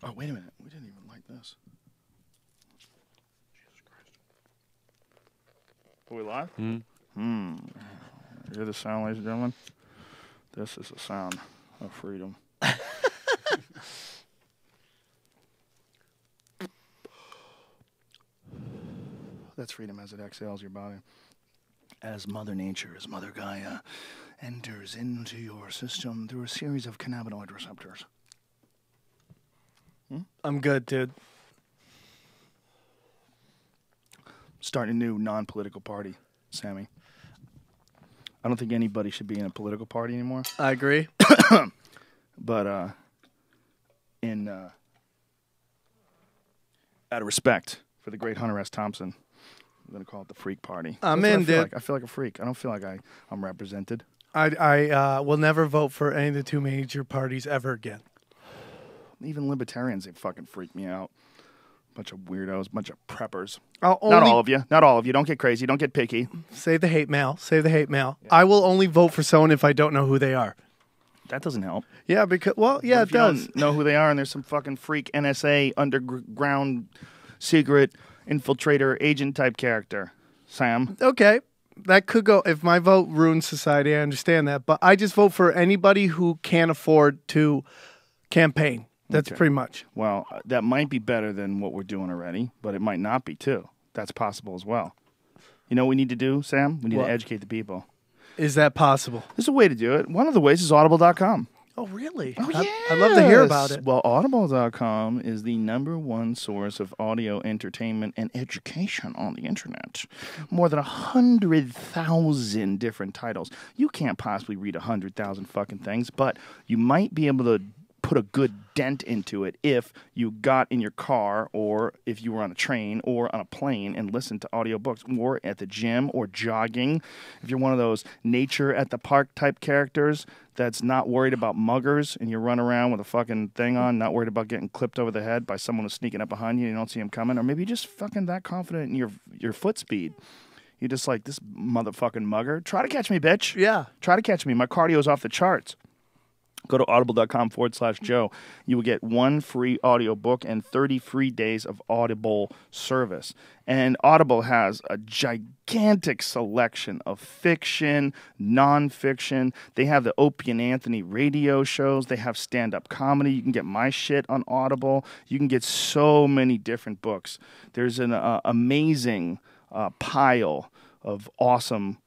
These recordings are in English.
Oh, wait a minute. We didn't even like this. Jesus Christ. Are we live? You hear the sound, ladies and gentlemen? This is the sound of freedom. That's freedom as it exhales your body. As Mother Nature, as Mother Gaia, enters into your system through a series of cannabinoid receptors. I'm good, dude. Starting a new non-political party, Sammy. I don't think anybody should be in a political party anymore. I agree. But out of respect for the great Hunter S. Thompson, I'm going to call it the Freak Party. I'm in, dude. I feel like a freak. I don't feel like I'm represented. I will never vote for any of the two major parties ever again. Even libertarians, they fucking freak me out. Bunch of weirdos, bunch of preppers. Not all of you. Not all of you. Don't get crazy. Don't get picky. Save the hate mail. Save the hate mail. Yeah. I will only vote for someone if I don't know who they are. That doesn't help. Yeah, because, well, yeah, it does. Don't know who they are, and there's some fucking freak NSA underground secret infiltrator agent type character. Sam. Okay. That could go. If my vote ruins society, I understand that. But I just vote for anybody who can't afford to campaign. That's pretty much. Well, that might be better than what we're doing already, but it might not be, too. That's possible as well. You know what we need to do, Sam? We need to educate the people. Is that possible? There's a way to do it. One of the ways is audible.com. Oh, really? Oh, yeah. I'd love to hear about it. Well, audible.com is the #1 source of audio entertainment and education on the internet. More than 100,000 different titles. You can't possibly read 100,000 fucking things, but you might be able to put a good dent into it if you got in your car or if you were on a train or on a plane and listened to audiobooks or at the gym or jogging. If you're one of those nature at the park type characters that's not worried about muggers and you run around with a fucking thing on, not worried about getting clipped over the head by someone who's sneaking up behind you and you don't see him coming, or maybe you're just fucking that confident in your foot speed. You're just like, this motherfucking mugger. Try to catch me, bitch. Yeah. Try to catch me. My cardio's off the charts. Go to audible.com/Joe. You will get 1 free audiobook and 30 free days of Audible service. And Audible has a gigantic selection of fiction, nonfiction. They have the Opie and Anthony radio shows. They have stand-up comedy. You can get my shit on Audible. You can get so many different books. There's an amazing pile of awesome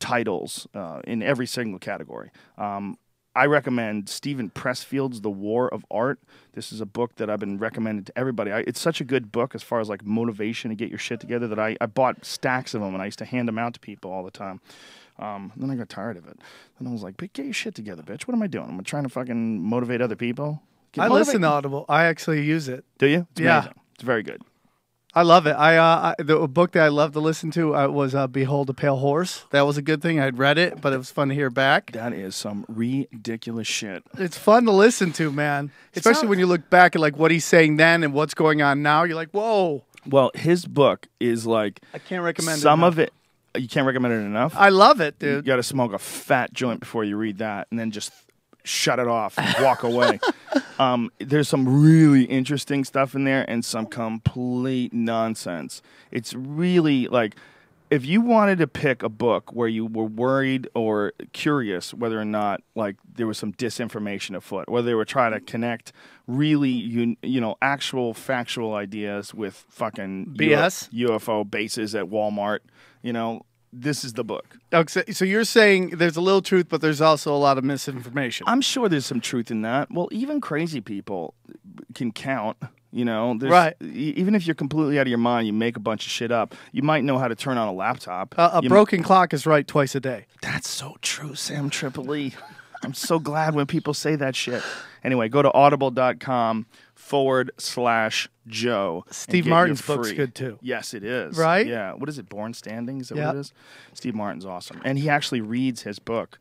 titles in every single category. I recommend Stephen Pressfield's The War of Art. This is a book that I've been recommending to everybody. It's such a good book as far as like motivation to get your shit together that I bought stacks of them and I used to hand them out to people all the time. Then I got tired of it. And I was like, get your shit together, bitch. What am I doing? Am I trying to fucking motivate other people? I listen to Audible. I actually use it. Do you? It's yeah. Amazing. It's very good. I love it. The book that I love to listen to was Behold a Pale Horse. That was a good thing. I'd read it, but it was fun to hear back. That is some ridiculous shit. It's fun to listen to, man. Especially when you look back at like what he's saying then and what's going on now. You're like, whoa. Well, his book is like... I can't recommend some of it. You can't recommend it enough? I love it, dude. You got to smoke a fat joint before you read that and then just shut it off and walk away. There's some really interesting stuff in there and some complete nonsense. It's really like, if you wanted to pick a book where you were worried or curious whether or not like there was some disinformation afoot, whether they were trying to connect really you know actual factual ideas with fucking BS UFO bases at Walmart, you know, this is the book. Okay, so you're saying there's a little truth, but there's also a lot of misinformation. I'm sure there's some truth in that. Well, even crazy people can count, you know. Right. Even if you're completely out of your mind, you make a bunch of shit up, you might know how to turn on a laptop. A broken clock is right twice a day. That's so true, Sam Tripoli. I'm so glad when people say that shit. Anyway, go to audible.com/Joe. Steve Martin's book's good too. Yes, it is. Right? Yeah. What is it? Born Standing? Is that what it is? Steve Martin's awesome. And he actually reads his book.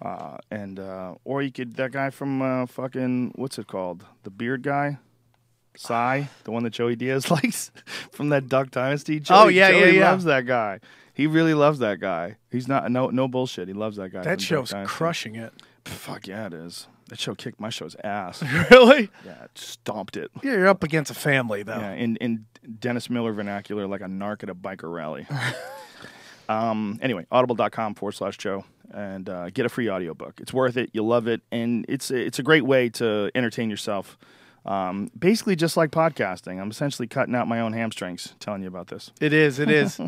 Or you could, that guy from fucking, what's it called? The beard guy? Cy, the one that Joey Diaz likes from that Duck Dynasty. Joey loves that guy. He really loves that guy. He's not, no bullshit. He loves that guy. That show's crushing it. Fuck yeah, it is. That show kicked my show's ass. Really? Yeah, it stomped it. Yeah, you're up against a family, though. Yeah, in Dennis Miller vernacular, like a narc at a biker rally. Anyway, audible.com/Joe and get a free audiobook. It's worth it. You'll love it. And it's a great way to entertain yourself. Basically, just like podcasting. I'm essentially cutting out my own hamstrings telling you about this. It is. It is.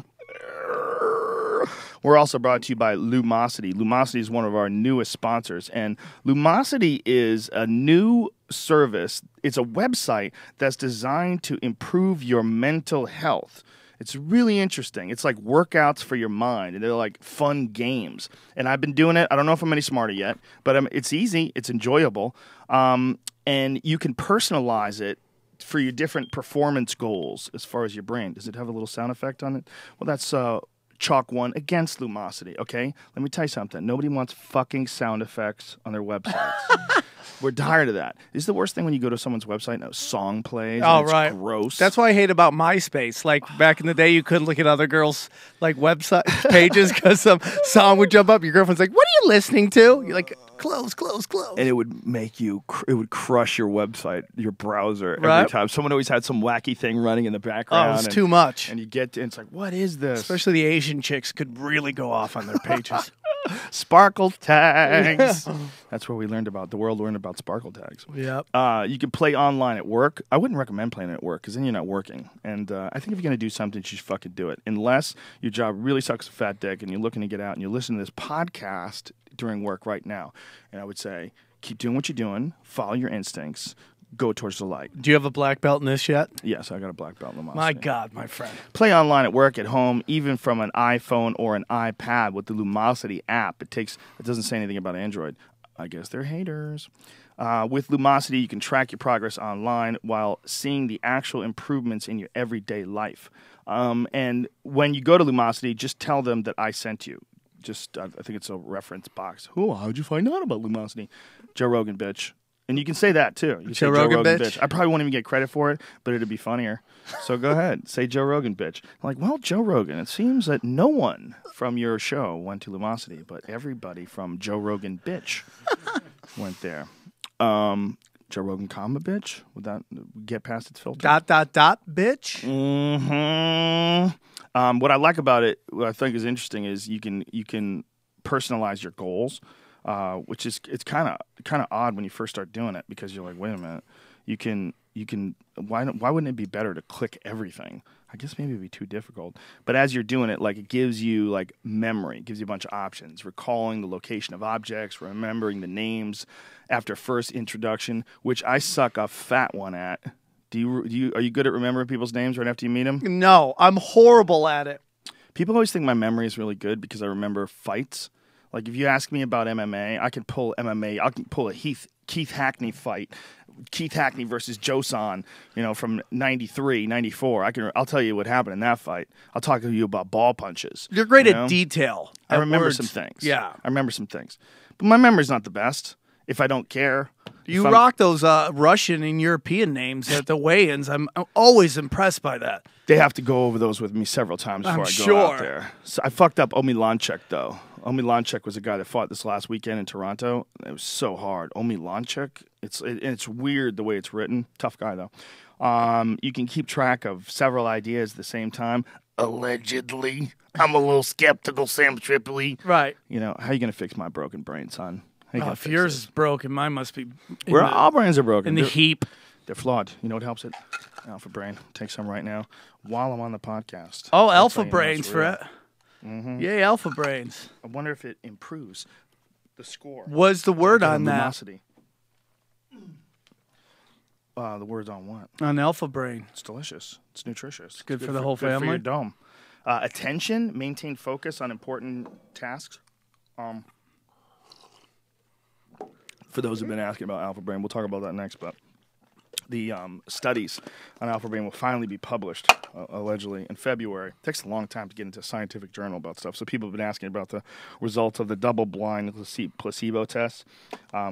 We're also brought to you by Lumosity. Lumosity is one of our newest sponsors, and Lumosity is a new service. It's a website that's designed to improve your mental health. It's really interesting. It's like workouts for your mind, and they're like fun games. And I've been doing it. I don't know if I'm any smarter yet, but it's easy. It's enjoyable, and you can personalize it for your different performance goals as far as your brain. Does it have a little sound effect on it? Well, that's chalk one against Lumosity, okay? Let me tell you something. Nobody wants fucking sound effects on their websites. We're tired of that. This is the worst thing when you go to someone's website and a song plays. Oh, and it's right. gross. That's what I hate about MySpace. Like, back in the day, you couldn't look at other girls' like website pages because some song would jump up. Your girlfriend's like, what are you listening to? You're like, close. And it would make you, it would crush your website, your browser every Right. time. Someone always had some wacky thing running in the background. Oh, it's too much. And you get to, it's like, what is this? Especially the Asian chicks could really go off on their pages. Sparkle tags. That's where the world learned about sparkle tags. Yep. You can play online at work. I wouldn't recommend playing it at work because then you're not working. And I think if you're going to do something, you should fucking do it. Unless your job really sucks a fat dick and you're looking to get out and you're listening to this podcast during work right now. And I would say, keep doing what you're doing. Follow your instincts. Go towards the light. Do you have a black belt in this yet? Yes, I got a black belt in Lumosity. My God, my friend. Play online at work, at home, even from an iPhone or an iPad with the Lumosity app. It doesn't say anything about Android. I guess they're haters. With Lumosity, you can track your progress online while seeing the actual improvements in your everyday life. And when you go to Lumosity, just tell them that I sent you. I think it's a reference box. How'd you find out about Lumosity? Joe Rogan, bitch. And you can say that, too. You Joe say Rogan, bitch. I probably won't even get credit for it, but it'd be funnier. So go ahead. Say Joe Rogan, bitch. I'm like, well, Joe Rogan, it seems that no one from your show went to Lumosity, but everybody from Joe Rogan, bitch went there. Joe Rogan, comma, bitch? Would that get past its filter? ... bitch? Mm-hmm. What I like about it, what I think is interesting, is you can personalize your goals. Which is it's kind of odd when you first start doing it because you're like, wait a minute, you can why wouldn't it be better to click everything? I guess maybe it'd be too difficult. But as you're doing it, like it gives you like memory, it gives you a bunch of options, recalling the location of objects, remembering the names after first introduction, which I suck a fat one at. Are you good at remembering people's names right after you meet them? No, I'm horrible at it. People always think my memory is really good because I remember fights. Like, if you ask me about MMA, I can pull MMA. I can pull a Keith Hackney fight. Keith Hackney versus Joseon, from 93, 94. I'll tell you what happened in that fight. I'll talk to you about ball punches. You're great at detail. I remember words. some things. Yeah. I remember some things. But my memory's not the best if I don't care. You rock those Russian and European names at the weigh-ins. I'm always impressed by that. They have to go over those with me several times before I go out there. So I fucked up Omi Lanchek, though. Omi Lanchek was a guy that fought this last weekend in Toronto. It was so hard. Omi Lanchek, it's weird the way it's written. Tough guy, though. You can keep track of several ideas at the same time. Allegedly. I'm a little skeptical, Sam Tripoli. Right. How are you going to fix my broken brain, son? If yours is broken, mine must be... All brains are broken. In the heap. They're flawed. You know what helps it? Alpha Brain. Take some right now while I'm on the podcast. Oh, Alpha Brains for it. Mm-hmm. Yay, Alpha Brains. I wonder if it improves the score. What's the word on that? Lumosity. The word's on what? On Alpha Brain. It's delicious. It's nutritious. It's good for the whole family. Good for your dome. Attention, maintain focus on important tasks. For those who've been asking about Alpha Brain, we'll talk about that next, but the studies on Alpha Brain will finally be published, allegedly, in February. It takes a long time to get into a scientific journal about stuff, so people have been asking about the results of the double-blind placebo test.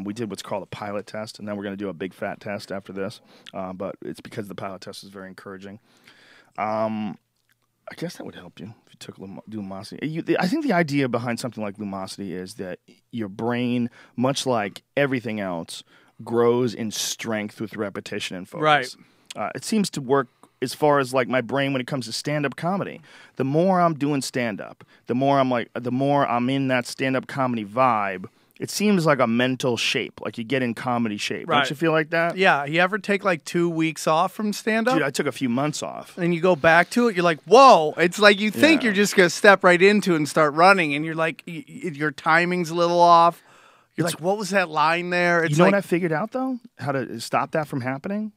We did what's called a pilot test, and then we're going to do a big fat test after this, but it's because the pilot test is very encouraging. I guess that would help you if you took Lumosity. I think the idea behind something like Lumosity is that your brain, much like everything else, grows in strength with repetition and focus. Right. It seems to work as far as like my brain when it comes to stand-up comedy. The more I'm doing stand-up, the more I'm in that stand-up comedy vibe. It seems like a mental shape, like you get in comedy shape. Right. Don't you feel like that? Yeah. You ever take like 2 weeks off from stand-up? Dude, I took a few months off. And you go back to it, you're like, whoa. It's like you think you're just going to step right into it and start running, and you're like, your timing's a little off. You're like, what was that line there? It's you know what I figured out, though? How to stop that from happening?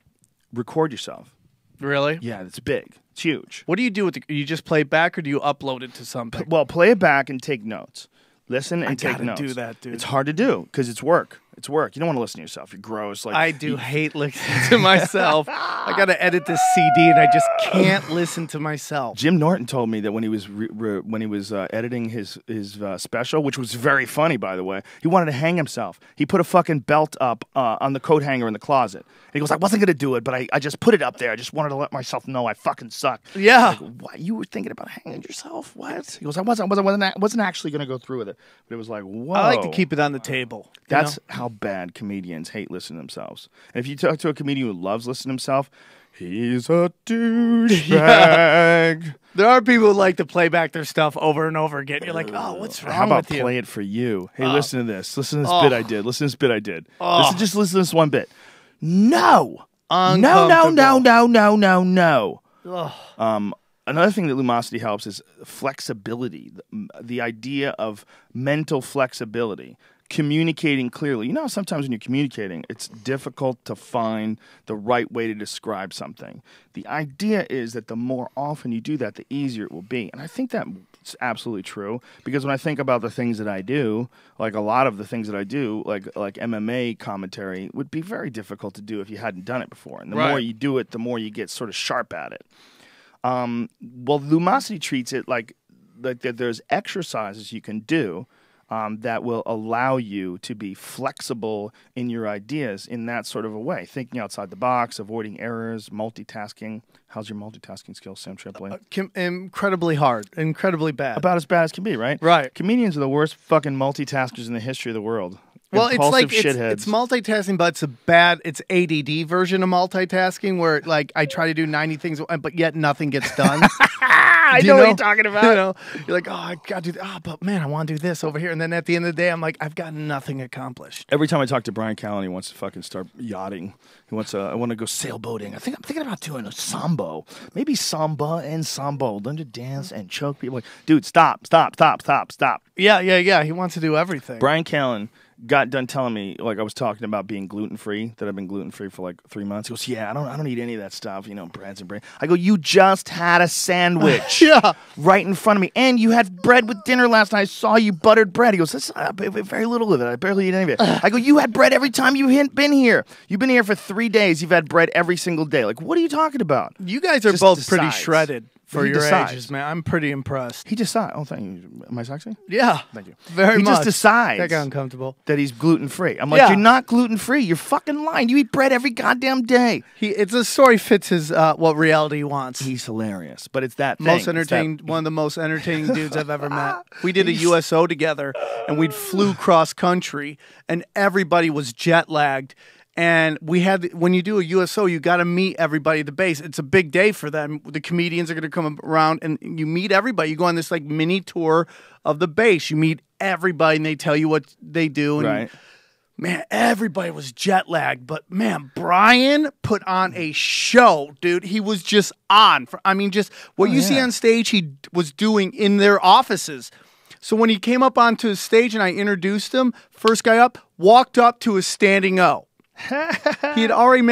Record yourself. Really? Yeah, it's big. It's huge. What do you do with it? You just play it back, or do you upload it to something? Well, play it back and take notes. Listen and take gotta notes. do that, dude. It's hard to do because it's work. It's work. You don't want to listen to yourself. You're gross. Like I do hate listening to myself. I got to edit this CD, and I just can't listen to myself. Jim Norton told me that when he was editing his special, which was very funny, by the way, he wanted to hang himself. He put a fucking belt up on the coat hanger in the closet. And he goes, I wasn't going to do it, but I just put it up there. I just wanted to let myself know I fucking suck. Yeah. Like, what? You were thinking about hanging yourself? What? He goes, I wasn't actually going to go through with it. But it was like, whoa. I like to keep it on the table. That's how bad comedians hate listening to themselves. And if you talk to a comedian who loves listening to himself, he's a douchebag. Yeah. There are people who like to play back their stuff over and over again. You're like, oh, what's wrong How about with you? play it for you? Hey, listen to this. Listen to this bit I did. Listen to this bit I did. Just listen to this one bit. No. No. Another thing that Lumosity helps is flexibility, the idea of mental flexibility, communicating clearly. You know, sometimes when you're communicating, it's difficult to find the right way to describe something. The idea is that the more often you do that, the easier it will be. And I think that's absolutely true, because when I think about the things that I do, like a lot of the things that I do, like MMA commentary, would be very difficult to do if you hadn't done it before. And the more you do it, the more you get sort of sharp at it. Well, Lumosity treats it like that there's exercises you can do that will allow you to be flexible in your ideas in that sort of a way. Thinking outside the box, avoiding errors, multitasking. How's your multitasking skills, Sam Tripoli? Incredibly hard. Incredibly bad. About as bad as can be, right? Right. Comedians are the worst fucking multitaskers in the history of the world. Well, it's like shitheads. it's multitasking, but it's ADD version of multitasking where like I try to do 90 things, but yet nothing gets done. I know what you're talking about. You know, you're like, oh, I got to do that. Oh, but man, I want to do this over here. And then at the end of the day, I'm like, I've got nothing accomplished. Every time I talk to Brian Callen, he wants to fucking start yachting. He wants I want to go sailboating. I'm thinking about doing a sambo. Maybe samba and sambo. Learn to dance and choke people. Like, dude, stop. Yeah. He wants to do everything. Brian Callen got done telling me, like I was talking about being gluten-free, that I've been gluten-free for like 3 months. He goes, yeah, I don't eat any of that stuff, you know, breads and bread. I go, you just had a sandwich right in front of me, and you had bread with dinner last night. I saw you buttered bread. He goes, that's very little of it. I barely eat any of it. I go, you had bread every time you've been here. You've been here for 3 days. You've had bread every single day. Like, what are you talking about? You guys are Just both decides. pretty shredded. For He your decides. ages, man. I'm pretty impressed. He decides. Oh, thank you. Am I sexy? Yeah. Thank you. Very He much. just decides That got uncomfortable. that he's gluten-free. I'm like, you're not gluten-free. You're fucking lying. You eat bread every goddamn day. It's a story fits his what reality wants. He's hilarious, but it's that thing. Most entertaining, one of the most entertaining dudes I've ever met. We did a USO together, and we flew cross country, and everybody was jet lagged. And we had, when you do a USO, you got to meet everybody at the base. It's a big day for them. The comedians are going to come around, and you meet everybody. You go on this like mini tour of the base. You meet everybody, and they tell you what they do. And Right. man, everybody was jet lagged. But man, Brian put on a show, dude. He was just on. I mean, just what you see on stage, he was doing in their offices. So when he came up onto the stage and I introduced him, first guy up, walked up to a standing O. He had already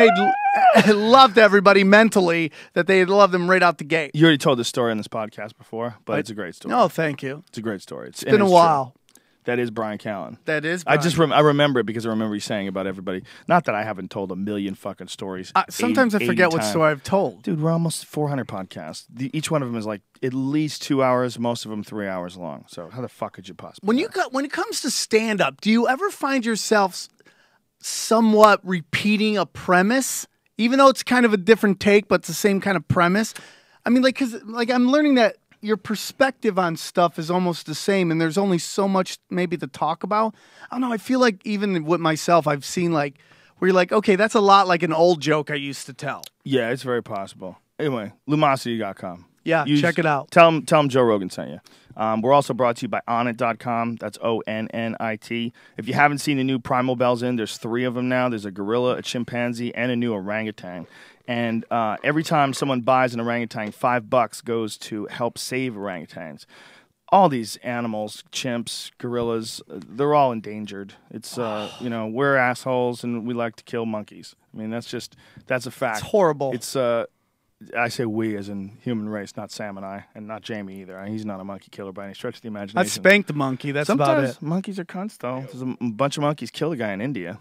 loved everybody mentally, that they had loved him right out the gate. You already told this story on this podcast before, but it's a great story. No, thank you. It's a great story. It's been a while. True. That is Brian Callen. That is I Brian. just I remember it because I remember you saying about everybody. Not that I haven't told a million fucking stories. Sometimes I forget what story I've told. Dude, we're almost 400 podcasts. Each one of them is like at least 2 hours, most of them 3 hours long. So how the fuck could you possibly? When it comes to stand-up, do you ever find yourself somewhat repeating a premise, even though it's kind of a different take, but it's the same kind of premise? I mean, like, because like I'm learning that your perspective on stuff is almost the same, and there's only so much maybe to talk about. I don't know. I feel like even with myself, I've seen like where you're like, okay, that's a lot like an old joke I used to tell. Yeah, it's very possible. Anyway, Lumosity.com. Yeah, check it out. Tell them Joe Rogan sent you. We're also brought to you by Onnit.com. That's ONNIT. If you haven't seen the new Primal Bells there's 3 of them now. There's a gorilla, a chimpanzee, and a new orangutan. And every time someone buys an orangutan, $5 goes to help save orangutans. All these animals, chimps, gorillas, they're all endangered. It's, we're assholes and we like to kill monkeys. I mean, that's a fact. It's horrible. It's, I say we as in human race, not Sam and I, and not Jamie either. He's not a monkey killer by any stretch of the imagination. I'd spank the monkey. That's Sometimes about it. Monkeys are cunts, though. There's a bunch of monkeys killed a guy in India.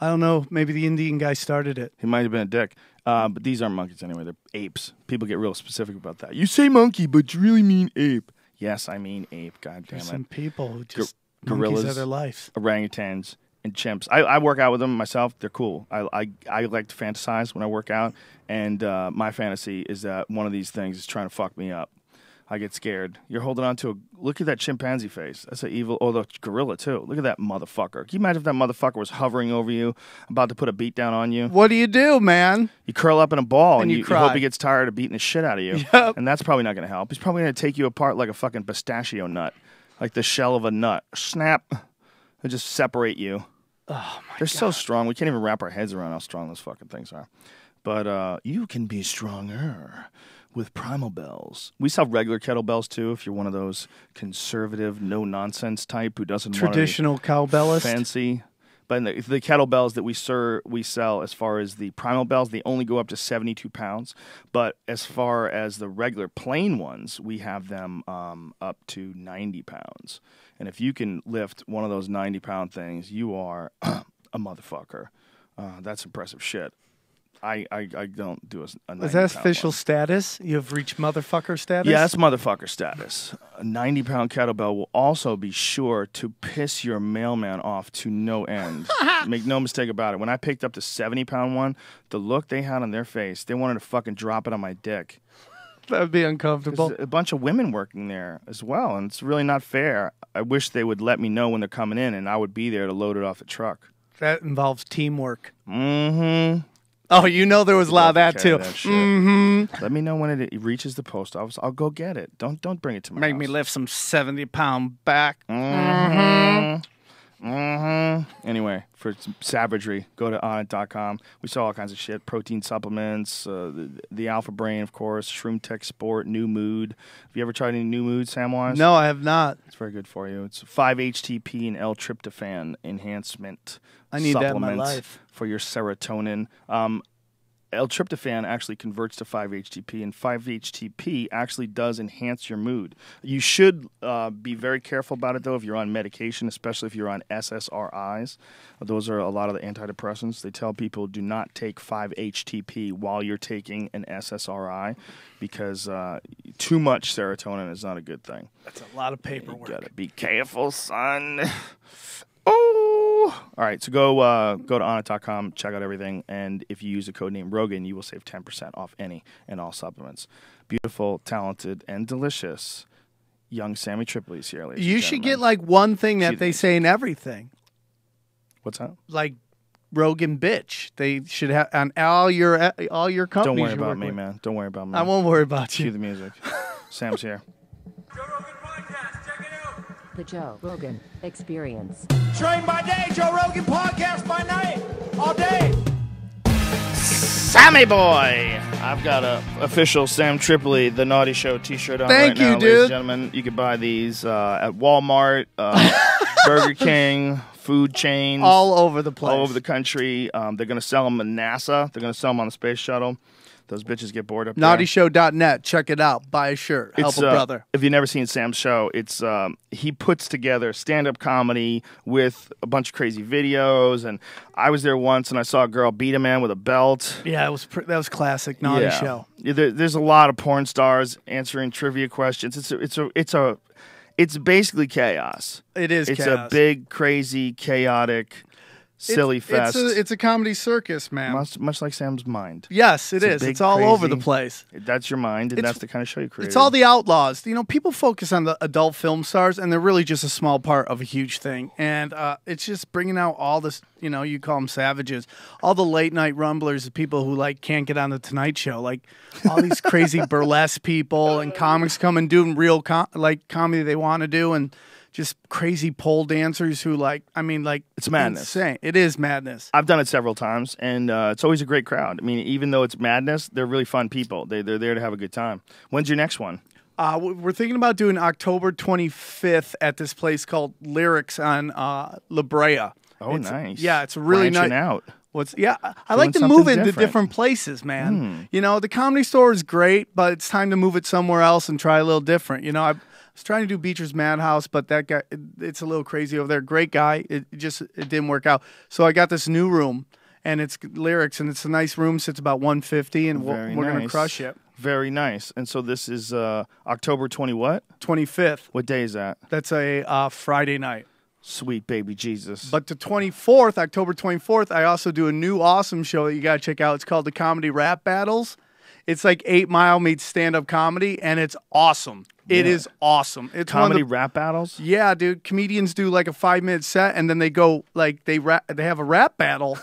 I don't know. Maybe the Indian guy started it. He might have been a dick. But these aren't monkeys anyway. They're apes. People get real specific about that. You say monkey, but you really mean ape. Yes, I mean ape. God damn it. There's some people who just gorillas monkeys are their life. Orangutans and chimps. I work out with them myself. They're cool. I like to fantasize when I work out, and my fantasy is that one of these things is trying to fuck me up. I get scared. You're holding on to look at that chimpanzee face. That's an evil. Oh, the gorilla too. Look at that motherfucker. Can you imagine if that motherfucker was hovering over you, about to put a beat down on you? What do you do, man? You curl up in a ball and you cry. hope he gets tired of beating the shit out of you. Yep. And that's probably not going to help. He's probably going to take you apart like a fucking pistachio nut, like the shell of a nut. Snap. They just separate you. Oh my They're so strong. We can't even wrap our heads around how strong those fucking things are. But you can be stronger with Primal Bells. We sell regular kettlebells too. If you're one of those conservative, no nonsense type who doesn't traditional want cowbellist fancy. But the kettlebells that we sell, as far as the Primal Bells, they only go up to 72 pounds. But as far as the regular plain ones, we have them up to 90 pounds. And if you can lift one of those 90-pound things, you are a motherfucker. That's impressive shit. I don't do a 90-pound Is that official one. status? You have reached motherfucker status? Yeah, that's motherfucker status. A 90-pound kettlebell will also be sure to piss your mailman off to no end. Make no mistake about it. When I picked up the 70-pound one, the look they had on their face, they wanted to fucking drop it on my dick. That would be uncomfortable. There's a bunch of women working there as well, and it's really not fair. I wish they would let me know when they're coming in, and I would be there to load it off the truck. That involves teamwork. Mm-hmm. Oh, you know there was a lot of that too. Mm-hmm. Let me know when it reaches the post office. I'll go get it. Don't bring it to my Make house. me lift some 70-pound back. Mm-hmm. Mm-hmm. Anyway, for some savagery, go to Onnit.com. We sell all kinds of shit. Protein supplements, the Alpha Brain, of course, Shroom Tech Sport, New Mood. Have you ever tried any New Mood, Samwise? No, I have not. It's very good for you. It's 5-HTP and L-tryptophan enhancement. I need that in my life. For your serotonin. L-tryptophan actually converts to 5-HTP, and 5-HTP actually does enhance your mood. You should be very careful about it, though, if you're on medication, especially if you're on SSRIs. Those are a lot of the antidepressants. They tell people do not take 5-HTP while you're taking an SSRI because too much serotonin is not a good thing. That's a lot of paperwork. You gotta be careful, son. Oh! All right, so go to Onnit.com, check out everything, and if you use the code name Rogan, you will save 10% off any and all supplements. Beautiful, talented, and delicious young Sammy Tripoli's here, ladies You and should gentlemen. get like one thing that they say in everything. What's that? Like Rogan bitch. They should have on all your companies. Don't worry you about work me, with. man. Don't worry about me. I won't worry about Cue you. the music. Sam's here. Joe Rogan Podcast, check it out. The Joe Rogan Experience. Train by day, Joe Rogan Podcast by night, all day. Sammy boy! I've got a official Sam Tripoli, The Naughty Show t-shirt on Thank right now, you, ladies dude. and gentlemen. You can buy these at Walmart, Burger King, food chains. All over the place. All over the country. They're going to sell them in NASA. They're going to sell them on the space shuttle. Those bitches get bored up there. NaughtyShow.net. Check it out. Buy a shirt. Help It's, a brother. If you've never seen Sam's show, it's he puts together stand-up comedy with a bunch of crazy videos. And I was there once, and I saw a girl beat a man with a belt. Yeah, that was classic Naughty Show. Yeah, there's a lot of porn stars answering trivia questions. It's basically chaos. It is It's chaos. a big, crazy, chaotic silly fest. It's a comedy circus, man. Much like Sam's mind. Yes, it is. Big, It's all over the crazy- place. That's your mind, and that's the kind of show you created. It's all the outlaws. You know, people focus on the adult film stars, and they're really just a small part of a huge thing. And it's just bringing out all this, you know, you call them savages, all the late night rumblers, the people who like can't get on the Tonight Show, like all these crazy burlesque people and comics come and doing real comedy they want to do, and just crazy pole dancers who It's madness. Insane. It is madness. I've done it several times, and it's always a great crowd. I mean, even though it's madness, they're really fun people. They're there to have a good time. When's your next one? We're thinking about doing October 25th at this place called Lyrics on La Brea. Oh, nice. Yeah, it's a really Branching nice. out. I like to something move into different. different places, man. You know, the Comedy Store is great, but it's time to move it somewhere else and try a little different. You know, I was trying to do Beecher's Madhouse, but that guy, it's a little crazy over there. Great guy. It didn't work out. So I got this new room, and it's Lyrics, and it's a nice room. Sits about 150, and we're going to crush it. Very nice. And so this is October 20 what? 25th. What day is that? That's a Friday night. Sweet baby Jesus. But the 24th, October 24th, I also do a new awesome show that you got to check out. It's called the Comedy Rap Battles. It's like 8 Mile meets stand-up comedy, and it's awesome. It is awesome. It's Comedy rap battles? Yeah, dude. Comedians do like a 5-minute set, and then they go like they have a rap battle.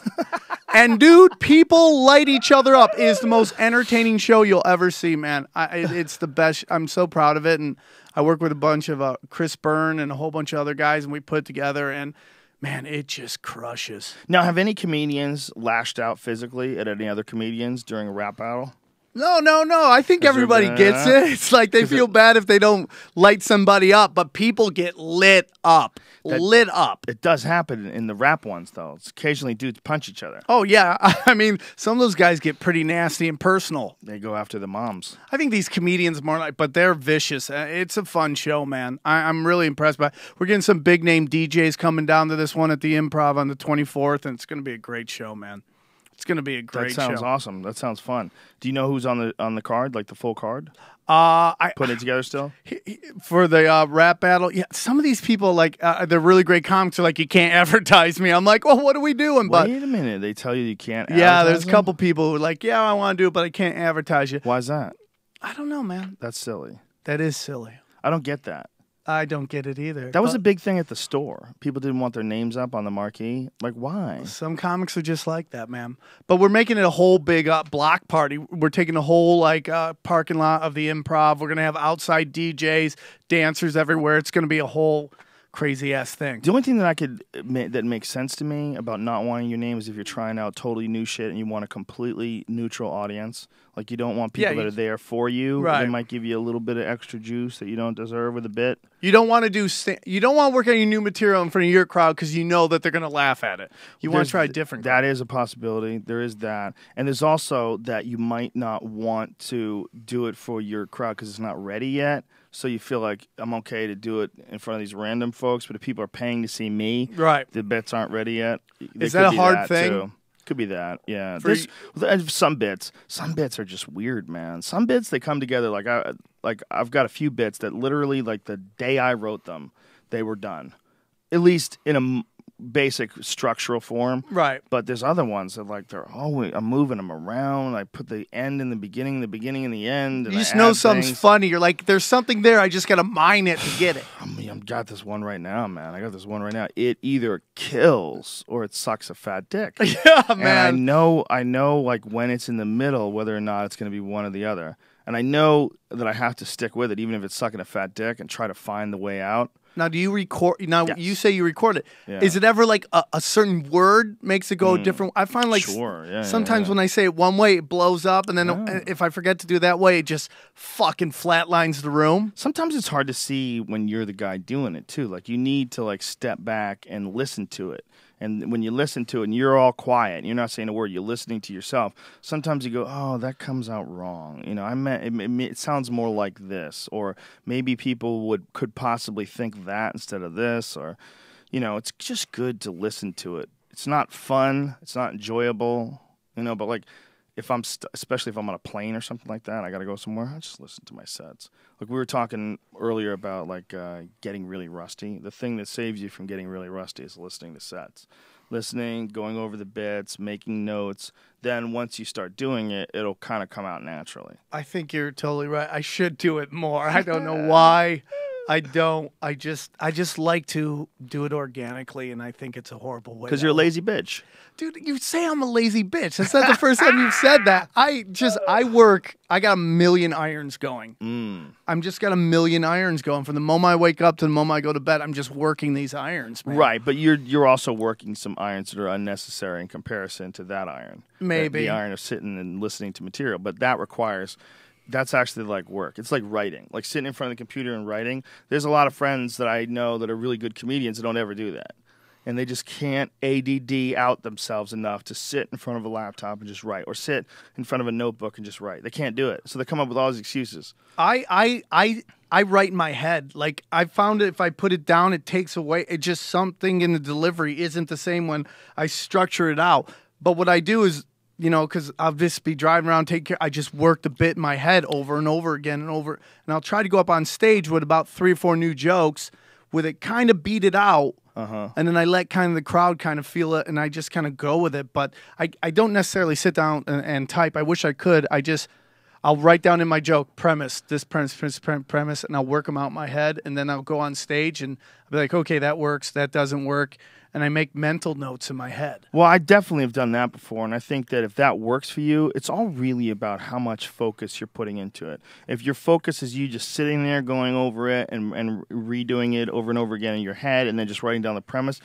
And dude, people light each other up. It is the most entertaining show you'll ever see, man. It's the best. I'm so proud of it, and I work with a bunch of Chris Byrne and a whole bunch of other guys, and we put it together, and man, it just crushes. Now, have any comedians lashed out physically at any other comedians during a rap battle? No. I think everybody gets it. It's like they feel bad if they don't light somebody up, but people get lit up. Lit up. It does happen in the rap ones, though. It's occasionally dudes punch each other. Oh, yeah. I mean, some of those guys get pretty nasty and personal. They go after the moms. I think these comedians more like, but they're vicious. It's a fun show, man. I'm really impressed by it. We're getting some big name DJs coming down to this one at the Improv on the 24th, and it's going to be a great show, man. It's going to be a great show. That sounds awesome. That sounds fun. Do you know who's on the card, like the full card? I Putting it together still? For the rap battle. Yeah, some of these people, like, they're really great comics. Are like, you can't advertise me. I'm like, well, what are we doing? But wait a minute. They tell you can't yeah, advertise there's a them? couple people who are like, yeah, I want to do it, but I can't advertise you. Why is that? I don't know, man. That's silly. That is silly. I don't get that. I don't get it either. That was a big thing at the store. People didn't want their names up on the marquee. Like, why? Some comics are just like that, man. But we're making it a whole big block party. We're taking the whole parking lot of the Improv. We're gonna have outside DJs, dancers everywhere. It's gonna be a whole crazy ass thing. The only thing that makes sense to me about not wanting your name is if you're trying out totally new shit and you want a completely neutral audience. Like, you don't want people that are there for you. Right. They might give you a little bit of extra juice that you don't deserve with a bit. You don't want to you don't want to work on your new material in front of your crowd because you know that they're gonna laugh at it. You want to try different. That is a possibility. There is that, and there's also that you might not want to do it for your crowd because it's not ready yet. So you feel like I'm okay to do it in front of these random folks, but if people are paying to see me, right, the bits aren't ready yet. Is that a hard thing? Too. Could be that, yeah. Some bits are just weird, man. Some bits they come together I've got a few bits that literally like the day I wrote them, they were done, at least in a basic structural form. Right. But there's other ones that like I'm moving them around. I put the end in the beginning in the end. And you just know something's funny. You're like, there's something there. I just got to mine it to get it. I've got this one right now, man. It either kills or it sucks a fat dick. Yeah, man. And I know like when it's in the middle, whether or not it's going to be one or the other. And I know that I have to stick with it, even if it's sucking a fat dick, and try to find the way out. Now, do you record? Now, yes. You say you record it. Yeah. Is it ever like a certain word makes it go different? I find like sometimes when I say it one way, it blows up, and then if I forget to do that way, it just fucking flatlines the room. Sometimes it's hard to see when you're the guy doing it too. Like you need to like step back and listen to it. And when you listen to it and you're all quiet, and you're not saying a word, you're listening to yourself. Sometimes you go, "Oh, that comes out wrong." You know, I meant it sounds more like this, or maybe people could possibly think that instead of this, or you know, it's just good to listen to it. It's not fun, it's not enjoyable, you know. But like, if I'm especially if I'm on a plane or something like that, I got to go somewhere. I just listen to my sets. Like we were talking earlier about like getting really rusty. The thing that saves you from getting really rusty is listening to sets. listening, going over the bits, making notes. Then once you start doing it, it'll kind of come out naturally. I think you're totally right. I should do it more. I don't know why. I don't. I just like to do it organically, and I think it's a horrible way. Because you're a lazy bitch. Dude, you say I'm a lazy bitch. That's not the first time you've said that. I work. I got a million irons going. I'm just got a million irons going. From the moment I wake up to the moment I go to bed, I'm just working these irons, man. Right, but you're also working some irons that are unnecessary in comparison to that iron. Maybe. The iron of sitting and listening to material, but that requires... That's actually like work. It's like writing, like sitting in front of the computer and writing. There's a lot of friends that I know that are really good comedians that don't ever do that. And they just can't ADD out themselves enough to sit in front of a laptop and just write, or sit in front of a notebook and just write. They can't do it. So they come up with all these excuses. I write in my head. Like, I found if I put it down, it takes away. It just something in the delivery isn't the same when I structure it out. But what I do is, you know, because I'll just be driving around, I just work the bit in my head over and over again and over. And I'll try to go up on stage with about 3 or 4 new jokes with it, kind of beat it out. And then I let kind of the crowd kind of feel it, and I just kind of go with it. But I don't necessarily sit down and type. I wish I could. I'll write down in my joke premise, and I'll work them out in my head. And then I'll go on stage and I'll be like, okay, that works. That doesn't work. And I make mental notes in my head. Well, I definitely have done that before, and I think that if that works for you, it's all really about how much focus you're putting into it. If your focus is you just sitting there going over it and redoing it over and over again in your head and then just writing down the premise,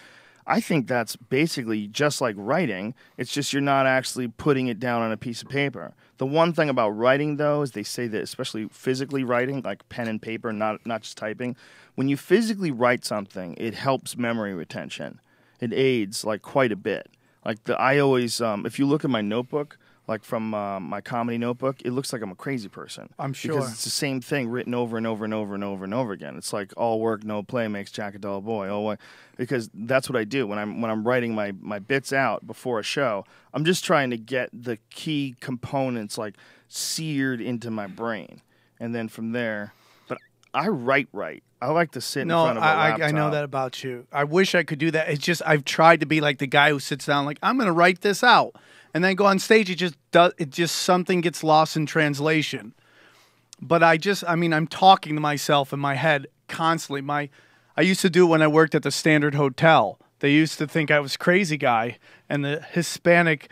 I think that's basically just like writing. It's just you're not actually putting it down on a piece of paper. The one thing about writing, though, is they say that especially physically writing, like pen and paper, not just typing, when you physically write something, it helps memory retention. It aids like quite a bit. Like I always, if you look at my notebook, like from my comedy notebook, it looks like I'm a crazy person. I'm sure. Because it's the same thing written over and over and over and over and over again. It's like all work, no play makes Jack a dull boy. Because that's what I do when I'm writing my bits out before a show. I'm just trying to get the key components like seared into my brain, and then from there. But I write. I like to sit in front of a laptop. I know that about you. I wish I could do that. It's just I've tried to be like the guy who sits down like, I'm going to write this out. And then go on stage, it just something gets lost in translation. But I'm talking to myself in my head constantly. I used to do it when I worked at the Standard Hotel. They used to think I was crazy guy, and the Hispanic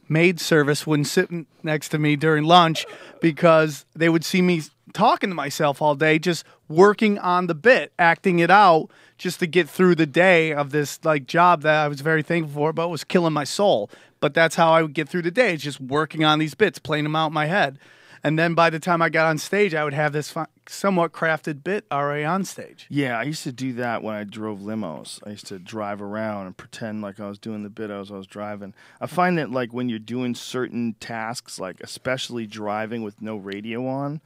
maid service wouldn't sit next to me during lunch because they would see me talking to myself all day, just working on the bit, acting it out, just to get through the day of this like job that I was very thankful for, but was killing my soul. But that's how I would get through the day, just working on these bits, playing them out in my head. And then by the time I got on stage, I would have this somewhat crafted bit already on stage. Yeah, I used to do that when I drove limos. I used to drive around and pretend like I was doing the bit as I was driving. I find that like when you're doing certain tasks, like especially driving with no radio on,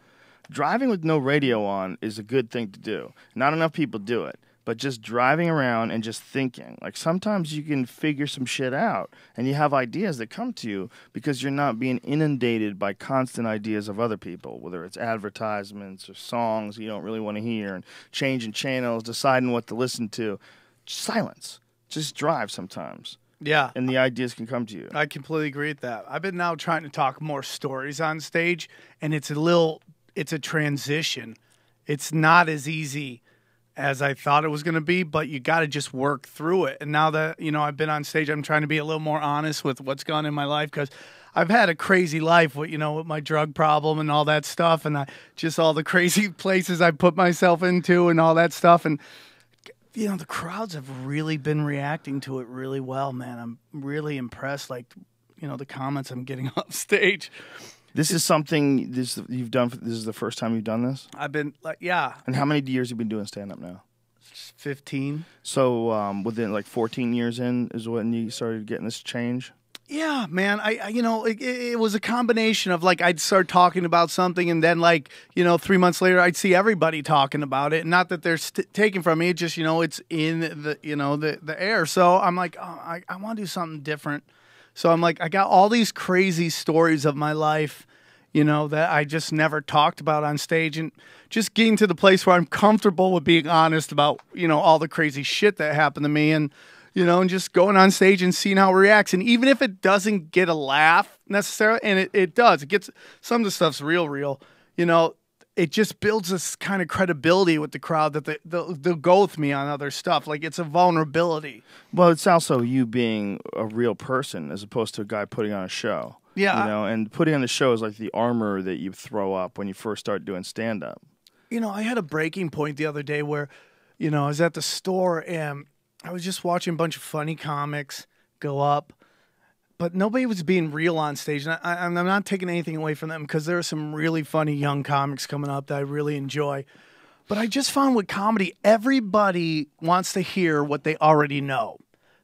is a good thing to do. Not enough people do it. But just driving around and just thinking. Like sometimes you can figure some shit out and you have ideas that come to you because you're not being inundated by constant ideas of other people, whether it's advertisements or songs you don't really want to hear and changing channels, deciding what to listen to. Silence. Just drive sometimes. Yeah. And the ideas can come to you. I completely agree with that. I've been now trying to talk more stories on stage, and it's a transition. It's not as easy as I thought it was going to be, but you got to just work through it. And now that, I've been on stage, I'm trying to be a little more honest with what's gone in my life, because I've had a crazy life with, with my drug problem and all that stuff, and just all the crazy places I put myself into and all that stuff. And, the crowds have really been reacting to it really well, man. I'm really impressed, like, the comments I'm getting off stage. This is something you've done. This is the first time you've done this? I've been, yeah. And how many years have you been doing stand-up now? 15. So within like 14 years in is when you started getting this change? Yeah, man. It was a combination of like I'd start talking about something, and then 3 months later I'd see everybody talking about it. Not that they're taking from me, just it's in the air. So I'm like, oh, I want to do something different. So I'm like, I got all these crazy stories of my life, that I just never talked about on stage, and just getting to the place where I'm comfortable with being honest about, all the crazy shit that happened to me. And, you know, and just going on stage and seeing how it reacts. And even if it doesn't get a laugh necessarily, and it does, it gets, some of the stuff's real, you know, it just builds this kind of credibility with the crowd that they'll go with me on other stuff. Like, it's a vulnerability. Well, it's also you being a real person as opposed to a guy putting on a show. Yeah. You know, and putting on the show is like the armor that you throw up when you first start doing stand-up. You know, I had a breaking point the other day where, you know, I was at the store and I was just watching a bunch of funny comics go up, but nobody was being real on stage. And I'm not taking anything away from them because there are some really funny young comics coming up that I really enjoy. But I just found with comedy, everybody wants to hear what they already know.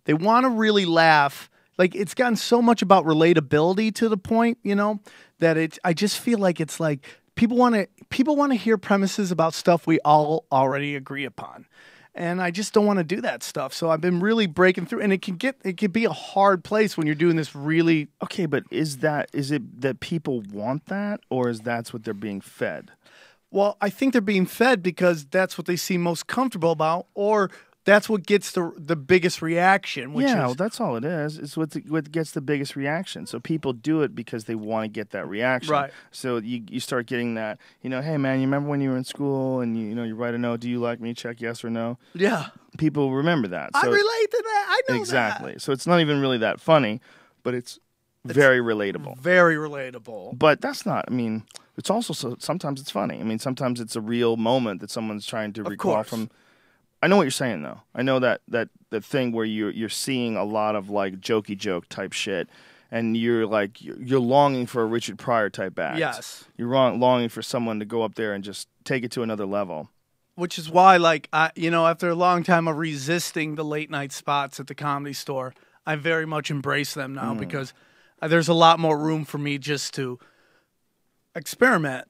They want to really laugh. Like, it's gotten so much about relatability to the point, you know, that I just feel like it's like people want to hear premises about stuff we all already agree upon. And I just don't want to do that stuff. So I've been really breaking through, and it can be a hard place when you're doing this really. Okay, but is it that people want that, or is that's what they're being fed? Well, I think they're being fed because that's what they seem most comfortable about, or that's what gets the biggest reaction. Which well, that's all it is. It's what gets the biggest reaction. So people do it because they want to get that reaction. Right. So you start getting that, you know, hey, man, you remember when you were in school and, you know, you write a note, do you like me? Check yes or no. Yeah. People remember that. I So relate to that. I know exactly. that. So it's not even really that funny, but it's very relatable. Very relatable. But that's not, I mean, it's also, sometimes it's funny. I mean, sometimes it's a real moment that someone's trying to recall from. I know what you're saying, though. I know that the thing where you're seeing a lot of, like, jokey joke type shit, and you're longing for a Richard Pryor type act. Yes. You're longing for someone to go up there and just take it to another level. Which is why, like, you know, after a long time of resisting the late night spots at the Comedy Store, I very much embrace them now because there's a lot more room for me just to experiment.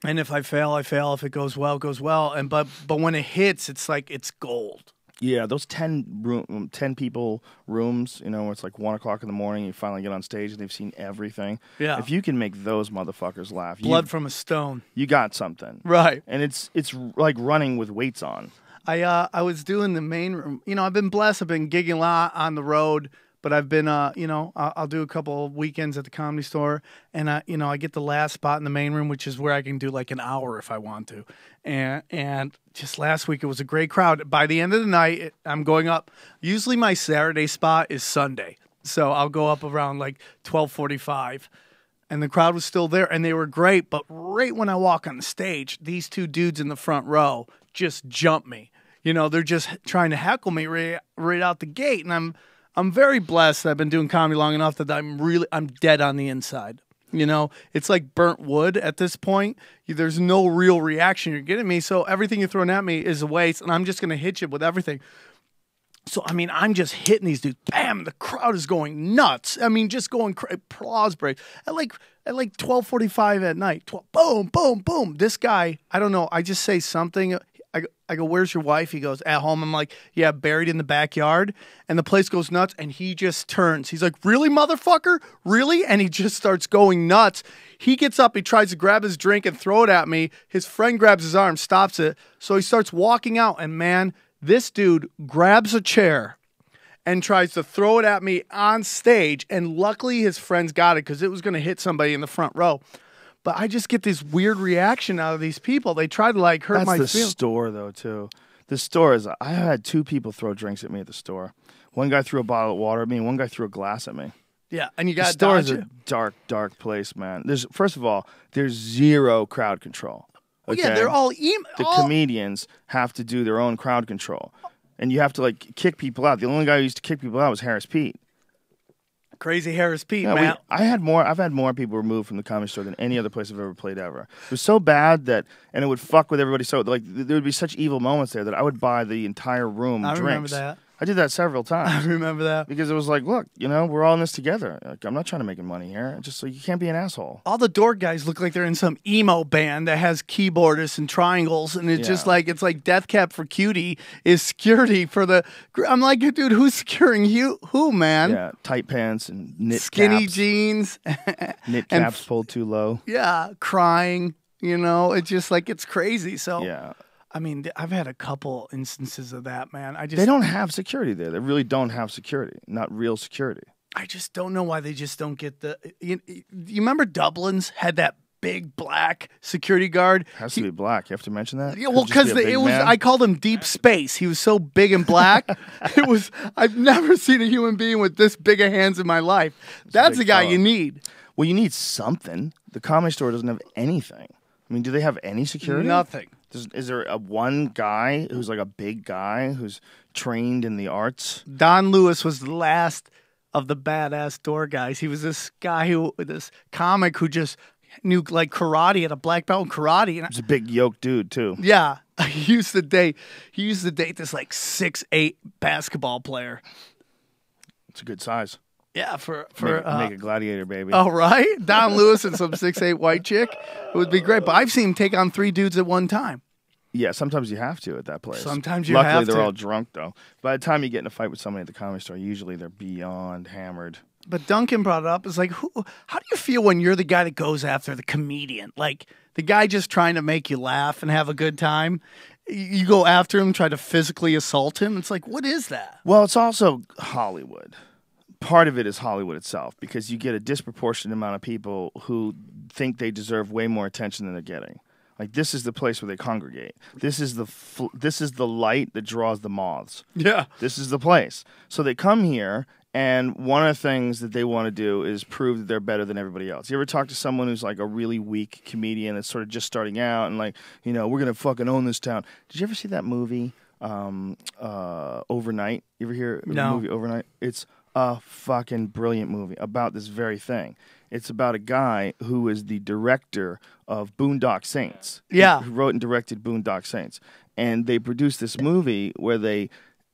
And if I fail, I fail. If it goes well, it goes well. And but when it hits, it's like it's gold. Yeah, those 10 people rooms, you know, where it's like 1 o'clock in the morning, you finally get on stage and they've seen everything. Yeah. If you can make those motherfuckers laugh, Blood from a stone. You got something. Right. And it's like running with weights on. I was doing the main room. You know, I've been blessed. I've been gigging a lot on the road. But I've been, you know, I'll do a couple of weekends at the Comedy Store, and you know, I get the last spot in the main room, which is where I can do like an hour if I want to. And just last week, it was a great crowd. By the end of the night, I'm going up. Usually, my Saturday spot is Sunday, so I'll go up around like 12:45, and the crowd was still there, and they were great. But right when I walk on the stage, these two dudes in the front row just jump me. You know, they're just trying to heckle me right out the gate, and I'm very blessed that I've been doing comedy long enough that I'm dead on the inside. You know, it's like burnt wood at this point. There's no real reaction you're getting me, so everything you're throwing at me is a waste, and I'm just going to hit you with everything. So, I mean, I'm just hitting these dudes. Bam! The crowd is going nuts. I mean, just going applause break. At like 12:45 at night. Boom, boom, boom. This guy, I don't know. I just say something. I go, where's your wife? He goes, at home. I'm like, yeah, buried in the backyard. And the place goes nuts, and he just turns. He's like, really, motherfucker? Really? And he just starts going nuts. He gets up, he tries to grab his drink and throw it at me. His friend grabs his arm, stops it. So he starts walking out, and man, this dude grabs a chair and tries to throw it at me on stage. And luckily, his friends got it because it was going to hit somebody in the front row. But I just get this weird reaction out of these people. They try to like hurt my feelings. That's the store, though, too. The store is. I had 2 people throw drinks at me at the store. One guy threw a bottle of water at me, and one guy threw a glass at me. Yeah, and you got the store is a dark, dark place, man. First of all, there's zero crowd control. Okay? Yeah, they're all the comedians have to do their own crowd control, and you have to like kick people out. The only guy who used to kick people out was Harris Pete. Crazy Harris Pete, yeah, man. I've had more people removed from the Comedy Store than any other place I've ever played ever. It was so bad that, and it would fuck with everybody. So like, there would be such evil moments there that I would buy the entire room drinks. I remember that. I did that several times. I remember that. Because it was like, look, you know, we're all in this together. Like, I'm not trying to make money here. Just so you can't be an asshole. All the door guys look like they're in some emo band that has keyboardists and triangles, and it's just like, it's like Death Cab for Cutie is security for the. I'm like, dude, who's securing you? Who, man? Yeah, tight pants and knit skinny caps. Jeans, knit caps pulled too low. Yeah, crying. You know, it's just like it's crazy. So yeah. I mean, I've had a couple instances of that, man. They don't have security there. They really don't have security, not real security. I just don't know why they just don't get the. You remember Dublin's had that big black security guard? Has to be black. You have to mention that. Yeah, well, because it was. I called him Deep Space. He was so big and black. It was. I've never seen a human being with this big of hands in my life. That's the guy you need. Well, you need something. The Comedy Store doesn't have anything. I mean, do they have any security? Nothing. Is there one guy who's like a big guy who's trained in the arts? Don Lewis was the last of the badass door guys. He was this guy this comic who just knew like karate, had a black belt in karate. He's a big yoked dude too. Yeah, he used to date this like 6'8" basketball player. It's a good size. Yeah, for make a gladiator, baby. Oh right, Don Lewis and some 6'8" white chick. It would be great. But I've seen him take on 3 dudes at one time. Yeah, sometimes you have to at that place. Sometimes you Luckily, have to. they're all drunk, though. By the time you get in a fight with somebody at the Comedy Store, usually they're beyond hammered. But Duncan brought it up. It's like, how do you feel when you're the guy that goes after the comedian? Like, the guy just trying to make you laugh and have a good time. You go after him, try to physically assault him. It's like, what is that? Well, it's also Hollywood. Part of it is Hollywood itself, because you get a disproportionate amount of people who think they deserve way more attention than they're getting. Like, this is the place where they congregate. This is the light that draws the moths. Yeah. This is the place. So they come here, and one of the things that they want to do is prove that they're better than everybody else. You ever talk to someone who's like a really weak comedian that's sort of just starting out and like, you know, we're going to fucking own this town. Did you ever see that movie, Overnight? You ever hear the movie Overnight? It's a fucking brilliant movie about this very thing. It's about a guy who is the director of Boondock Saints. Yeah. Who wrote and directed Boondock Saints. And they produced this movie where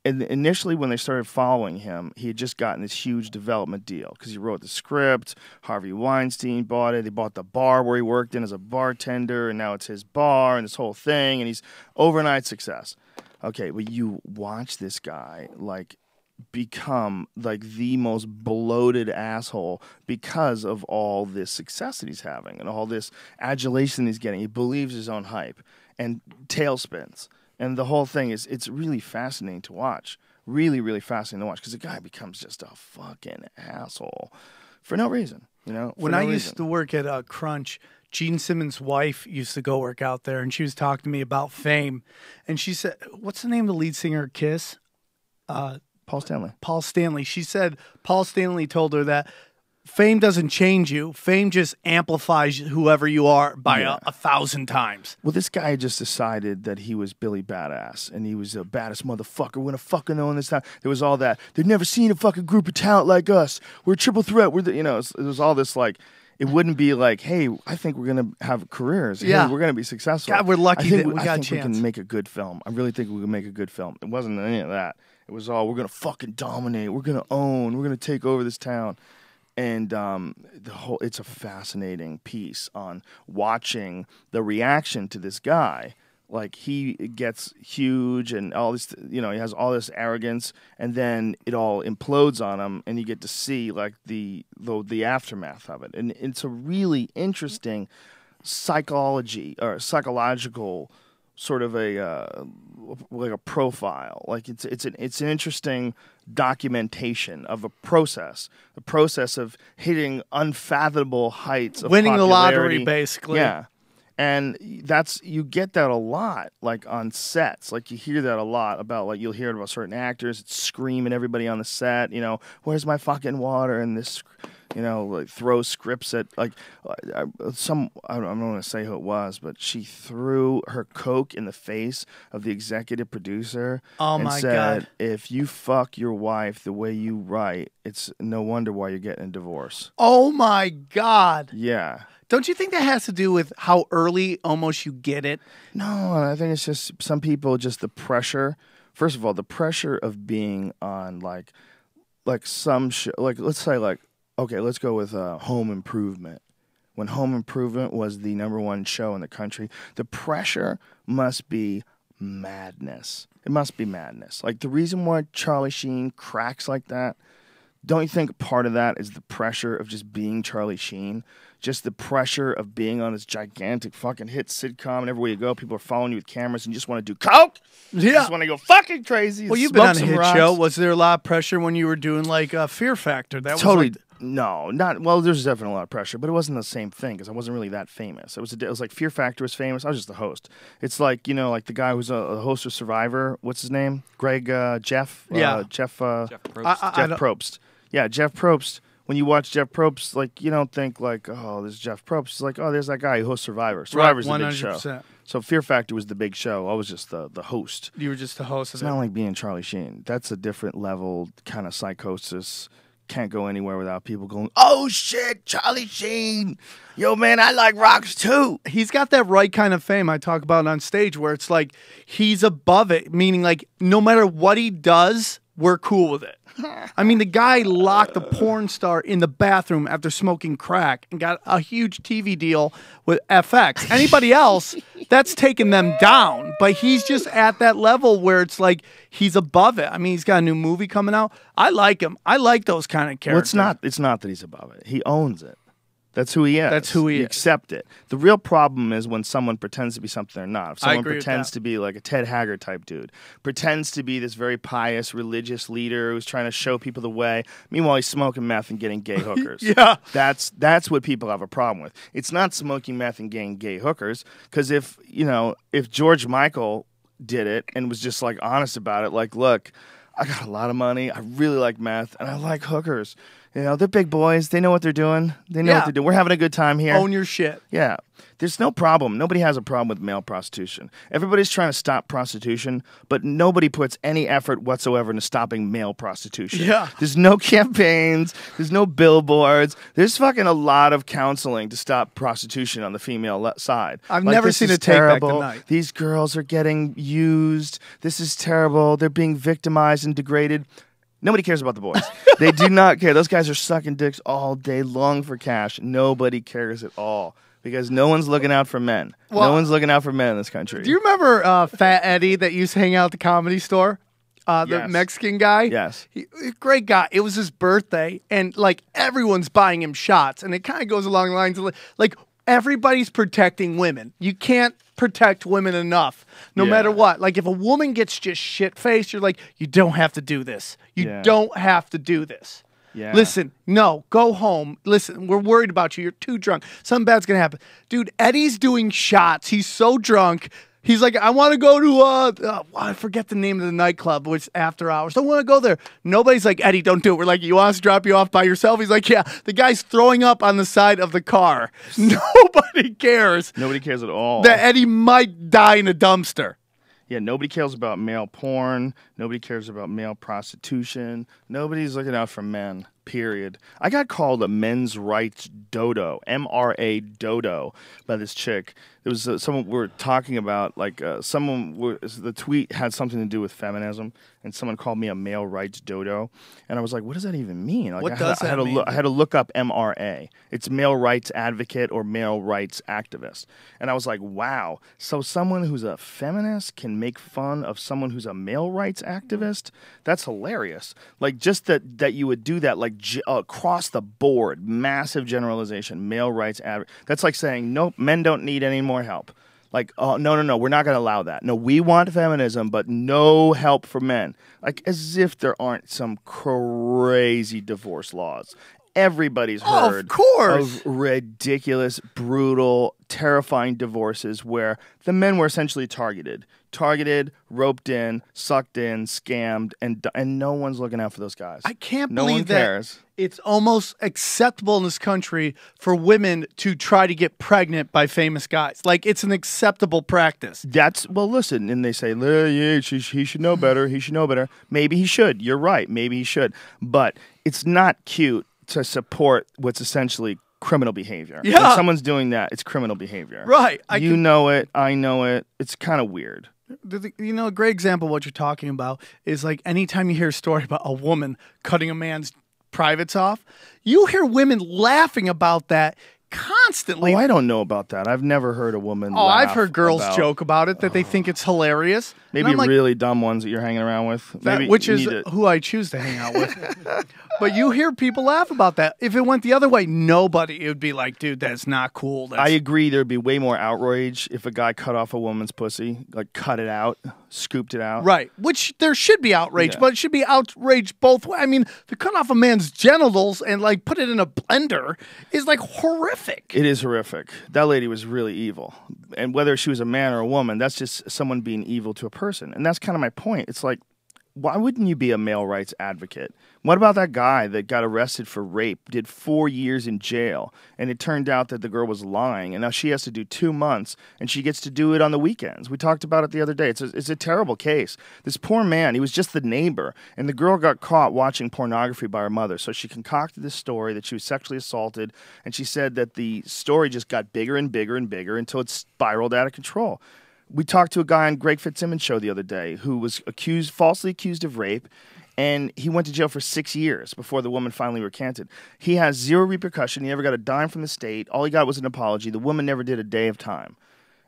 initially when they started following him, he had just gotten this huge development deal because he wrote the script. Harvey Weinstein bought it. He bought the bar where he worked in as a bartender, and now it's his bar and this whole thing, and he's overnight success. Okay, but you watch this guy, like, become like the most bloated asshole because of all this success that he's having and all this adulation he's getting. He believes his own hype and tailspins. And the whole thing it's really fascinating to watch. Really, really fascinating to watch because the guy becomes just a fucking asshole for no reason, you know? When I used to work at Crunch, Gene Simmons' wife used to go work out there, and she was talking to me about Fame. And she said, what's the name of the lead singer of Kiss? Paul Stanley. Paul Stanley. She said Paul Stanley told her that fame doesn't change you. Fame just amplifies whoever you are by 1,000 times. Well, this guy just decided that he was Billy Badass, and he was the baddest motherfucker. We're going to fucking own this town. There was all that. They've never seen a fucking group of talent like us. We're a triple threat. It was all this like, it wouldn't be like, hey, I think we're going to have careers. Hey, we're going to be successful. God, we're lucky that we got a chance. We can make a good film. I really think we can make a good film. It wasn't any of that. It was all, we're going to fucking dominate. We're going to own. We're going to take over this town. And it's a fascinating piece on watching the reaction to this guy. Like, he gets huge and all this, you know, he has all this arrogance, and then it all implodes on him, and you get to see like the aftermath of it. And it's a really interesting psychological sort of like a profile. Like, it's an interesting documentation of a process of hitting unfathomable heights of winning popularity. the lottery, basically. Yeah. And you get that a lot, like on sets. Like, you hear that a lot about, like, you'll hear it about certain actors screaming everybody on the set, you know, where's my fucking water? And this, you know, like, throw scripts at, like, I don't want to say who it was, but she threw her Coke in the face of the executive producer. Oh, and said, God. If you fuck your wife the way you write, it's no wonder why you're getting a divorce. Oh, my God. Yeah. Don't you think that has to do with how early almost you get it? No, I think it's just some people, just the pressure. First of all, the pressure of being on like some show, like, let's say, like, okay, let's go with Home Improvement. When Home Improvement was the #1 show in the country, the pressure must be madness. It must be madness. Like, the reason why Charlie Sheen cracks like that, don't you think part of that is the pressure of just being Charlie Sheen? Just the pressure of being on this gigantic fucking hit sitcom, and everywhere you go, people are following you with cameras, and you just want to do coke. Yeah. You just want to go fucking crazy. Well, you've been on a hit show. Was there a lot of pressure when you were doing like Fear Factor? That Totally. was like... No, not well. There's definitely a lot of pressure, but it wasn't the same thing because I wasn't really that famous. It was like Fear Factor was famous. I was just the host. It's like like the guy who's a host of Survivor. What's his name? Jeff. Jeff Probst. Jeff Probst. Yeah, Jeff Probst. When you watch Jeff Probst, like you don't think like, oh, this is Jeff Probst. It's like, oh, there's that guy who hosts Survivor. Survivor's the big show. So Fear Factor was the big show. I was just the host. You were just the host. It's not like being Charlie Sheen. That's a different level kind of psychosis. Can't go anywhere without people going, oh shit, Charlie Sheen. Yo, man, I like rocks too. He's got that right kind of fame I talk about on stage where it's like he's above it, meaning like no matter what he does, we're cool with it. I mean, the guy locked a porn star in the bathroom after smoking crack and got a huge TV deal with FX. Anybody else, that's taken them down. But he's just at that level where it's like he's above it. I mean, he's got a new movie coming out. I like him. I like those kind of characters. Well, it's not that he's above it. He owns it. That's who he is. That's who he is. Accept it. The real problem is when someone pretends to be something they're not. If someone pretends to be like a Ted Haggard type dude, pretends to be this very pious religious leader who's trying to show people the way, meanwhile he's smoking meth and getting gay hookers. Yeah. That's what people have a problem with. It's not smoking meth and getting gay hookers, because if George Michael did it and was just like honest about it, like, look, I got a lot of money, I really like meth, and I like hookers. They're big boys. They know what they're doing. They know what they're doing. We're having a good time here. Own your shit. Yeah. There's no problem. Nobody has a problem with male prostitution. Everybody's trying to stop prostitution, but nobody puts any effort whatsoever into stopping male prostitution. Yeah. There's no campaigns. There's no billboards. There's fucking a lot of counseling to stop prostitution on the female side. I've never seen a Take Back the Night. These girls are getting used. This is terrible. They're being victimized and degraded. Nobody cares about the boys. They do not care. Those guys are sucking dicks all day long for cash. Nobody cares at all because no one's looking out for men. No one's looking out for men in this country. Do you remember Fat Eddie that used to hang out at the Comedy Store? The Yes. Mexican guy? Yes. Great guy. It was his birthday, and like everyone's buying him shots, and it kind of goes along the lines of like everybody's protecting women. You can't protect women enough, no matter what. Like if a woman gets just shit-faced, you're like, you don't have to do this. You don't have to do this. Yeah. Listen, no, go home. Listen, we're worried about you. You're too drunk. Something bad's going to happen. Dude, Eddie's doing shots. He's so drunk. He's like, I want to go to, I forget the name of the nightclub, which after hours. I want to go there. Nobody's like, Eddie, don't do it. We're like, you want us to drop you off by yourself? He's like, yeah. The guy's throwing up on the side of the car. Nobody cares. Nobody cares at all. That Eddie might die in a dumpster. Yeah, nobody cares about male porn. Nobody cares about male prostitution. Nobody's looking out for men, period. I got called a men's rights dodo, MRA dodo, by this chick. There was someone we were talking about, like the tweet had something to do with feminism, and someone called me a male rights dodo, and I was like, what does that even mean? Like, What does that mean? I had to look up MRA. It's male rights advocate or male rights activist, and I was like, wow. So someone who's a feminist can make fun of someone who's a male rights activist? That's hilarious. Like just that you would do that, like across the board, massive generalization, male rights advocate. That's like saying, nope, men don't need any more help. Like, oh, no, we're not going to allow that. No, we want feminism, but no help for men. Like, as if there aren't some crazy divorce laws. Everybody's heard of course. Of ridiculous, brutal, terrifying divorces where the men were essentially targeted, roped in, sucked in, scammed, and no one's looking out for those guys. I can't no believe one that cares. It's almost acceptable in this country for women to try to get pregnant by famous guys. Like, it's an acceptable practice. Well, listen, and they say, yeah, he should know better. He should know better. Maybe he should. You're right. Maybe he should. But it's not cute to support what's essentially criminal behavior. Yeah. When someone's doing that, it's criminal behavior. Right. You know it. I know it. It's kind of weird. A great example of what you're talking about is like anytime you hear a story about a woman cutting a man's privates off, you hear women laughing about that constantly. Oh, I don't know about that. I've never heard a woman. Oh, I've laugh heard girls about, joke about it, that they think it's hilarious. And Maybe I'm like, really dumb ones that you're hanging around with. Maybe which you is need to- who I choose to hang out with. But you hear people laugh about that. If it went the other way, nobody. It would be like, dude, that's not cool. I agree. There'd be way more outrage if a guy cut off a woman's pussy, like cut it out, scooped it out. Right, which there should be outrage, Yeah. but it should be outrage both ways. I mean, to cut off a man's genitals and like put it in a blender is like horrific. It is horrific. That lady was really evil. And whether she was a man or a woman, that's just someone being evil to a person. And that's kind of my point. It's like, why wouldn't you be a male rights advocate? What about that guy that got arrested for rape, did 4 years in jail, and it turned out that the girl was lying, and now she has to do 2 months, and she gets to do it on the weekends? We talked about it the other day. It's a terrible case. This poor man, he was just the neighbor, and the girl got caught watching pornography by her mother, so she concocted this story that she was sexually assaulted, and she said that the story just got bigger and bigger and bigger until it spiraled out of control. We talked to a guy on Greg Fitzsimmons' show the other day who was falsely accused of rape, and he went to jail for 6 years before the woman finally recanted. He has zero repercussion. He never got a dime from the state. All he got was an apology. The woman never did a day of time.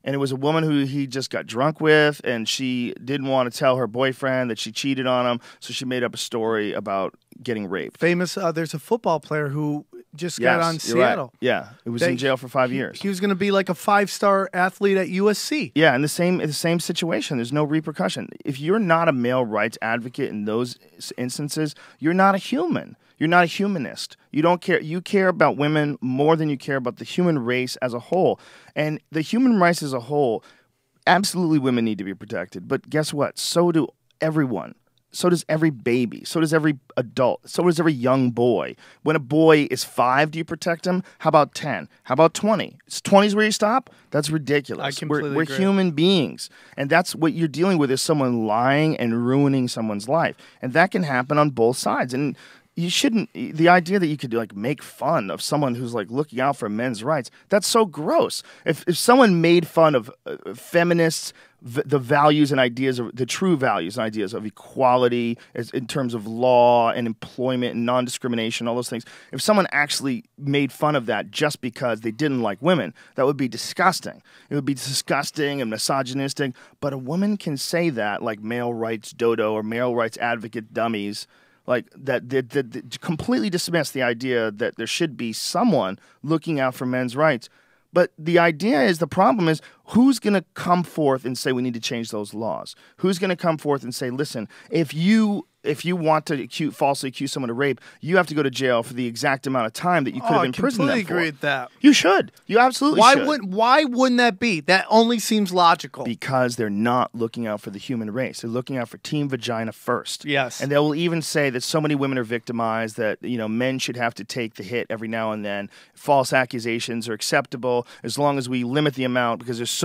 And it was a woman who he just got drunk with, and she didn't want to tell her boyfriend that she cheated on him, so she made up a story about getting raped. Famous, there's a football player who just got on you're right. Seattle. Yeah, it was in jail for 5 years. He was going to be like a 5-star athlete at USC. Yeah, in the same situation, there's no repercussion. If you're not a male rights advocate in those instances, you're not a human. You're not a humanist. You don't care. You care about women more than you care about the human race as a whole. And the human race as a whole, absolutely women need to be protected. But guess what? So do everyone. So does every baby. So does every adult. So does every young boy. When a boy is 5, do you protect him? How about 10? How about 20? Is 20 where you stop? That's ridiculous. I completely We're agree. human beings. And that's what you're dealing with, is someone lying and ruining someone's life. And that can happen on both sides. And you shouldn't, the idea that you could like make fun of someone who's like looking out for men's rights, that's so gross. If someone made fun of feminists, the values and ideas of the true values and ideas of equality in terms of law and employment and non-discrimination, all those things, if someone actually made fun of that just because they didn't like women, that would be disgusting. It would be disgusting and misogynistic. But a woman can say that, like male rights dodo or male rights advocate dummies, like that completely dismiss the idea that there should be someone looking out for men's rights. But the idea is, the problem is, who's going to come forth and say we need to change those laws? Who's going to come forth and say, listen, if you want to falsely accuse someone of rape, you have to go to jail for the exact amount of time that you could have imprisoned them for. I completely agree with that. You should. You absolutely should. Why wouldn't that be? That only seems logical. Because they're not looking out for the human race. They're looking out for team vagina first. Yes. And they will even say that so many women are victimized that, men should have to take the hit every now and then. False accusations are acceptable as long as we limit the amount, because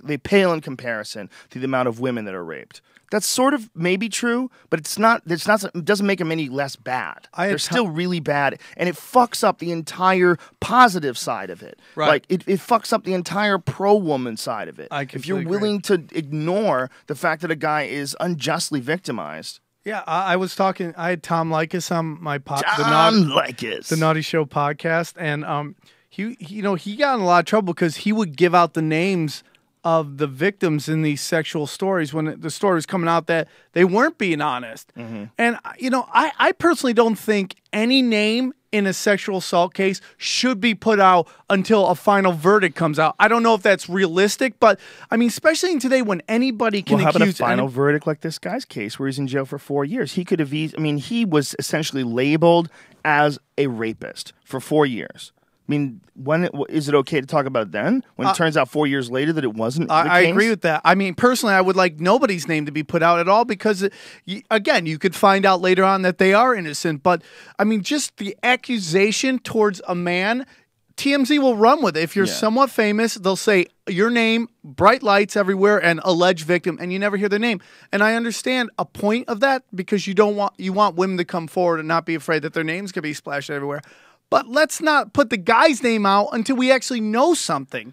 they pale in comparison to the amount of women that are raped. That's sort of maybe true, but it's not. It doesn't make them any less bad. They're still really bad, and it fucks up the entire positive side of it. Right. Like it fucks up the entire pro-woman side of it. If you're agree. willing to ignore the fact that a guy is unjustly victimized. Yeah, I was talking. I had Tom Likas on my the Naughty Show podcast, and he got in a lot of trouble because he would give out the names of the victims in these sexual stories when the story was coming out that they weren't being honest. Mm-hmm. And, I personally don't think any name in a sexual assault case should be put out until a final verdict comes out. I don't know if that's realistic, but, especially in today when anybody can how about accuse... a final verdict like this guy's case where he's in jail for 4 years? He could have... he was essentially labeled as a rapist for 4 years. When is it okay to talk about it then? When it turns out 4 years later that it wasn't the case? I agree with that. Personally, I would like nobody's name to be put out at all because, again, you could find out later on that they are innocent. But, just the accusation towards a man, TMZ will run with it. If you're somewhat famous, they'll say your name, bright lights everywhere, and alleged victim, and you never hear their name. And I understand a point of that because you want women to come forward and not be afraid that their names could be splashed everywhere. But let's not put the guy's name out until we actually know something.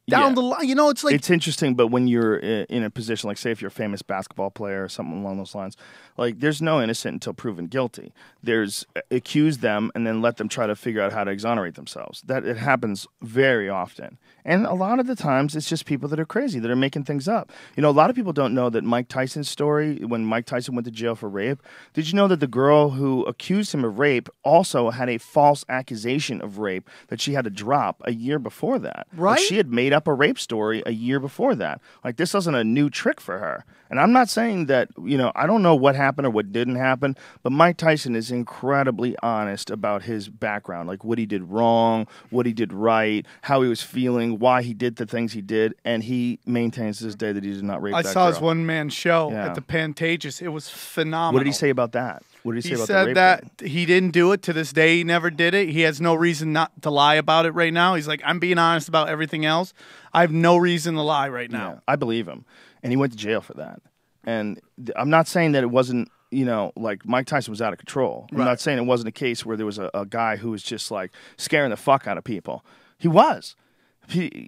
down the line. You know, it's like it's interesting, but when you're in a position, like say if you're a famous basketball player or something along those lines, like there's no innocent until proven guilty. There's accuse them and then let them try to figure out how to exonerate themselves. That it happens very often. And a lot of the times it's just people that are crazy, that are making things up. You know, a lot of people don't know that Mike Tyson's story, when Mike Tyson went to jail for rape, did you know that the girl who accused him of rape also had a false accusation of rape that she had to drop a year before that? Right. Like she had made up a rape story a year before that. Like this wasn't a new trick for her. And I'm not saying that, you know, I don't know what happened or what didn't happen, but Mike Tyson is incredibly honest about his background, like what he did wrong, what he did right, how he was feeling, why he did the things he did, and he maintains to this day that he did not rape that girl. I saw his one-man show at the Pantages. It was phenomenal. What did he say about that? What did he say about the rape? He said that he didn't do it. To this day, he never did it. He has no reason not to lie about it right now. He's like, I'm being honest about everything else. I have no reason to lie right now. Yeah, I believe him. And he went to jail for that. And I'm not saying that it wasn't, you know, like Mike Tyson was out of control. I'm not saying it wasn't a case where there was a guy who was just like scaring the fuck out of people. He was.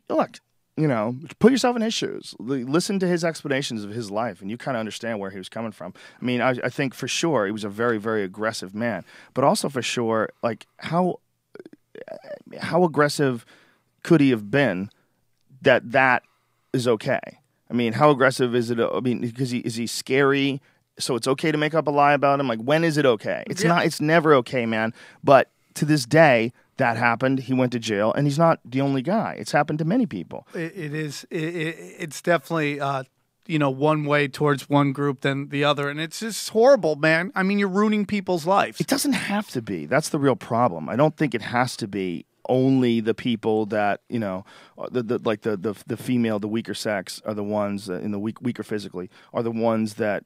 Look, you know, put yourself in his shoes. Listen to his explanations of his life, and you kind of understand where he was coming from. I mean, I think for sure he was a very, very aggressive man. But also for sure, like, how aggressive could he have been that is okay? I mean, how aggressive is it? I mean, because is he scary? So it's okay to make up a lie about him? Like, when is it okay? It's not. It's never okay, man. But to this day, that happened. He went to jail, and he's not the only guy. It's happened to many people. It is. It's definitely, you know, one way towards one group than the other, and it's just horrible, man. I mean, you're ruining people's lives. It doesn't have to be. That's the real problem. I don't think it has to be only the people that, you know, the female, the weaker sex are the ones in the weaker physically are the ones that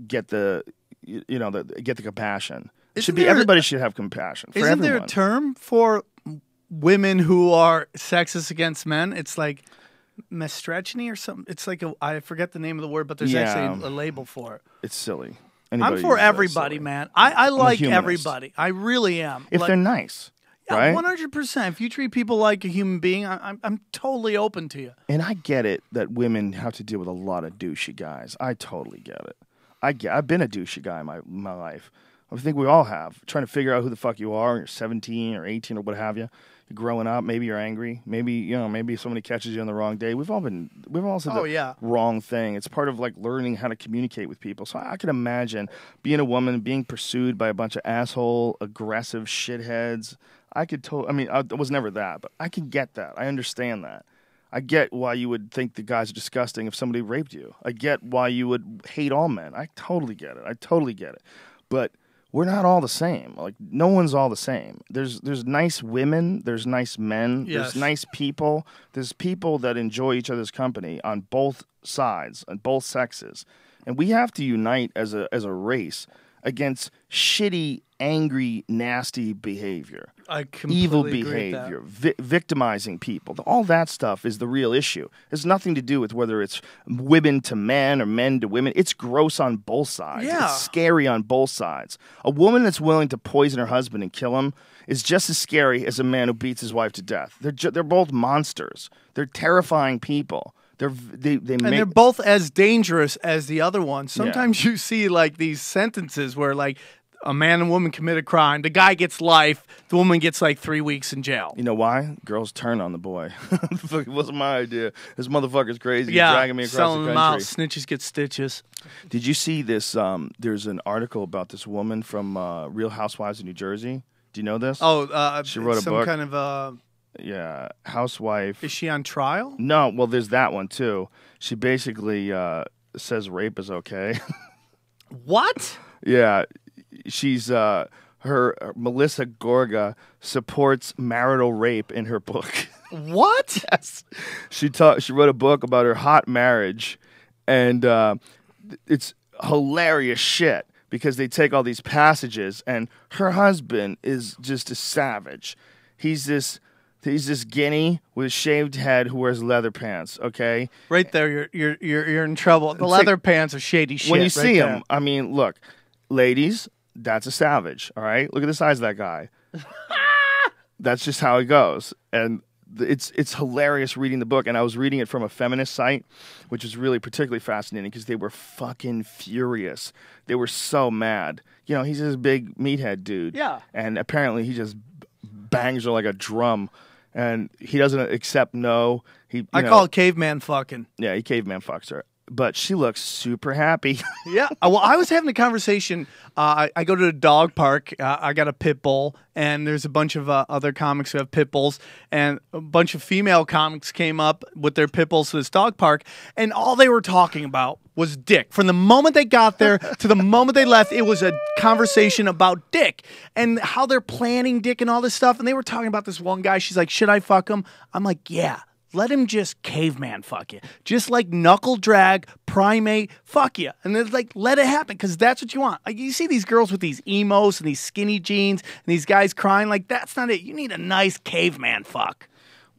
get the, you know, get the compassion. It should be everybody should have compassion for everyone. Isn't there a term for women who are sexist against men? It's like misogyny or something. It's like I forget the name of the word, but there's actually a label for it. It's silly. I'm for everybody, man. I like everybody. I really am. If they're nice. Right? 100%. If you treat people like a human being, I'm totally open to you. And I get it that women have to deal with a lot of douchey guys. I totally get it. I've been a douchey guy in my life. I think we all have. Trying to figure out who the fuck you are. You're 17 or 18 or what have you. You're growing up. Maybe you're angry. Maybe, you know, maybe somebody catches you on the wrong day. We've all said the wrong thing. It's part of like learning how to communicate with people. So I can imagine being a woman, being pursued by a bunch of asshole, aggressive shitheads. I was never that, but I can get that. I understand that. I get why you would think the guys are disgusting if somebody raped you. I get why you would hate all men. I totally get it. But we're not all the same. Like, no one's all the same. There's nice women. There's nice men. Yes. There's nice people. There's people that enjoy each other's company on both sides, on both sexes. And we have to unite as a race against shitty, angry, nasty behavior. I completely evil agree with behavior, victimizing people. All that stuff is the real issue. It has nothing to do with whether it's women to men or men to women. It's gross on both sides. Yeah. It's scary on both sides. A woman that's willing to poison her husband and kill him is just as scary as a man who beats his wife to death. They're both monsters. They're terrifying people. They're both as dangerous as the other one. Sometimes you see like these sentences where like a man and woman commit a crime. The guy gets life. The woman gets like 3 weeks in jail. You know why? Girls turn on the boy. It wasn't my idea. This motherfucker's crazy. He's dragging me across selling the them country. out. Snitches get stitches. Did you see this? There's an article about this woman from Real Housewives of New Jersey. Do you know this? Oh, she wrote a some book. kind of housewife. Is she on trial? No, well, there's that one too. She basically says rape is okay. What? Yeah, she's her Melissa Gorga supports marital rape in her book. What? Yes, she wrote a book about her hot marriage, and it's hilarious shit because they take all these passages, and her husband is just a savage. He's this guinea with a shaved head who wears leather pants. Okay, right there, you're in trouble. The leather pants are shady shit. When you see him, I mean, look, ladies, that's a savage. All right, look at the size of that guy. That's just how it goes. And it's hilarious reading the book, and I was reading it from a feminist site, which is really particularly fascinating because they were fucking furious. They were so mad. You know, he's this big meathead dude. Yeah. And apparently he just bangs her like a drum, and he doesn't accept no. I call it caveman fucking. Yeah, he caveman fucks her. But she looks super happy. Yeah. Well, I was having a conversation. I go to the dog park. I got a pit bull, and there's a bunch of other comics who have pit bulls, and a bunch of female comics came up with their pit bulls to this dog park, and all they were talking about was dick. From the moment they got there to the moment they left, it was a conversation about dick and how they're planning dick and all this stuff. And they were talking about this one guy. She's like, should I fuck him? I'm like, yeah. Let him just caveman fuck you. Just like knuckle drag, primate, fuck you. And then like, let it happen because that's what you want. Like you see these girls with these emos and these skinny jeans and these guys crying. Like that's not it. You need a nice caveman fuck.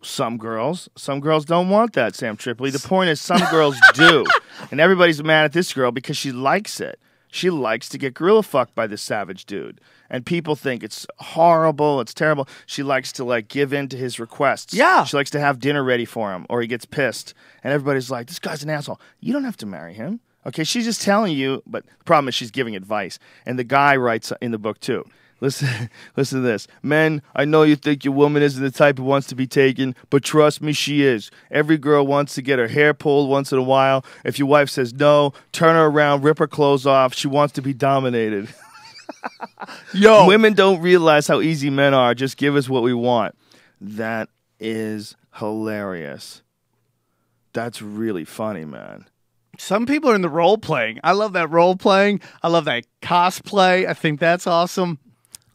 Some girls don't want that, Sam Tripoli. The point is some girls do. And everybody's mad at this girl because she likes it. She likes to get gorilla fucked by this savage dude. And people think it's horrible, it's terrible. She likes to like give in to his requests. Yeah. She likes to have dinner ready for him or he gets pissed. And everybody's like, this guy's an asshole. You don't have to marry him. Okay, she's just telling you, but the problem is she's giving advice. And the guy writes in the book too. Listen to this. Men, I know you think your woman isn't the type who wants to be taken, but trust me, she is. Every girl wants to get her hair pulled once in a while. If your wife says no, turn her around, rip her clothes off. She wants to be dominated. Yo. Women don't realize how easy men are. Just give us what we want. That is hilarious. That's really funny, man. Some people are in the role playing. I love that role playing. I love that cosplay. I think that's awesome.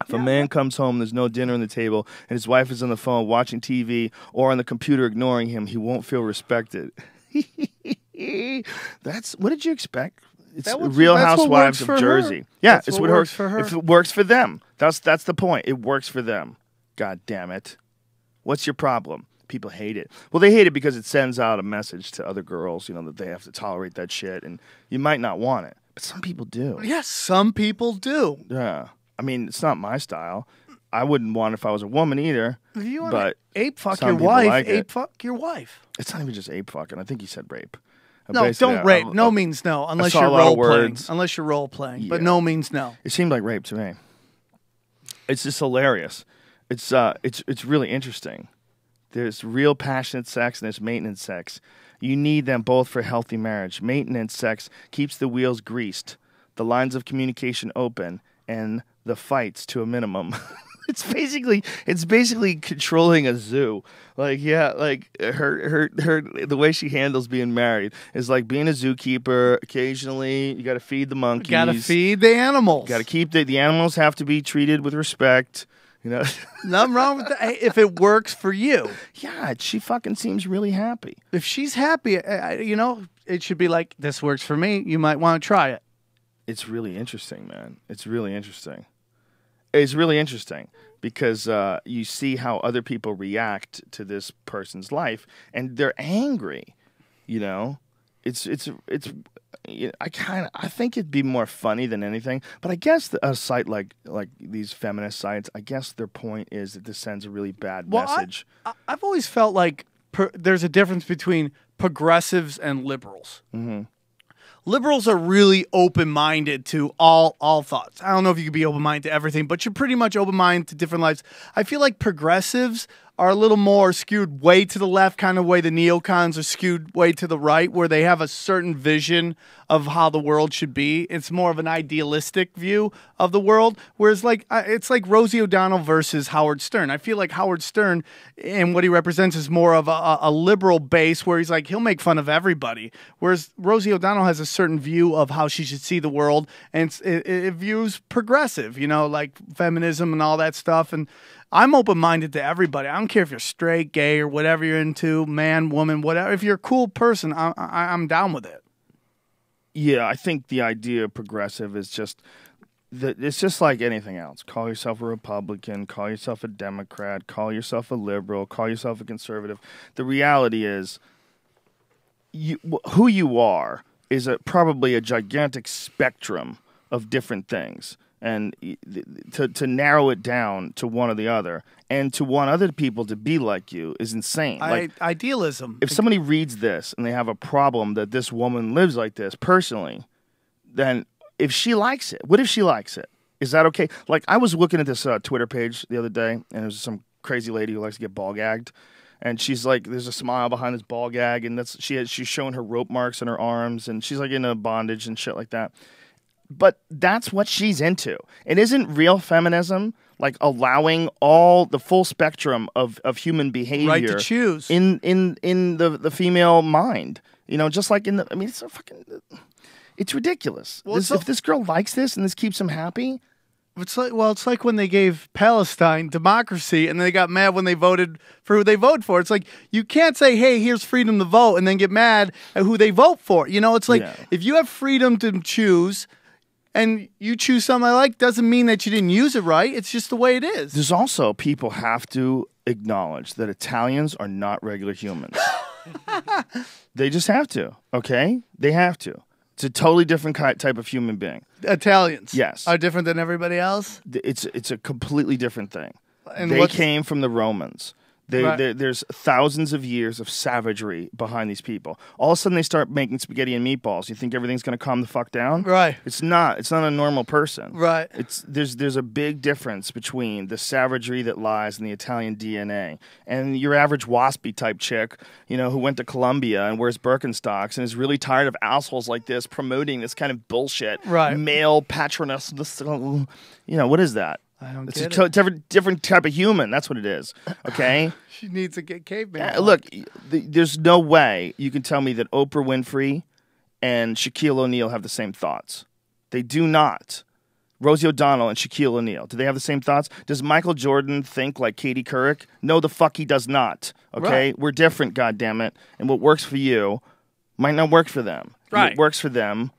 If a man comes home, there's no dinner on the table, and his wife is on the phone watching TV or on the computer ignoring him, he won't feel respected. That's what did you expect? It's Real Housewives of Jersey. Her. Yeah, that's it's what works for her. If it works for them, that's the point. It works for them. God damn it! What's your problem? People hate it. Well, they hate it because it sends out a message to other girls, you know, that they have to tolerate that shit, and you might not want it, but some people do. Yes, some people do. Yeah. I mean, it's not my style. I wouldn't want it if I was a woman either. If you want but to ape fuck some your people wife, like it. ape fuck your wife. It's not even just ape fucking. I think he said rape. No, Basically, don't rape. No means no, unless saw you're a lot of role playing. words. Unless you're role playing, but Yeah. no means no. It seemed like rape to me. It's just hilarious. It's really interesting. There's real passionate sex and there's maintenance sex. You need them both for healthy marriage. Maintenance sex keeps the wheels greased, the lines of communication open, and the fights to a minimum. It's basically controlling a zoo. Like, yeah, like her the way she handles being married is like being a zookeeper. Occasionally, you got to feed the monkeys. Got to feed the animals. Got to keep the animals have to be treated with respect. You know, Nothing wrong with that if it works for you. yeah, she fucking seems really happy. If she's happy, you know, it should be like, this works for me. You might want to try it. It's really interesting, man. It's really interesting. It's really interesting because you see how other people react to this person's life, and they're angry. You know, it's. I think it'd be more funny than anything. But I guess a site like these feminist sites, I guess their point is that this sends a really bad message. I've always felt like there's a difference between progressives and liberals. Mm-hmm. Liberals are really open-minded to all thoughts. I don't know if you could be open-minded to everything, but you're pretty much open-minded to different lives. I feel like progressives are a little more skewed way to the left, kind of way the neocons are skewed way to the right, where they have a certain vision of how the world should be. It's more of an idealistic view of the world, whereas like it's like Rosie O'Donnell versus Howard Stern. I feel like Howard Stern and what he represents is more of a liberal base, where he's like, he'll make fun of everybody, whereas Rosie O'Donnell has a certain view of how she should see the world, and it views progressive, you know, like feminism and all that stuff. And I'm open-minded to everybody. I don't care if you're straight, gay, or whatever you're into, man, woman, whatever. If you're a cool person, I'm down with it. Yeah, I think the idea of progressive is just it's just like anything else. Call yourself a Republican, call yourself a Democrat, call yourself a liberal, call yourself a conservative. The reality is, who you are is probably a gigantic spectrum of different things. And to narrow it down to one or the other, and to want other people to be like you is insane. Idealism. If somebody reads this and they have a problem that this woman lives like this personally, then if she likes it, what if she likes it? Is that okay? Like, I was looking at this Twitter page the other day, and there's some crazy lady who likes to get ball gagged. And she's like, there's a smile behind this ball gag, and she's showing her rope marks on her arms, and she's like in a bondage and shit like that. But that's what she's into. It isn't real feminism, like allowing all the full spectrum of human behavior, right to choose in the female mind. You know, just like it's ridiculous. Well, If this girl likes this and this keeps him happy. It's like when they gave Palestine democracy and they got mad when they voted for who they vote for. It's like, you can't say, hey, here's freedom to vote, and then get mad at who they vote for. You know, it's like, if you have freedom to choose and you choose something I like, doesn't mean that you didn't use it right. It's just the way it is. There's also people have to acknowledge that Italians are not regular humans. They just have to, okay? They have to. It's a totally different type of human being. Italians, yes, are different than everybody else. It's a completely different thing. And they came from the Romans. Right. There's thousands of years of savagery behind these people. All of a sudden, they start making spaghetti and meatballs. You think everything's going to calm the fuck down? Right. It's not. It's not a normal person. Right. There's a big difference between the savagery that lies in the Italian DNA and your average waspy type chick, you know, who went to Columbia and wears Birkenstocks and is really tired of assholes like this promoting this kind of bullshit. Right. Male patroness. You know, what is that? I don't It's get a different type of human. That's what it is. Okay? She needs to get caveman. Look, there's no way you can tell me that Oprah Winfrey and Shaquille O'Neal have the same thoughts. They do not. Rosie O'Donnell and Shaquille O'Neal, do they have the same thoughts? Does Michael Jordan think like Katie Couric? No, the fuck he does not. Okay? Right. We're different, goddammit. And what works for you might not work for them. Right. What works for them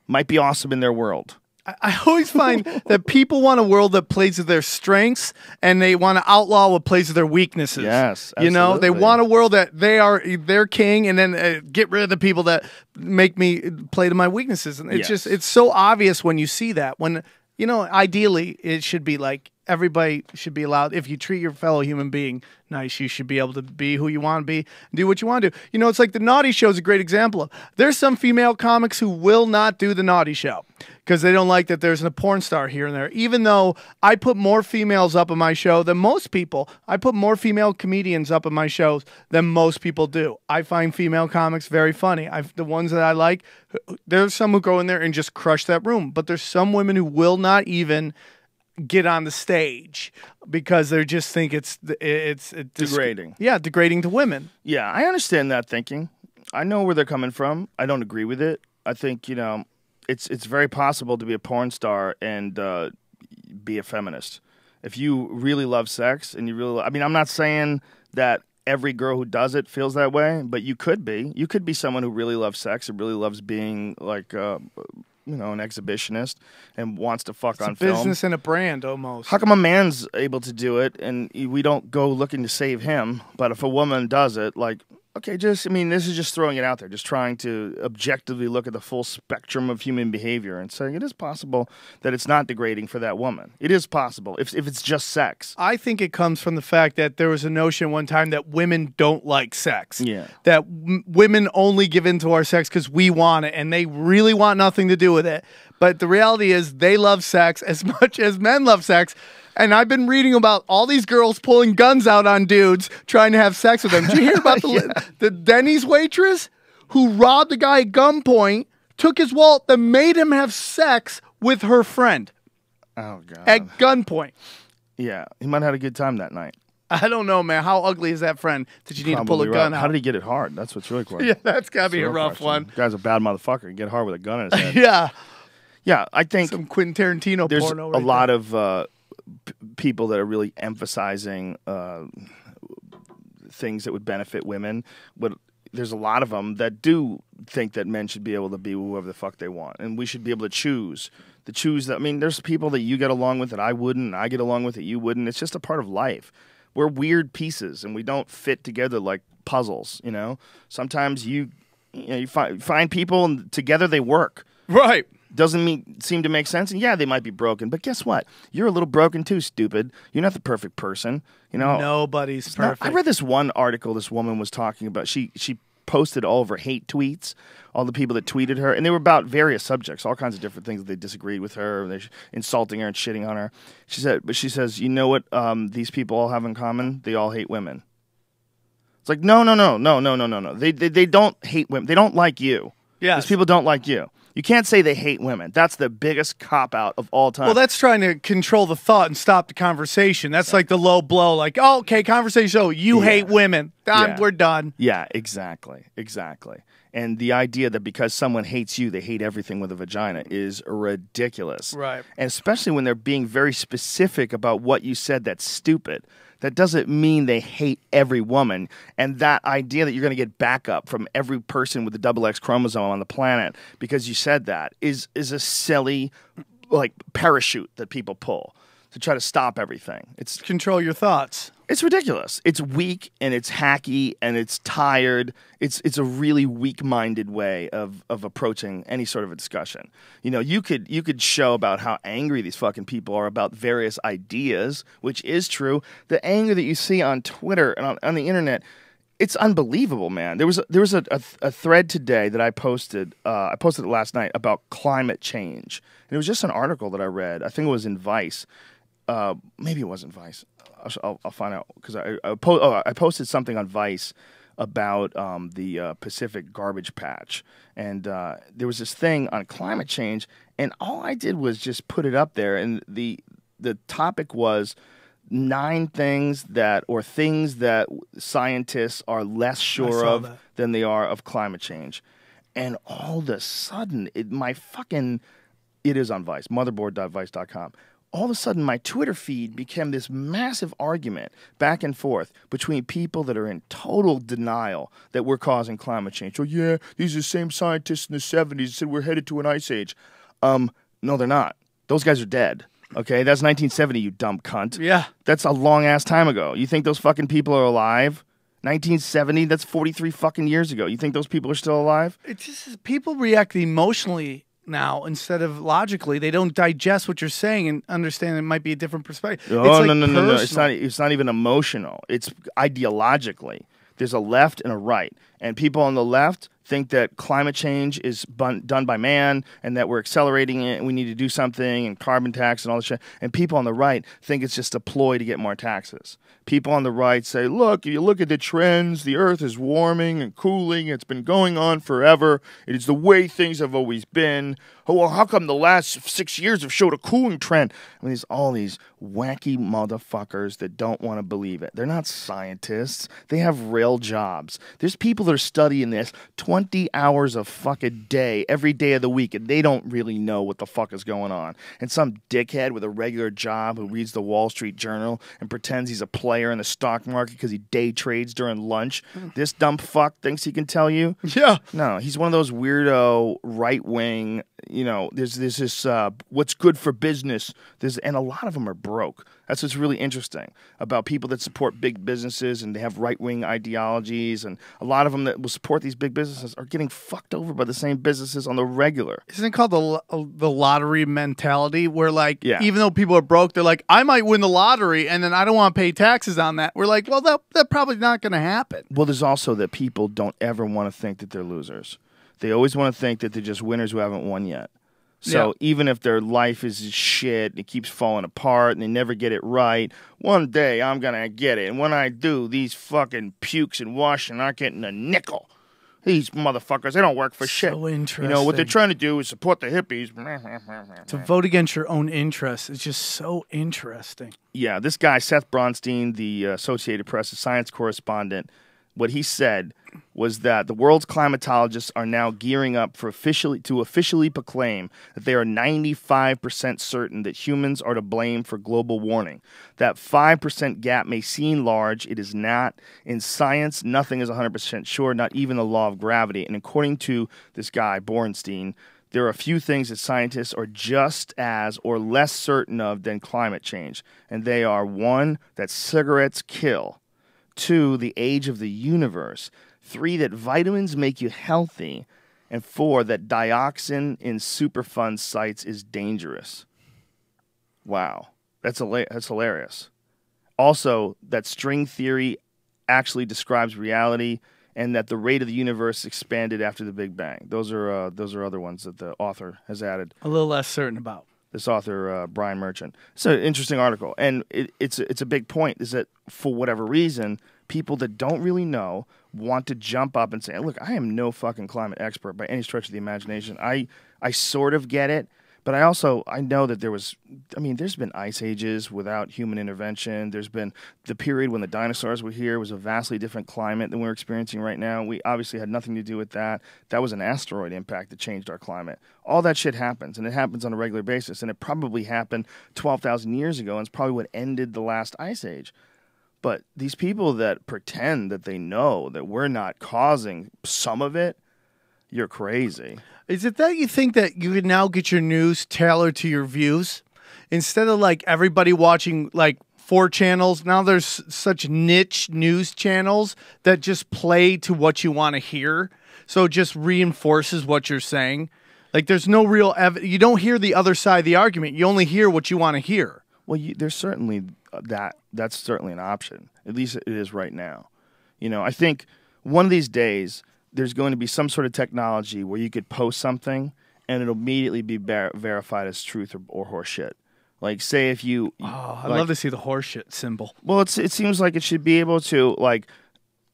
might be awesome in their world. I always find that people want a world that plays to their strengths, and they want to outlaw what plays to their weaknesses. Yes, you know, they absolutely. want a world that they are their king, and then get rid of the people that make me play to my weaknesses. And it's so obvious when you see that. When, you know, ideally it should be like everybody should be allowed. If you treat your fellow human being nice, you should be able to be who you want to be, do what you want to do. You know, it's like the Naughty Show is a great example of. There's some female comics who will not do the Naughty Show because they don't like that there's a porn star here and there. Even though I put more females up on my show than most people, I put more female comedians up on my shows than most people do. I find female comics very funny. The ones that I like, there's some who go in there and just crush that room, but there's some women who will not even get on the stage because they just think it's Degrading. Yeah, degrading to women. Yeah, I understand that thinking. I know where they're coming from. I don't agree with it. I think, you know, it's very possible to be a porn star and be a feminist. If you really love sex and you really, I mean, I'm not saying that every girl who does it feels that way, but you could be. You could be someone who really loves sex and really loves being like, you know, an exhibitionist and wants to fuck on film. Business and a brand almost. How come a man's able to do it and we don't go looking to save him? But if a woman does it, like, okay, this is just throwing it out there, just trying to objectively look at the full spectrum of human behavior and saying it is possible that it's not degrading for that woman. It is possible if it's just sex. I think it comes from the fact that there was a notion one time that women don't like sex. Yeah. That women only give in to our sex because we want it, and they really want nothing to do with it. But the reality is they love sex as much as men love sex. And I've been reading about all these girls pulling guns out on dudes trying to have sex with them. Did you hear about the Denny's waitress who robbed a guy at gunpoint, took his wallet, then made him have sex with her friend? Oh, God. At gunpoint. Yeah, he might have had a good time that night. I don't know, man. How ugly is that friend that you need to pull a Probably gun rough. out? How did he get it hard? That's what's really question. Yeah, that's got to That's be the a real rough question. one. Guy's a bad motherfucker. Get hard with a gun in his head. Yeah. Yeah, I think Some Quentin Tarantino there's porno. a lot of people that are really emphasizing things that would benefit women, but there's a lot of them that do think that men should be able to be whoever the fuck they want, and we should be able to choose. I mean, there's people that you get along with that I wouldn't, and I get along with that you wouldn't. It's just a part of life. We're weird pieces, and we don't fit together like puzzles, you know? Sometimes you find people, and together they work. Right. doesn't seem to make sense. And yeah, they might be broken, but guess what? You're a little broken too, stupid. You're not the perfect person. You know, nobody's perfect. I read this one article this woman was talking about. She posted all of her hate tweets, all the people that tweeted her, and they were about various subjects, all kinds of different things that they disagreed with her, and they're insulting her and shitting on her. She says, you know what these people all have in common? They all hate women. It's like, no. They don't hate women. They don't like you. Yes. These people don't like you. You can't say they hate women. That's the biggest cop-out of all time. Well, that's trying to control the thought and stop the conversation. That's like the low blow, like, oh, okay, conversation, oh, you hate women. We're done. Yeah, exactly. And the idea that because someone hates you, they hate everything with a vagina is ridiculous. Right. And especially when they're being very specific about what you said that's stupid. That doesn't mean they hate every woman. And that idea that you're going to get backup from every person with the double X chromosome on the planet because you said that is a silly like parachute that people pull to try to stop everything. It's control your thoughts. It's ridiculous. It's weak and it's hacky and it's tired. It's a really weak-minded way of approaching any sort of a discussion. You know, you could show about how angry these fucking people are about various ideas, which is true. The anger that you see on Twitter and on the internet, it's unbelievable, man. There was a thread today that I posted. I posted it last night about climate change, and it was just an article that I read. I think it was in Vice. Maybe it wasn't Vice. I'll find out because I posted something on Vice about the Pacific garbage patch, and there was this thing on climate change, and all I did was just put it up there, and the topic was 9 things that scientists are less sure of than they are of climate change, and all of a sudden it is on Vice, motherboard.vice.com. All of a sudden, my Twitter feed became this massive argument back and forth between people that are in total denial that we're causing climate change. So, yeah, these are the same scientists in the 70s that said we're headed to an ice age. No, they're not. Those guys are dead. Okay, that's 1970, you dumb cunt. Yeah. That's a long-ass time ago. You think those fucking people are alive? 1970, that's 43 fucking years ago. You think those people are still alive? It's just people react emotionally now instead of logically. They don't digest what you're saying and understand it might be a different perspective. Oh, no. It's not even emotional. It's ideologically. There's a left and a right. And people on the left think that climate change is done by man and that we're accelerating it and we need to do something and carbon tax and all this shit. And people on the right think it's just a ploy to get more taxes. People on the right say, look, if you look at the trends, the earth is warming and cooling. It's been going on forever. It is the way things have always been. Oh, well, how come the last 6 years have showed a cooling trend? I mean, there's all these wacky motherfuckers that don't want to believe it. They're not scientists. They have real jobs. There's people that are studying this 20 hours a fucking day, every day of the week, and they don't really know what the fuck is going on. And some dickhead with a regular job who reads the Wall Street Journal and pretends he's a player in the stock market because he day trades during lunch. This dumb fuck thinks he can tell you? Yeah. No, he's one of those weirdo right-wing, you know, there's this what's good for business. And a lot of them are broke. That's what's really interesting about people that support big businesses and they have right-wing ideologies. And a lot of them that will support these big businesses are getting fucked over by the same businesses on the regular. Isn't it called the lottery mentality where, like, even though people are broke, they're like, I might win the lottery and then I don't want to pay taxes on that. We're like, well, that's probably not going to happen. Well, there's also that people don't ever want to think that they're losers. They always want to think that they're just winners who haven't won yet. So even if their life is shit, it keeps falling apart, and they never get it right, one day I'm going to get it. And when I do, these fucking pukes in Washington aren't getting a nickel. These motherfuckers, they don't work for shit. So interesting. You know, what they're trying to do is support the hippies. To vote against your own interests is just so interesting. Yeah, this guy, Seth Bronstein, the Associated Press science correspondent, what he said was that the world's climatologists are now gearing up to officially proclaim that they are 95% certain that humans are to blame for global warming. That 5% gap may seem large. It is not. In science, nothing is 100% sure, not even the law of gravity. And according to this guy, Bornstein, there are a few things that scientists are just as or less certain of than climate change. And they are, 1, that cigarettes kill. 2, the age of the universe. 3, that vitamins make you healthy. And 4, that dioxin in Superfund sites is dangerous. Wow. That's hilarious. Also, that string theory actually describes reality, and that the rate of the universe expanded after the Big Bang. Those are other ones that the author has added. A little less certain about. This author, Brian Merchant. It's an interesting article, and it's a big point, is that for whatever reason, people that don't really know want to jump up and say, look, I am no fucking climate expert by any stretch of the imagination. I sort of get it, but I know that there's been ice ages without human intervention. There's been the period when the dinosaurs were here was a vastly different climate than we're experiencing right now. We obviously had nothing to do with that. That was an asteroid impact that changed our climate. All that shit happens, and it happens on a regular basis, and it probably happened 12,000 years ago, and it's probably what ended the last ice age. But these people that pretend that they know that we're not causing some of it, you're crazy. Is it that you think that you can now get your news tailored to your views? Instead of like everybody watching like 4 channels, now there's such niche news channels that just play to what you want to hear. So it just reinforces what you're saying. Like there's no real you don't hear the other side of the argument. You only hear what you want to hear. Well, there's certainly that's certainly an option. At least it is right now. I think one of these days there's going to be some sort of technology where you could post something and it'll immediately be verified as truth or horseshit. Like, say if you... I'd love to see the horseshit symbol. Well, it seems like it should be able to, like,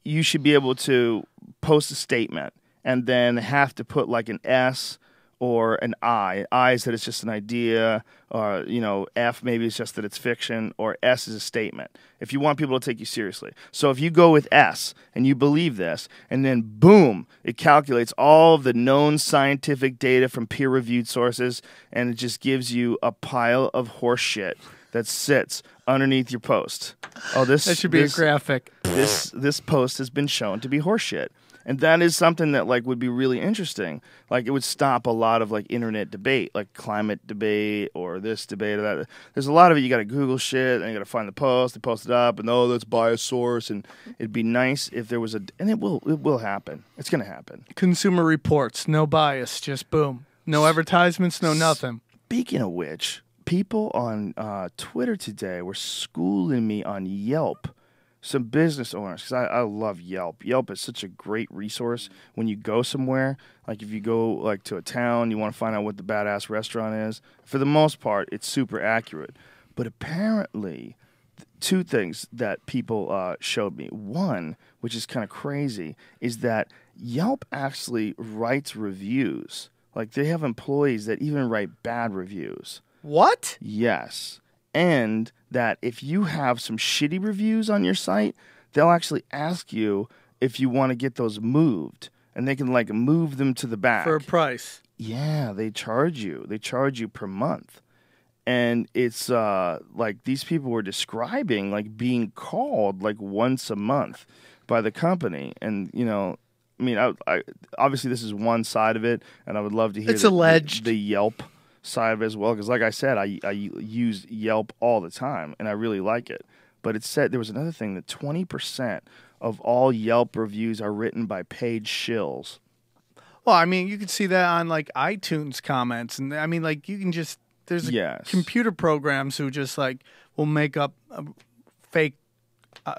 you should be able to post a statement and then have to put, like, an S or an I. I is that it's just an idea, or, F maybe it's just that it's fiction, or S is a statement, if you want people to take you seriously. So if you go with S and you believe this, and then boom, it calculates all of the known scientific data from peer-reviewed sources, and it just gives you a pile of horse shit that sits underneath your post. Oh, that should be a graphic. This post has been shown to be horse shit. And that is something that like would be really interesting. Like it would stop a lot of like internet debate, like climate debate or this debate or that. There's a lot of it. You got to Google shit and you got to find the post. They post it up and that's bias source. And it'd be nice if there was and it will happen. It's gonna happen. Consumer Reports, no bias, just boom, no advertisements, no nothing. Speaking of which, people on Twitter today were schooling me on Yelp. Some business owners, because I love Yelp. Yelp is such a great resource when you go somewhere. Like if you go like to a town, you want to find out what the badass restaurant is. For the most part, it's super accurate. But apparently, 2 things that people showed me. One, which is kind of crazy, is that Yelp actually writes reviews. Like they have employees that even write bad reviews. What? Yes. And that if you have some shitty reviews on your site, they'll actually ask you if you want to get those moved. And they can, like, move them to the back. For a price. Yeah, they charge you. They charge you per month. And it's, like, these people were describing, like, being called, like, once a month by the company. And, I mean, I obviously this is one side of it, and I would love to hear it's alleged. The Yelp side of it as well, because like I said, I use Yelp all the time and I really like it. But it said there was another thing that 20% of all Yelp reviews are written by paid shills. Well, I mean, you can see that on like iTunes comments, and I mean, like you can just there's computer programs who just like will make up fake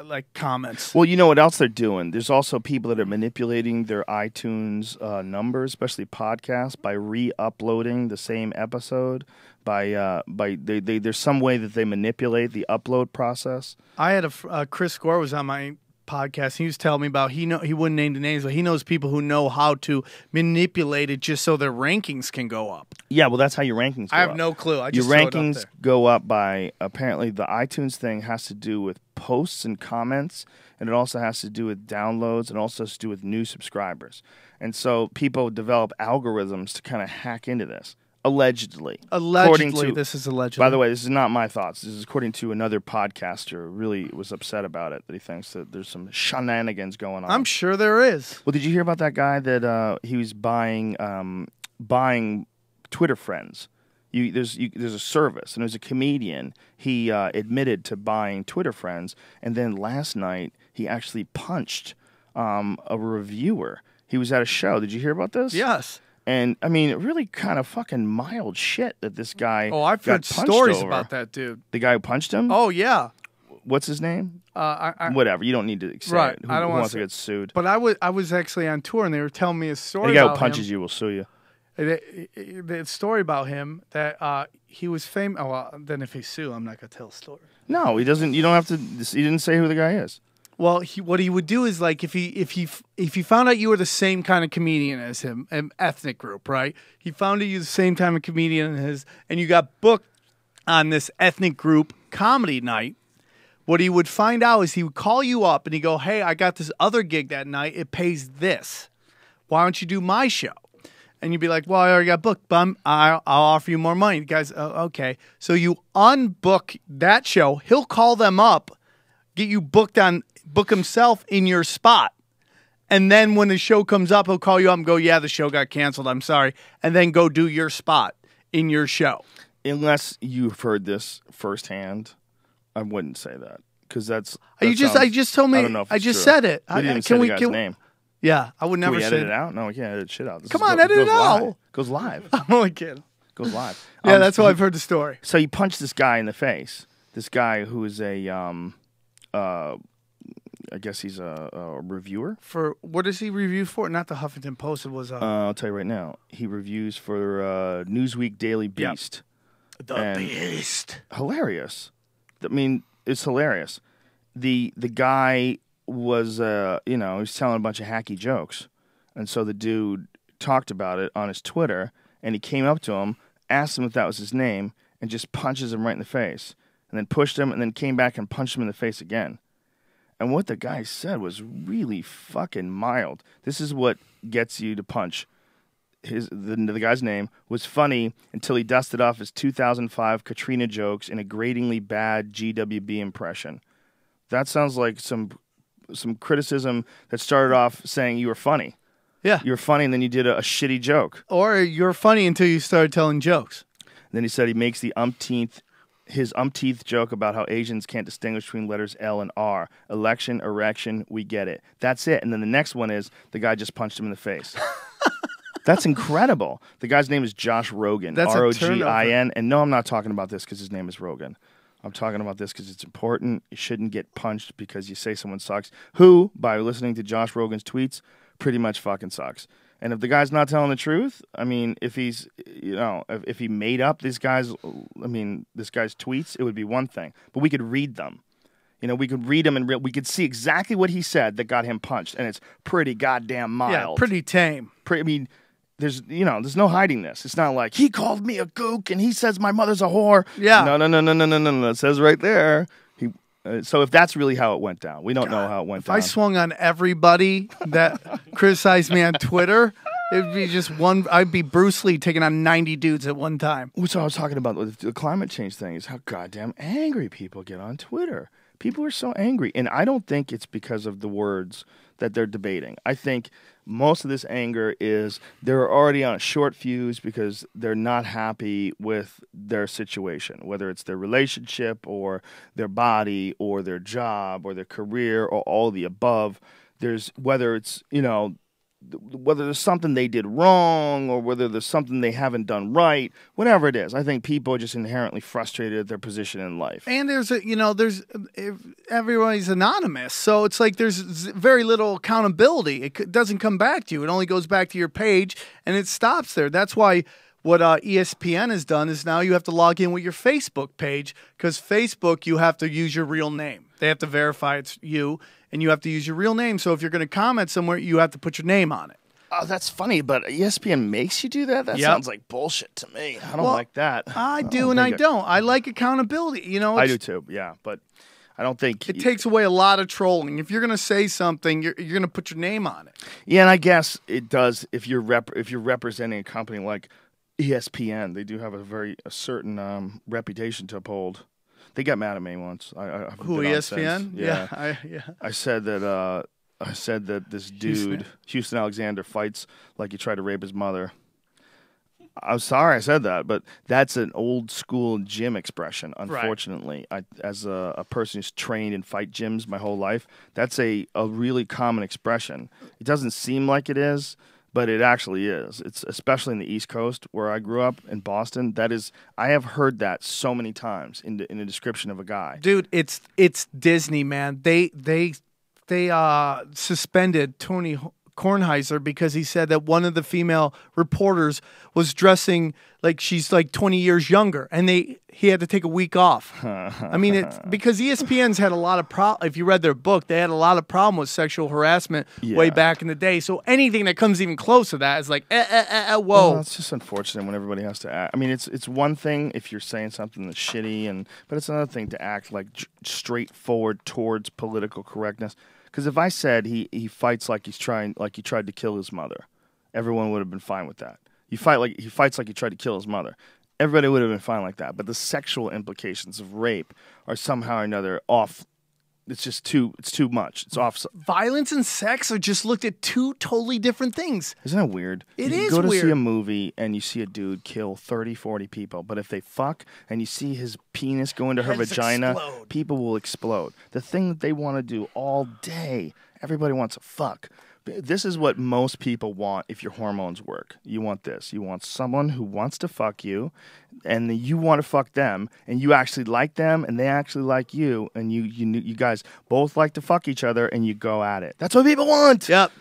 like comments. Well, you know what else they're doing? There's also people that are manipulating their iTunes numbers, especially podcasts, by re-uploading the same episode. There's some way that they manipulate the upload process. I had Chris Gore was on my podcast. He was telling me about he wouldn't name the names, but he knows people who know how to manipulate it just so their rankings can go up. Yeah, well, that's how your rankings go up. I have no clue. I just your rankings go up by, apparently the iTunes thing has to do with posts and comments, and it also has to do with downloads, and also has to do with new subscribers. And so people develop algorithms to kind of hack into this. Allegedly. This is allegedly. By the way, this is not my thoughts. This is according to another podcaster who really was upset about it, that he thinks that there's some shenanigans going on. I'm sure there is. Well, did you hear about that guy that he was buying Twitter friends? There's a service, and there's a comedian. He admitted to buying Twitter friends, and then last night he actually punched a reviewer. He was at a show. Did you hear about this? Yes. And I mean, really kind of fucking mild shit that this guy. Oh, I've heard got punched stories over. about that dude. The guy who punched him. Oh yeah. What's his name? I Whatever. You don't need to say Right. it. Who, I don't who want wants to to get sued? But I was actually on tour and they were telling me a story. The guy about who punches him. you will sue you. The story about him that he was famous. Oh, well, then if he sue, I'm not gonna tell a story. No, he doesn't. You don't have to. He didn't say who the guy is. Well, what he would do is like if he found out you were the same kind of comedian as him, an ethnic group, right? He found out you the same kind of comedian as his, and you got booked on this ethnic group comedy night. What he would find out is he would call you up and he'd go, "Hey, I got this other gig that night. It pays this. Why don't you do my show?" And you'd be like, "Well, I already got booked, but I'll offer you more money." The guys, "Oh, okay." So you unbook that show. He'll call them up, get you book himself in your spot. And then when the show comes up, he'll call you up and go, "Yeah, the show got canceled. I'm sorry." And then go do your spot in your show. Unless you've heard this firsthand, I wouldn't say that because that's. I just told me. I don't know if I it's just true. said it. We didn't say the guy's name. Yeah, I would Can never we say edit it out? No, we can't edit shit out. This Come on, edit it out. Live. Goes live. I'm only kidding. Goes live. Yeah, that's why I've heard the story. So he punched this guy in the face. This guy who is I guess he's a reviewer. For what does he review for? Not the Huffington Post. It was. I'll tell you right now. He reviews for Newsweek Daily Beast. The Beast. Hilarious. I mean, it's hilarious. The guy was he was telling a bunch of hacky jokes, and so the dude talked about it on his Twitter, and he came up to him, asked him if that was his name, and just punches him right in the face, and then pushed him, and then came back and punched him in the face again. And what the guy said was really fucking mild. This is what gets you to punch. The guy's name was funny until he dusted off his 2005 Katrina jokes in a gratingly bad GWB impression. That sounds like some criticism that started off saying you were funny. Yeah. You were funny and then you did a shitty joke. Or you're funny until you started telling jokes. And then he said he makes his umpteenth joke about how Asians can't distinguish between letters L and R. Election, erection, we get it. That's it. And then the next one is the guy just punched him in the face. That's incredible. The guy's name is Josh Rogan. That's Rogin. And no, I'm not talking about this because his name is Rogan. I'm talking about this because it's important. You shouldn't get punched because you say someone sucks. Who, by listening to Josh Rogan's tweets, pretty much fucking sucks. And if the guy's not telling the truth, I mean, if he's, if he made up this guy's tweets, it would be one thing. But we could read them. We could read them and we could see exactly what he said that got him punched. And it's pretty goddamn mild. Yeah, pretty tame. There's no hiding this. It's not like he called me a gook and he says my mother's a whore. Yeah. No. It says right there. So if that's really how it went down, we don't know how it went down. If I swung on everybody that criticized me on Twitter, it'd be just one. I'd be Bruce Lee taking on 90 dudes at one time. Which I was talking about with the climate change thing is how goddamn angry people get on Twitter. People are so angry, and I don't think it's because of the words that they're debating. I think most of this anger is they're already on a short fuse because they're not happy with their situation, whether it's their relationship or their body or their job or their career or all the above. Whether it's, whether there's something they did wrong or whether there's something they haven't done right, whatever it is. I think people are just inherently frustrated at their position in life. And everybody's anonymous. So it's like there's very little accountability. It doesn't come back to you. It only goes back to your page and it stops there. That's why what ESPN has done is now you have to log in with your Facebook page because Facebook, you have to use your real name. They have to verify it's you. And you have to use your real name. So if you're going to comment somewhere, you have to put your name on it. Oh, that's funny, but ESPN makes you do that? That sounds like bullshit to me. I don't like that. I do and I don't. I like accountability. I do too, yeah. But I don't think... It takes away a lot of trolling. If you're going to say something, you're going to put your name on it. Yeah, and I guess it does if you're representing a company like ESPN. They do have a certain reputation to uphold. They got mad at me once. Who, ESPN? Yeah. I said that this dude, Houston Alexander, fights like he tried to rape his mother. I'm sorry I said that, but that's an old school gym expression. Unfortunately, as a person who's trained in fight gyms my whole life, that's a really common expression. It doesn't seem like it is, but it actually is. It's especially in the East Coast where I grew up in Boston. I have heard that so many times in a description of a guy. Dude, it's Disney, man. They suspended Tony Kornheiser because he said that one of the female reporters was dressing like she's like 20 years younger, and he had to take a week off. I mean, it's because ESPN's had a lot of if you read their book, they had a lot of problem with sexual harassment way back in the day. So anything that comes even close to that is like, whoa. Well, it's just unfortunate when everybody has to act. I mean, it's one thing if you're saying something that's shitty, but it's another thing to act like straightforward towards political correctness. Because if I said he fights like he tried to kill his mother, everyone would have been fine with that. He fights like he tried to kill his mother. Everybody would have been fine like that. But the sexual implications of rape are somehow or another off. It's just too much. It's off. Violence and sex are just looked at two totally different things. Isn't that weird? It you is go to weird. see a movie and you see a dude kill 30, 40 people, but if they fuck and you see his penis go into her Heads vagina, explode. people will explode. The thing that they want to do all day, everybody wants to fuck. This is what most people want if your hormones work. You want this. You want someone who wants to fuck you, and you want to fuck them, and you actually like them, and they actually like you, and you guys both like to fuck each other, and you go at it. That's what people want. Yep.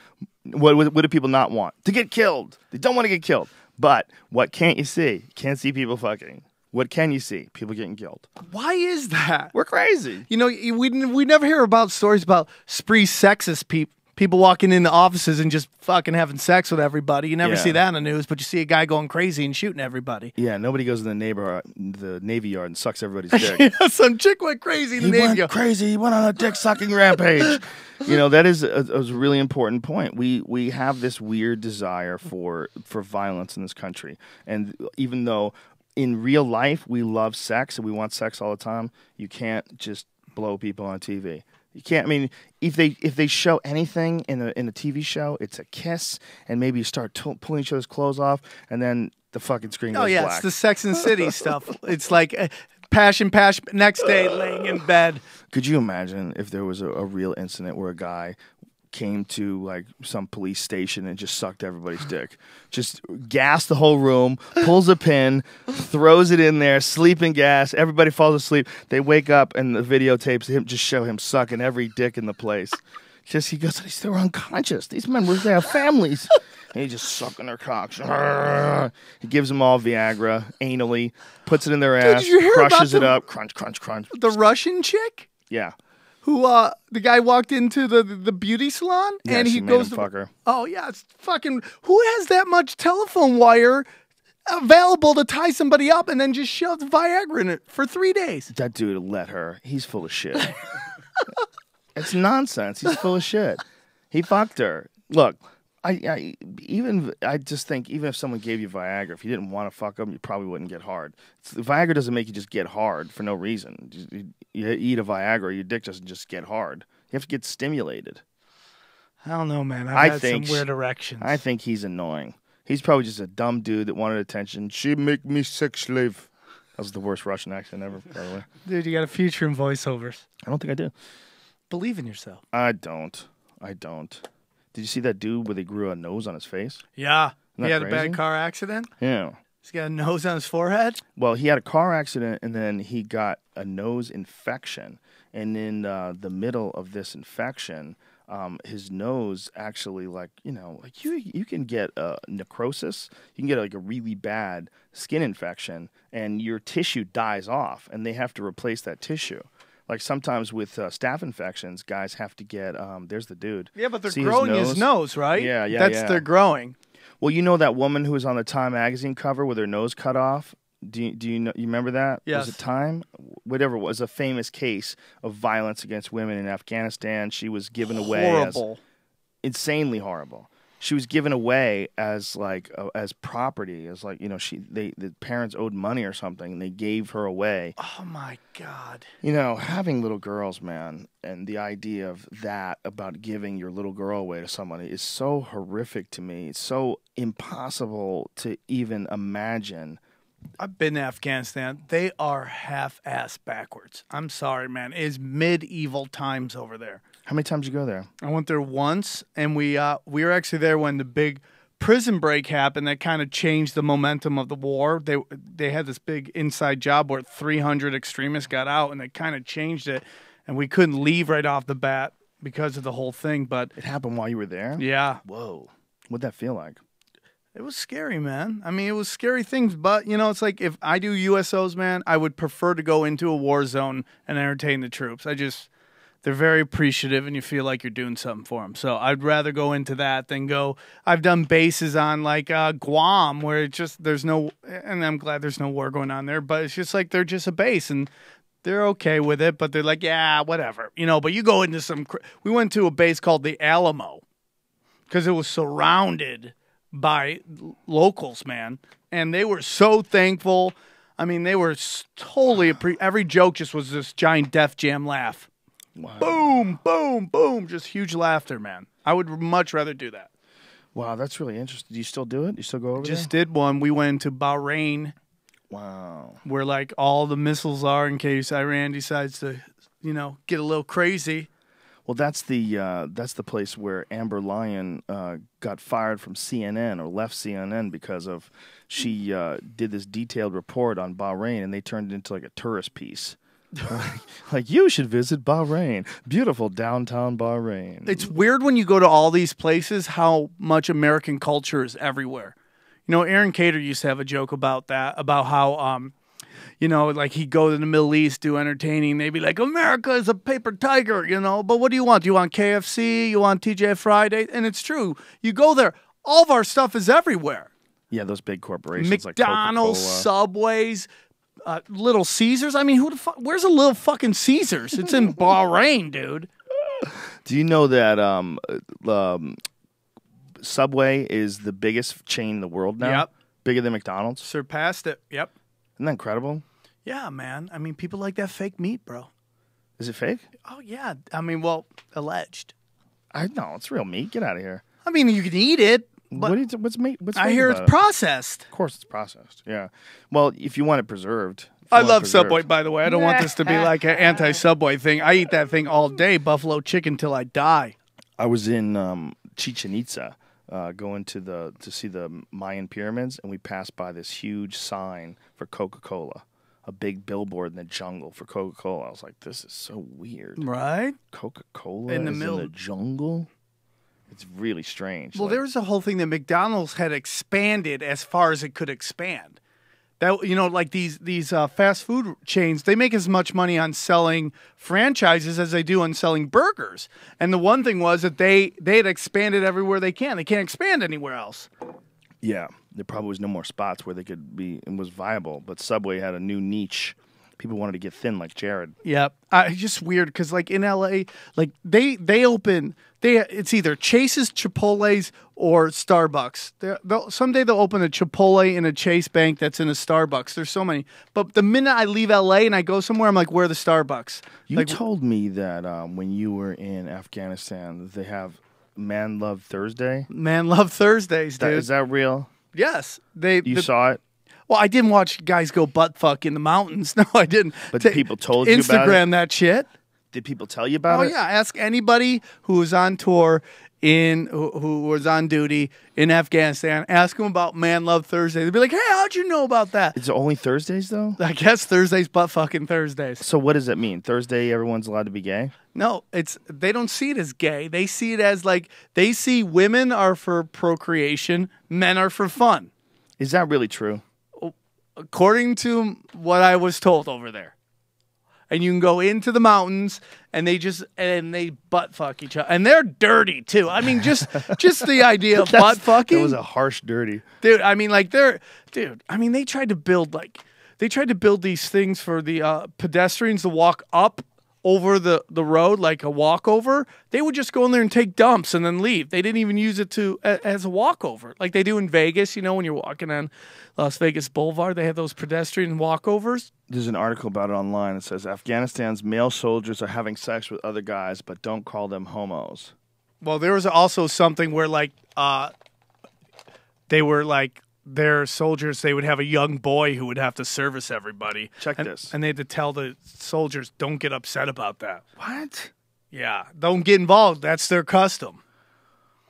What do people not want? To get killed. They don't want to get killed. But what can't you see? You can't see people fucking. What can you see? People getting killed. Why is that? We're crazy. You know, we never hear about stories about spree sexist people walking into offices and just fucking having sex with everybody. You never see that in the news, but you see a guy going crazy and shooting everybody. Yeah, nobody goes to the Navy Yard and sucks everybody's dick. Yeah, some chick went crazy in the Navy Yard. Crazy. He went on a dick-sucking rampage. You know, that is a really important point. We have this weird desire for violence in this country. And even though in real life we love sex and we want sex all the time, you can't just blow people on TV. You can't. I mean, if they show anything in a TV show, it's a kiss, and maybe you start pulling each other's clothes off, and then the fucking screen goes black. It's the Sex and the City stuff. It's like passion. Next day, laying in bed. Could you imagine if there was a real incident where a guy came to like some police station and just sucked everybody's dick, just gassed the whole room, pulls a pin, throws it in there, sleeping gas, everybody falls asleep, they wake up and the videotapes him just show him sucking every dick in the place. Just he goes, they were unconscious. These men they have families. And he's just sucking their cocks. He gives them all Viagra anally, puts it in their ass, did you hear crushes about it up, crunch, crunch, crunch. The Russian chick? Yeah. Who the guy walked into the beauty salon and he goes to fuck her. Oh yeah, it's fucking who has that much telephone wire available to tie somebody up and then just shoves Viagra in it for 3 days? That dude let her. He's full of shit. It's nonsense. He's full of shit. He fucked her. Look, I just think even if someone gave you Viagra, if you didn't want to fuck them, you probably wouldn't get hard. Viagra doesn't make you just get hard for no reason. You eat a Viagra, your dick doesn't just get hard. You have to get stimulated. I don't know, man. I've had some weird erections. I think he's annoying. He's probably just a dumb dude that wanted attention. She make me sex slave. That was the worst Russian accent ever, by the way. Dude, you got a future in voiceovers. I don't think I do. Believe in yourself. I don't. Did you see that dude where they grew a nose on his face? Yeah. Isn't He that had a crazy? bad car accident. Yeah. He's got a nose on his forehead. Well, he had a car accident, and then he got a nose infection. And in the middle of this infection, his nose actually, you can get necrosis. You can get like a really bad skin infection, and your tissue dies off, and they have to replace that tissue. Like sometimes with staph infections, guys have to get. There's the dude. Yeah, but they're See growing his nose, right? Yeah. They're growing. Well, you know that woman who was on the Time magazine cover with her nose cut off? Do you know? You remember that? Yes. Was it Time? Whatever it was, a famous case of violence against women in Afghanistan. She was given away as Horrible. insanely horrible. she was given away as like as property, as like, you know, the parents owed money or something, and they gave her away. Oh my God. You know, having little girls, man, and the idea of that about giving your little girl away to somebody is so horrific to me. It's so impossible to even imagine. I've been to Afghanistan. They are half-ass backwards. I'm sorry, man. It is medieval times over there. How many times did you go there? I went there once, and we were actually there when the big prison break happened. That kind of changed the momentum of the war. They had this big inside job where 300 extremists got out, and they kind of changed it, and we couldn't leave right off the bat because of the whole thing. But It happened while you were there? yeah, Whoa. What'd that feel like? it was scary, man. I mean, it was scary things, but, you know, it's like if I do USOs, man, I would prefer to go into a war zone and entertain the troops. They're very appreciative, and you feel like you're doing something for them. So I'd rather go into that than go. I've done bases on like Guam, where it just there's no, and I'm glad there's no war going on there. But it's just like they're just a base, and they're okay with it. But they're like, yeah, whatever, you know. But you go into we went to a base called the Alamo because it was surrounded by locals, man, and they were so thankful. I mean, they were totally every joke just was this giant Def Jam laugh. Wow. Boom, boom, boom. Just huge laughter, man. I would much rather do that. Wow, that's really interesting. Do you still do it? You still go over Just did one. We went to Bahrain, there? Wow. where like all the missiles are in case Iran decides to, you know, get a little crazy. Well, that's the place where Amber Lyon got fired from CNN or left CNN because of she did this detailed report on Bahrain, and they turned it into like a tourist piece. Like, you should visit Bahrain, beautiful downtown Bahrain. It's weird when you go to all these places how much American culture is everywhere. You know, Aaron Cater used to have a joke about that, about how you know, like he'd go to the Middle East, do entertaining. They'd be like, America is a paper tiger, you know. But what do you want? Do you want KFC? You want TJ Friday? And it's true. You go there, all of our stuff is everywhere. Yeah, those big corporations McDonald's, like Coca-Cola. Subways, Little Caesars. I mean, who the fuck? Where's a Little fucking Caesars? It's in Bahrain, dude. Do you know that Subway is the biggest chain in the world now? Yep. Bigger than McDonald's? Surpassed it. Yep. Isn't that incredible? Yeah, man. I mean, people like that fake meat, bro. Is it fake? Oh, yeah. I mean, well, alleged. No, it's real meat. Get out of here. I mean, you can eat it, but What's meat? What's I fake hear it's about it? processed. Of course, it's processed. Yeah. Well, if you want it preserved. I love Subway, by the way. I don't want this to be like an anti-Subway thing. I eat that thing all day, buffalo chicken, till I die. I was in Chichen Itza, going to see the Mayan pyramids, and we passed by this huge sign for Coca-Cola, a big billboard in the jungle for Coca-Cola. I was like, this is so weird. Right? Coca-Cola In the is middle- in the jungle? It's really strange. Well, Like, there was a whole thing that McDonald's had expanded as far as it could expand. That, you know, like these fast food chains, they make as much money on selling franchises as they do on selling burgers. And the one thing was that they had expanded everywhere they can. They can't expand anywhere else. yeah, there probably was no more spots where they could be and was viable, but Subway had a new niche. People wanted to get thin like Jared. Yep. It's just weird because, like, in LA, like, it's either Chase's, Chipotle's, or Starbucks. Someday they'll open a Chipotle in a Chase Bank that's in a Starbucks. There's so many. But the minute I leave LA and I go somewhere, I'm like, where are the Starbucks? You Like, told me that when you were in Afghanistan, they have Man Love Thursday. Man, love Thursdays, dude. Is that real? Yes. You saw it? Well, I didn't watch guys go butt fuck in the mountains. No, I didn't. But people told you about it? Instagram that shit. Did people tell you about Oh it? yeah, ask anybody who was on tour who was on duty in Afghanistan. Ask them about Man Love Thursday. They'd be like, "Hey, how'd you know about that?" It's only Thursdays, though? I guess Thursday's butt fucking Thursdays. So what does that mean? Thursday, everyone's allowed to be gay? No, they don't see it as gay. They see it as like they see women are for procreation, men are for fun. Is that really true? According to what I was told over there. And you can go into the mountains and they butt fuck each other. And they're dirty too. I mean, just the idea of butt fucking. That was a harsh dirty. Dude, I mean, like they tried to build these things for the pedestrians to walk up over the road, like a walkover, they would just go in there and take dumps and then leave. They didn't even use it as a walkover, like they do in Vegas. You know, when you're walking on Las Vegas Boulevard, they have those pedestrian walkovers. There's an article about it online. It says Afghanistan's male soldiers are having sex with other guys, but don't call them homos. Well, there was also something where like they were like their soldiers. They would have a young boy who would have to service everybody. Check this. And they had to tell the soldiers, don't get upset about that. What? Yeah, don't get involved. That's their custom.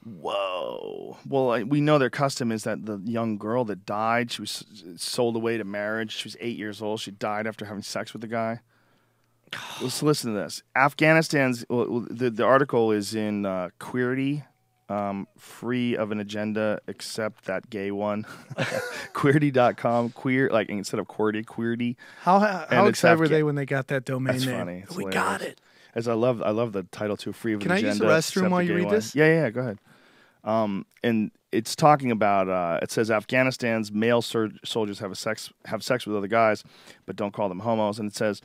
Whoa. Well, we know their custom is that the young girl that died, she was sold away to marriage. She was 8 years old. She died after having sex with the guy. Let's listen to this. Afghanistan's, the article is in Queerty, free of an agenda except that gay one. Queerty.com, queer, like instead of QWERTY, Queerty. How excited were they when they got that domain That's name? funny. It's We hilarious. got it. As I love the title too, free of an Can I agenda. use the restroom except while the you gay read one. this? Yeah, go ahead. And it's talking about. It says Afghanistan's male soldiers have sex with other guys, but don't call them homos. And it says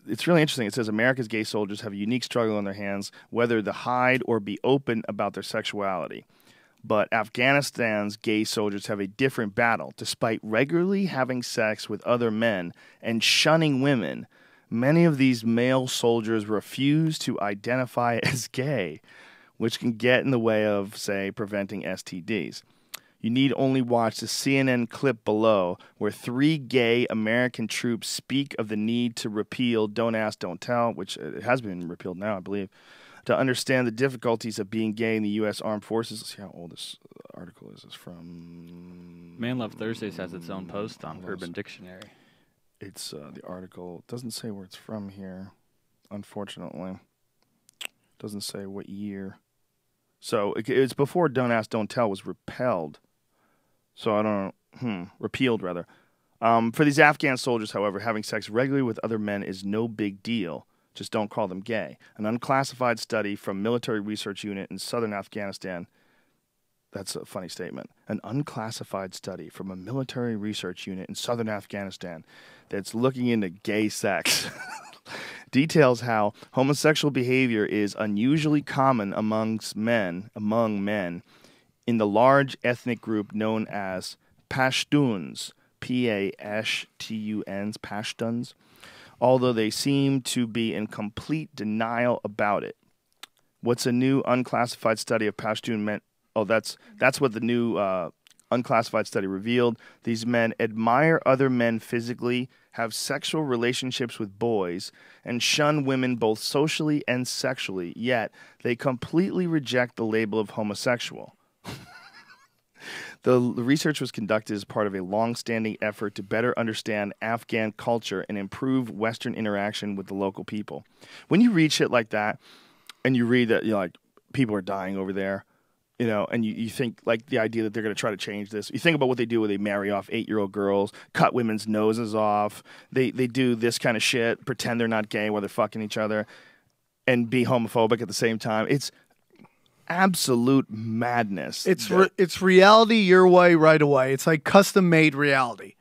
it's really interesting. It says America's gay soldiers have a unique struggle on their hands, whether to hide or be open about their sexuality. But Afghanistan's gay soldiers have a different battle. Despite regularly having sex with other men and shunning women, many of these male soldiers refuse to identify as gay, which can get in the way of, say, preventing STDs. You need only watch the CNN clip below where 3 gay American troops speak of the need to repeal Don't Ask, Don't Tell, which it has been repealed now, I believe, to understand the difficulties of being gay in the U.S. Armed Forces. Let's see how old this article is. It's from... Man Love Thursdays has its own post on Urban Dictionary. It's the article. It doesn't say where it's from here, unfortunately. It doesn't say what year. So it's before Don't Ask, Don't Tell was repelled. So I don't know. Repealed, rather. For these Afghan soldiers, however, having sex regularly with other men is no big deal. Just don't call them gay. An unclassified study from Military Research Unit in southern Afghanistan. That's a funny statement. An unclassified study from a military research unit in southern Afghanistan that's looking into gay sex details how homosexual behavior is unusually common among men in the large ethnic group known as Pashtuns, P-A-S-T-U-Ns, Pashtuns, although they seem to be in complete denial about it. What's a new unclassified study of Pashtun men? Oh, that's what the new unclassified study revealed. These men admire other men physically, have sexual relationships with boys, and shun women both socially and sexually, yet they completely reject the label of homosexual. The research was conducted as part of a long-standing effort to better understand Afghan culture and improve Western interaction with the local people. When you read shit like that, and you read that, like, people are dying over there, and you think, like, the idea that they're going to try to change this. You think about what they do when they marry off 8-year-old girls, cut women's noses off. They do this kind of shit, pretend they're not gay while they're fucking each other, and be homophobic at the same time. It's absolute madness. It's reality your way right away. It's like custom-made reality.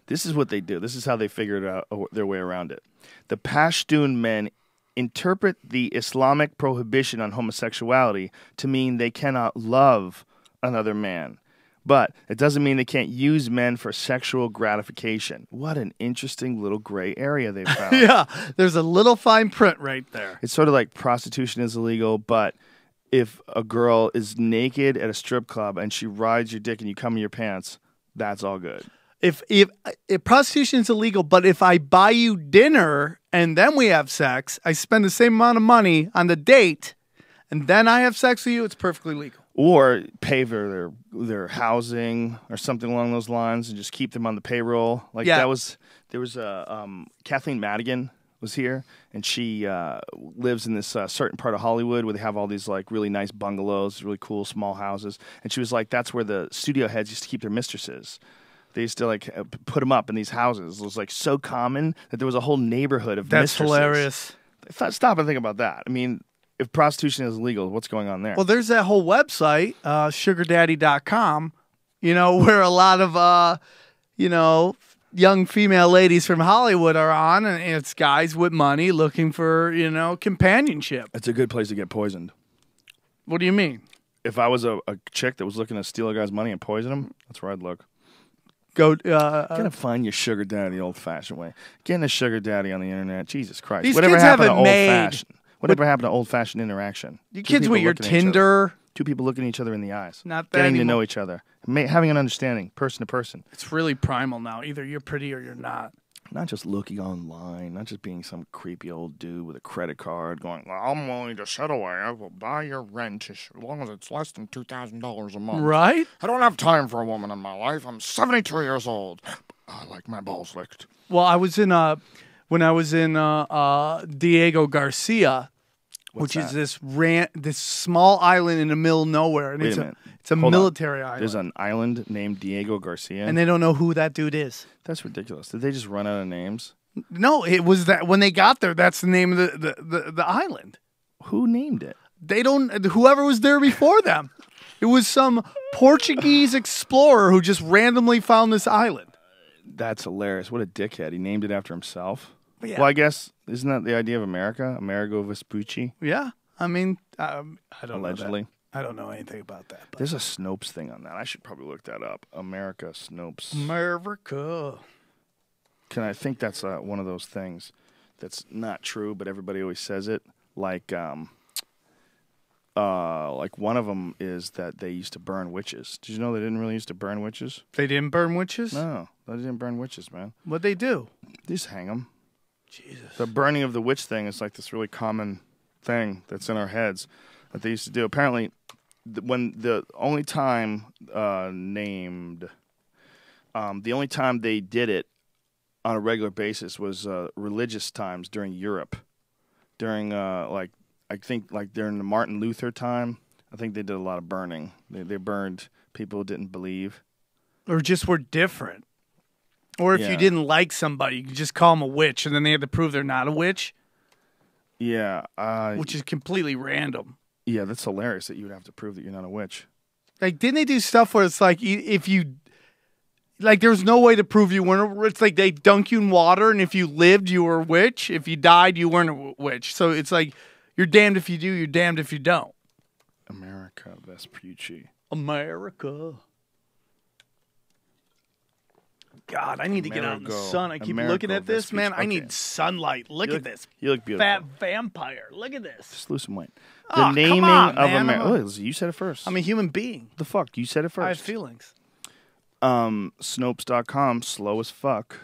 This is what they do. This is how they figured out their way around it. The Pashtun men interpret the Islamic prohibition on homosexuality to mean they cannot love another man. But it doesn't mean they can't use men for sexual gratification. What an interesting little gray area they found. Yeah, there's a little fine print right there. It's sort of like prostitution is illegal, but if a girl is naked at a strip club and she rides your dick and you come in your pants, that's all good. If prostitution is illegal, but if I buy you dinner and then we have sex, I spend the same amount of money on the date, and then I have sex with you, it's perfectly legal. Or pay for their housing or something along those lines and just keep them on the payroll. Like there was Kathleen Madigan was here, and she lives in this certain part of Hollywood where they have all these like really nice bungalows, really cool small houses. And she was like, that's where the studio heads used to keep their mistresses. They used to like put them up in these houses. It was like so common that there was a whole neighborhood of mistresses. That's hilarious. Stop and think about that. I mean, if prostitution is illegal, what's going on there? Well, there's that whole website, sugardaddy.com, where a lot of, young female ladies from Hollywood are on, and it's guys with money looking for, companionship. It's a good place to get poisoned. What do you mean? If I was a chick that was looking to steal a guy's money and poison him, that's where I'd look. Go. Gotta find your sugar daddy the old-fashioned way. Getting a sugar daddy on the internet, Jesus Christ! These Whatever kids happened to haven't made- old-fashioned? Whatever happened to old-fashioned interaction? You Two kids people with your looking at each other. Tinder. Two people looking each other in the eyes. Not that getting to anymore. know each other, having an understanding, person to person. It's really primal now. Either you're pretty or you're not. Not just looking online, not just being some creepy old dude with a credit card going, well, I'm willing to settle. I will buy your rent as long as it's less than $2,000 a month. Right? I don't have time for a woman in my life. I'm 72 years old. I like my balls licked. Well, I was in when I was in Diego Garcia, What's which is that? this small island in the middle of nowhere, and Wait it's a a minute. it's a Hold on. military island. There's an island named Diego Garcia. and they don't know who that dude is. That's ridiculous. Did they just run out of names? No, it was that when they got there. That's the name of the island. Who named it? They don't. Whoever was there before them. It was some Portuguese explorer who just randomly found this island. That's hilarious. What a dickhead. He named it after himself. Yeah. Well, I guess, isn't that the idea of America? Amerigo Vespucci, Yeah, I mean, I don't allegedly. know that. I don't know anything about that. But. There's a Snopes thing on that. I should probably look that up. America Snopes. America. I think that's one of those things that's not true, but everybody always says it. Like one of them is that they used to burn witches. Did you know they didn't really used to burn witches? They didn't burn witches? No, they didn't burn witches, man. What'd they do? They just hang them. Jesus. The burning of the witch thing is like this really common thing that's in our heads that they used to do. Apparently, when the only time the only time they did it on a regular basis was religious times during Europe. During I think during the Martin Luther time, I think they did a lot of burning. They burned people who didn't believe. Or just were different. Or if Yeah. you didn't like somebody, you could just call them a witch, and then they had to prove they're not a witch, Yeah, which is completely random. yeah, that's hilarious that you would have to prove that you're not a witch. Like, didn't they do stuff where it's like, if you, like, there's no way to prove you weren't, it's like they dunk you in water, and if you lived, you were a witch. If you died, you weren't a witch. So it's like, you're damned if you do, you're damned if you don't. America Vespucci. America. God, I need to get out in the Amerigo. sun. I keep Amerigo looking at this, man. I Vespucci. need Okay. sunlight. Look You at look- this. You look beautiful. Fat vampire. Look at this. Just lose some weight. The Oh, come naming on, of man. America. I'm You said it first. I'm a human being. the fuck? You said it I have first. feelings. Snopes.com, slow as fuck.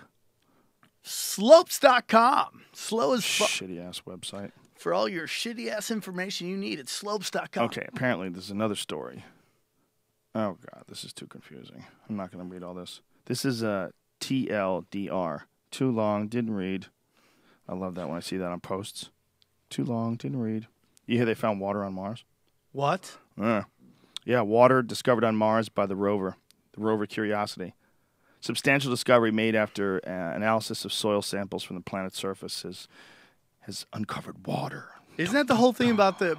Slopes.com. Slow as fuck. Shitty ass website. For all your shitty ass information you need, it's slopes.com. Okay, apparently there's another story. Oh god, this is too confusing. I'm not going to read all this. This is TLDR. Too long, didn't read. I love that when I see that on posts. Too long, didn't read. You hear they found water on Mars? What? Yeah, water discovered on Mars by the rover Curiosity. Substantial discovery made after analysis of soil samples from the planet's surface has uncovered water. Isn't that the whole thing about the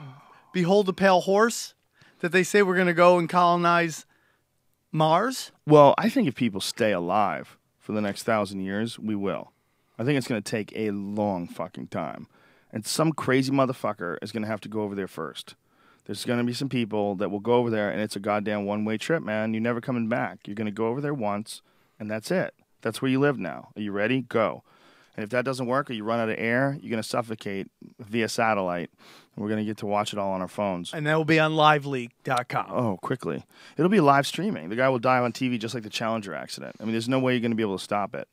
Behold the Pale Horse? That they say we're going to go and colonize Mars? Well, I think if people stay alive for the next 1,000 years, we will. I think it's going to take a long fucking time. And some crazy motherfucker is going to have to go over there first. There's going to be some people that will go over there, and it's a goddamn one-way trip, man. You're never coming back. You're going to go over there once, and that's it. That's where you live now. Are you ready? Go. And if that doesn't work or you run out of air, you're going to suffocate via satellite. And we're going to get to watch it all on our phones. And that will be on liveleak.com. Oh, quickly. It'll be live streaming. The guy will die on TV just like the Challenger accident. I mean, there's no way you're going to be able to stop it.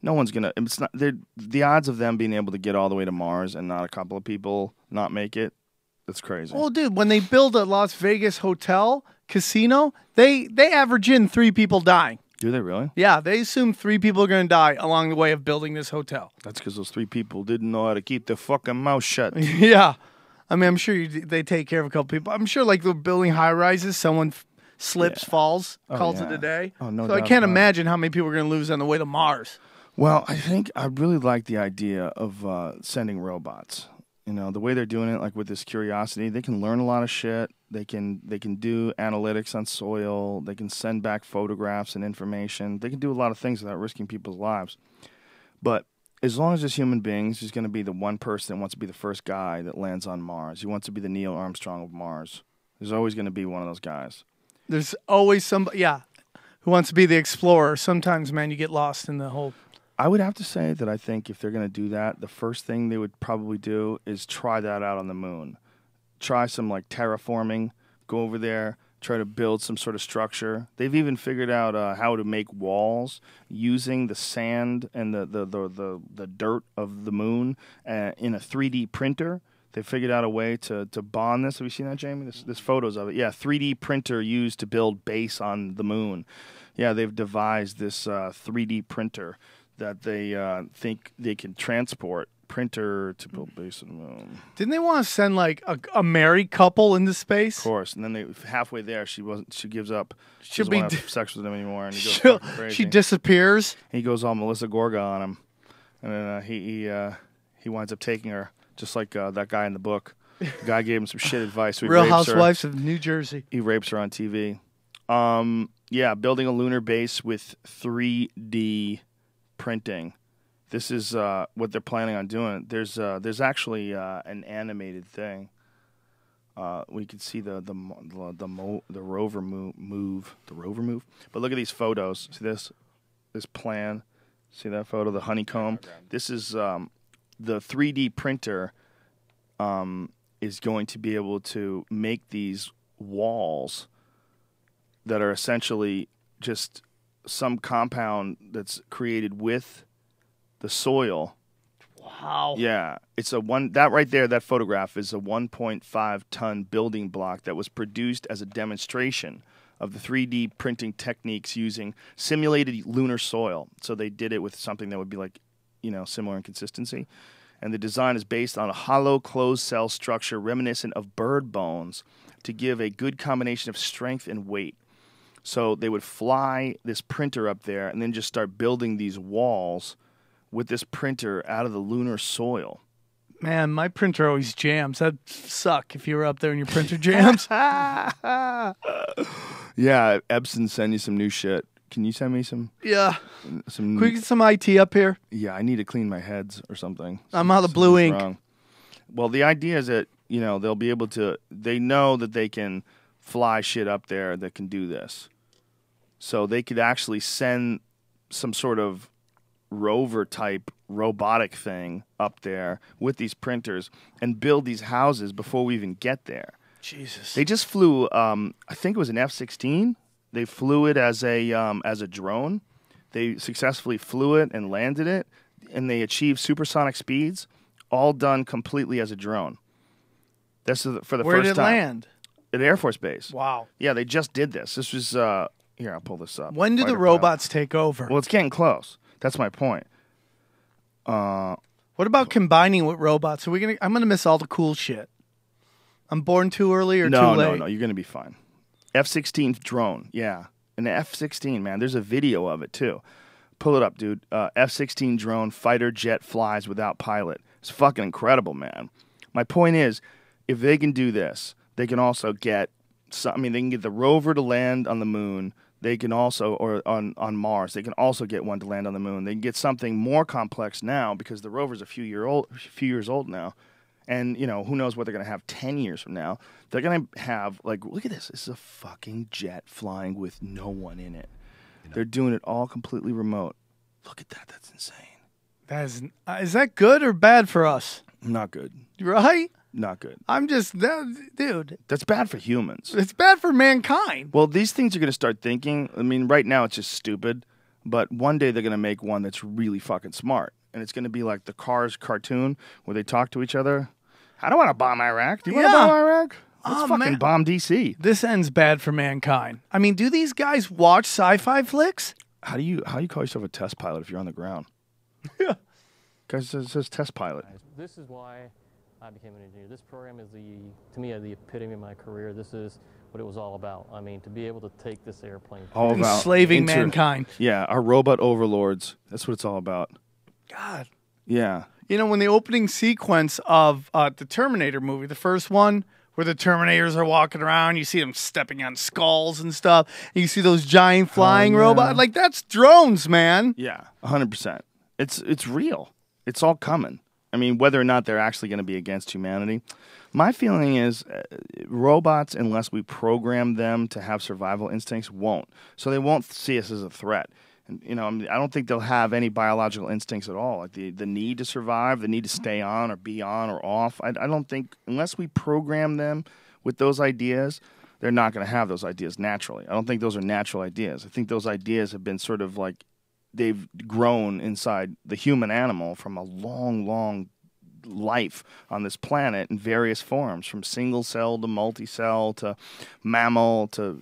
No one's going to. It's not. The odds of them being able to get all the way to Mars and not a couple of people not make it, that's crazy. Well, dude, when they build a Las Vegas hotel, casino, they average in 3 people dying. Do they really? Yeah, they assume 3 people are going to die along the way of building this hotel. That's because those 3 people didn't know how to keep their fucking mouth shut. Yeah. I mean, I'm sure they take care of a couple people. I'm sure, like, they're building high rises, someone slips, falls, calls it yeah. a day. Oh, no So I doubt can't about it. imagine how many people are going to lose on the way to Mars. Well, I think I really like the idea of sending robots. You know, the way they're doing it, like with this Curiosity, they can learn a lot of shit. They can do analytics on soil. They can send back photographs and information. They can do a lot of things without risking people's lives. But as long as there's human beings, there's going to be the one person that wants to be the first guy that lands on Mars. He wants to be the Neil Armstrong of Mars. There's always going to be one of those guys. There's always somebody, who wants to be the explorer. Sometimes, man, you get lost in the whole... I would have to say that I think if they're going to do that, the first thing they would probably do is try that out on the moon. Try some like terraforming, go over there, try to build some sort of structure. They've even figured out how to make walls using the sand and the dirt of the moon in a 3D printer. They figured out a way to bond this. Have you seen that, Jamie? This photos of it. Yeah, 3D printer used to build base on the moon. Yeah, they've devised this 3D printer that they think they can transport printer to build base on the moon. Didn't they want to send like a married couple into space? Of course, and then they halfway there, she gives up. She She'll doesn't be want to have sex with him anymore, and he goes fucking crazy. She disappears. He goes all Melissa Gorga on him, and then he winds up taking her, just like that guy in the book. The guy gave him some shit advice. So he Real rapes Housewives her. of New Jersey. He rapes her on TV. Yeah, building a lunar base with 3D printing. This is what they're planning on doing. There's actually an animated thing. We can see the rover move. The rover move. But look at these photos. See this plan. See that photo? The honeycomb. This is the 3D printer. Is going to be able to make these walls that are essentially just some compound that's created with the soil. Wow. Yeah. It's that right there, that photograph is a 1.5 ton building block that was produced as a demonstration of the 3D printing techniques using simulated lunar soil. So they did it with something that would be like, similar in consistency. And the design is based on a hollow closed cell structure reminiscent of bird bones to give a good combination of strength and weight. So they would fly this printer up there and then just start building these walls with this printer out of the lunar soil. Man, my printer always jams. That'd suck if you were up there and your printer jams. Yeah, Epson send you some new shit. Can you send me some? Yeah. Some. Can we get some IT up here? Yeah, I need to clean my heads or something. I'm out of blue ink. Wrong. Well, the idea is that, they'll be able to, they know that they can fly shit up there that can do this. So they could actually send some sort of rover-type robotic thing up there with these printers and build these houses before we even get there. Jesus. They just flew, I think it was an F-16. They flew it as a drone. They successfully flew it and landed it, and they achieved supersonic speeds, all done completely as a drone. That's for the first time. Where did it land? At Air Force Base. Wow. Yeah, they just did this. This was, here, I'll pull this up. When do the Fighter robots take over? Well, it's getting close. That's my point. What about combining with robots? I'm gonna miss all the cool shit. I'm born too early or too late? No, you're gonna be fine. F-16 drone, yeah. An F-16, man. There's a video of it, too. Pull it up, dude. F-16 drone, fighter jet flies without pilot. It's fucking incredible, man. My point is, if they can do this, they can also get... they can get the rover to land on the moon. They can also... Or on Mars. They can also get one to land on the moon. They can get something more complex now because the rover's a few years old now. And, who knows what they're going to have 10 years from now. They're going to have, look at this. This is a fucking jet flying with no one in it. They're doing it all completely remote. Look at that. That's insane. Is that good or bad for us? Not good. Right? Not good. Dude. That's bad for humans. It's bad for mankind. Well, these things are going to start thinking. Right now it's just stupid. But one day they're going to make one that's really fucking smart. And it's going to be like the Cars cartoon where they talk to each other. I don't want to bomb Iraq. Do you want to bomb Iraq? Let's fucking bomb D.C. This ends bad for mankind. Do these guys watch sci-fi flicks? How do you call yourself a test pilot if you're on the ground? Yeah. Because it says test pilot. This is why I became an engineer. This program is to me, the epitome of my career. This is what it was all about. To be able to take this airplane. All about enslaving mankind. Yeah, our robot overlords. That's what it's all about. God. Yeah. You know, when the opening sequence of the Terminator movie, the first one, where the Terminators are walking around, you see them stepping on skulls and stuff, and you see those giant flying robots. Like, that's drones, man. Yeah, 100%. It's real. It's all coming. I mean, whether or not they're actually going to be against humanity, my feeling is robots, unless we program them to have survival instincts, won't. So they won't see us as a threat. And, you know, I don't think they'll have any biological instincts at all, like the need to survive, the need to stay on or be on or off. I don't think, unless we program them with those ideas, they're not going to have those ideas naturally. I don't think those are natural ideas. I think those ideas have been sort of like they've grown inside the human animal from a long, long life on this planet in various forms, from single cell to multi-cell to mammal to,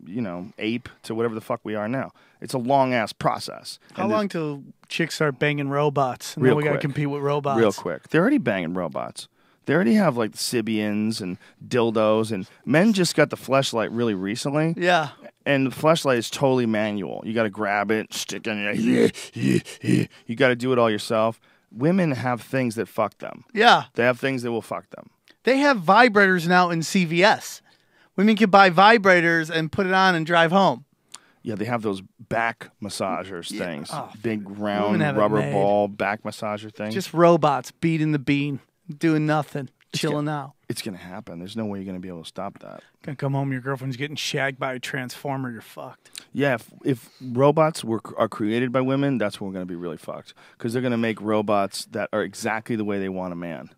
you know, ape to whatever the fuck we are now. It's a long-ass process. How long till chicks start banging robots? And Real then we got to quick. compete with robots. Real quick. They're already banging robots. They already have, like, Sibians and dildos, and men just got the fleshlight really recently. Yeah. And the fleshlight is totally manual. You got to grab it, stick it in. You got to do it all yourself. Women have things that fuck them. Yeah. They have things that will fuck them. They have vibrators now in CVS. Women can buy vibrators and put it on and drive home. Yeah, they have those back massagers things. Oh, Big women round have it rubber made. ball back massager things. Just robots beating the bean, doing nothing, chilling out. It's going to happen. There's no way you're going to be able to stop that. Gonna come home, your girlfriend's getting shagged by a transformer, you're fucked. Yeah, if robots are created by women, that's when we're going to be really fucked. Because they're going to make robots that are exactly the way they want a man.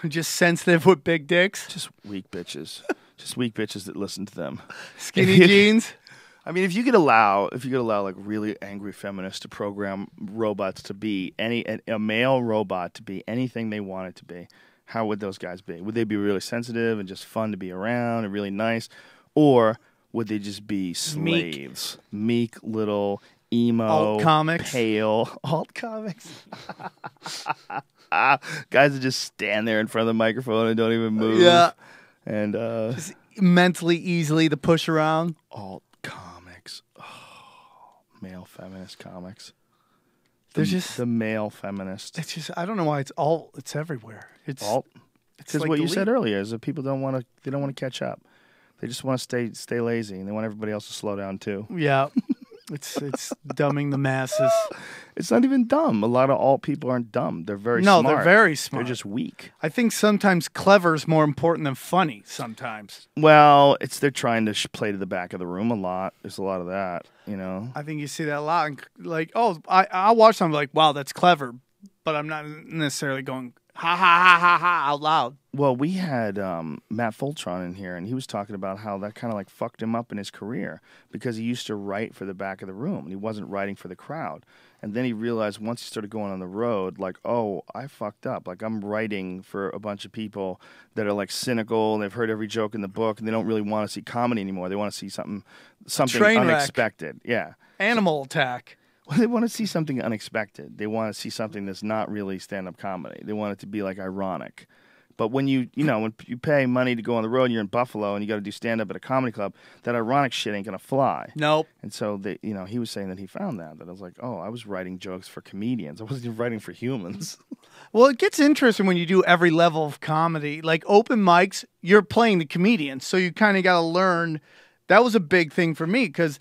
Just sensitive with big dicks, Just weak bitches. Just weak bitches that listen to them. skinny jeans. I mean, if you could allow like really angry feminists to program robots to be a male robot to be anything they want it to be, how would those guys be? Would they be really sensitive and just fun to be around and really nice, or would they just be slaves, meek little emo, Alt comics. pale alt comics? Guys that just stand there in front of the microphone and don't even move. Yeah. And Just mentally easily to push around. alt comics. Oh, male feminist comics. They're just The male feminist. It's just I don't know why it's everywhere. It's Alt. It's Because like what the you said lead- earlier is that people don't want to catch up. They just want to stay lazy, and they want everybody else to slow down too. Yeah. It's dumbing the masses. It's not even dumb. A lot of alt people aren't dumb. They're very No, smart. they're very smart. They're just weak. I think sometimes clever is more important than funny sometimes. Well, they're trying to play to the back of the room a lot. There's a lot of that, you know. I think you see that a lot. And like, I'll watch something like, wow, that's clever. But I'm not necessarily going, ha, ha, ha, ha, ha, out loud. Well, we had Matt Fultron in here, and he was talking about how that kind of like fucked him up in his career because he used to write for the back of the room, and he wasn't writing for the crowd. And then he realized once he started going on the road, like, oh, I fucked up. Like, I'm writing for a bunch of people that are like cynical, and they've heard every joke in the book, and they don't really want to see comedy anymore. They want to see something Train wreck. unexpected. Yeah. Animal attack. Well, they want to see something unexpected. They want to see something that's not really stand-up comedy. They want it to be like ironic. But when when you pay money to go on the road and you're in Buffalo and you got to do stand-up at a comedy club, that ironic shit ain't going to fly. Nope. And so he was saying that he found that I was like, oh, I was writing jokes for comedians. I wasn't even writing for humans. Well, it gets interesting when you do every level of comedy. Like open mics, you're playing the comedian. So you kind of got to learn. That was a big thing for me because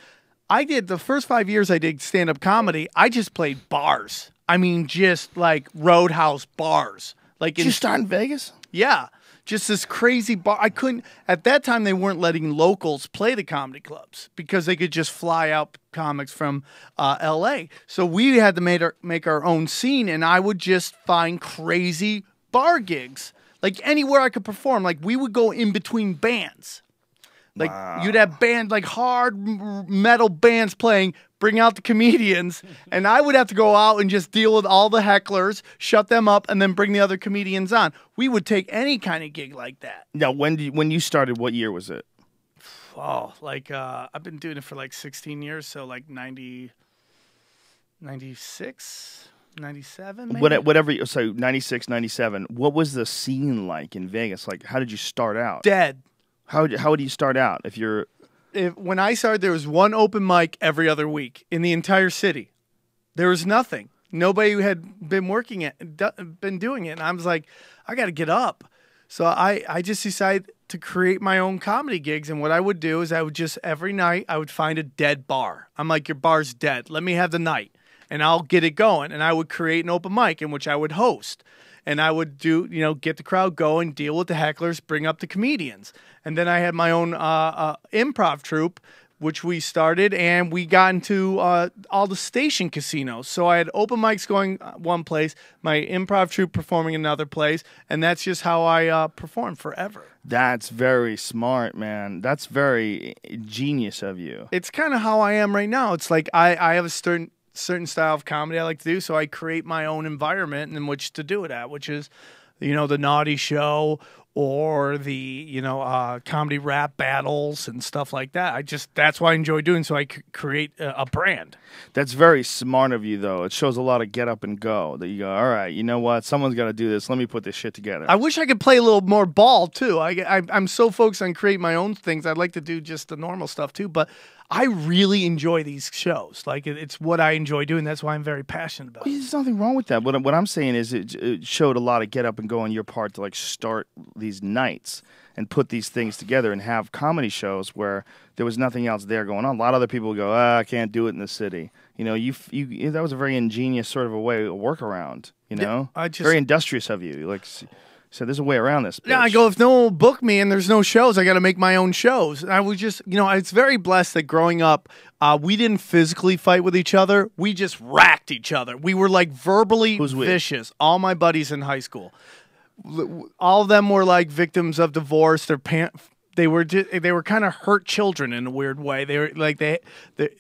I did the first 5 years I did stand-up comedy, I just played bars. I mean, just like Roadhouse bars. Like Did you start in Vegas? Yeah, just this crazy bar. I couldn't, at that time, they weren't letting locals play the comedy clubs because they could just fly out comics from L.A. So we had to make our own scene, and I would just find crazy bar gigs. Like anywhere I could perform. Like we would go in between bands. Like you'd have band, like hard metal bands playing, bring out the comedians, and I would have to go out and just deal with all the hecklers, shut them up, and then bring the other comedians on. We would take any kind of gig like that. Now, when you started, what year was it? Oh, like I've been doing it for like 16 years, so like 90, 96, 97 maybe? Whatever. So 96, 97. What was the scene like in Vegas? Like, how did you start out? Dead. How would you start out if you're... When I started, there was one open mic every other week in the entire city. There was nothing. Nobody had been been doing it. And I was like, I got to get up. So I just decided to create my own comedy gigs. And what I would do is I would just, every night, I would find a dead bar. I'm like, your bar's dead. Let me have the night. And I'll get it going. And I would create an open mic in which I would host. And I would do, get the crowd going, deal with the hecklers, bring up the comedians. And then I had my own improv troupe, which we started, and we got into all the station casinos. So I had open mics going one place, my improv troupe performing another place, and that's just how I performed forever. That's very smart, man. That's very genius of you. It's kind of how I am right now. It's like I have a certain style of comedy I like to do, so I create my own environment in which to do it at, which is, the Naughty Show or the, comedy rap battles and stuff like that. That's what I enjoy doing, so I create a brand. That's very smart of you, though. It shows a lot of get up and go, that you go, all right, you know what? Someone's got to do this. Let me put this shit together. I wish I could play a little more ball, too. I'm so focused on creating my own things. I'd like to do just the normal stuff, too, but I really enjoy these shows. Like, it's what I enjoy doing. That's why I'm very passionate about it. There's nothing wrong with that. What I'm saying is it showed a lot of get up and go on your part to, like, start these nights and put these things together and have comedy shows where there was nothing else there going on. A lot of other people go, I can't do it in the city. That was a very ingenious sort of a way, a workaround, very industrious of you. Like, so there's a way around this. Bitch. Yeah, I go, if no one will book me and there's no shows, I got to make my own shows. I was just, it's very blessed that growing up, we didn't physically fight with each other. We just racked each other. We were like verbally vicious. All my buddies in high school, all of them were like victims of divorce. They were kind of hurt children in a weird way. They were like they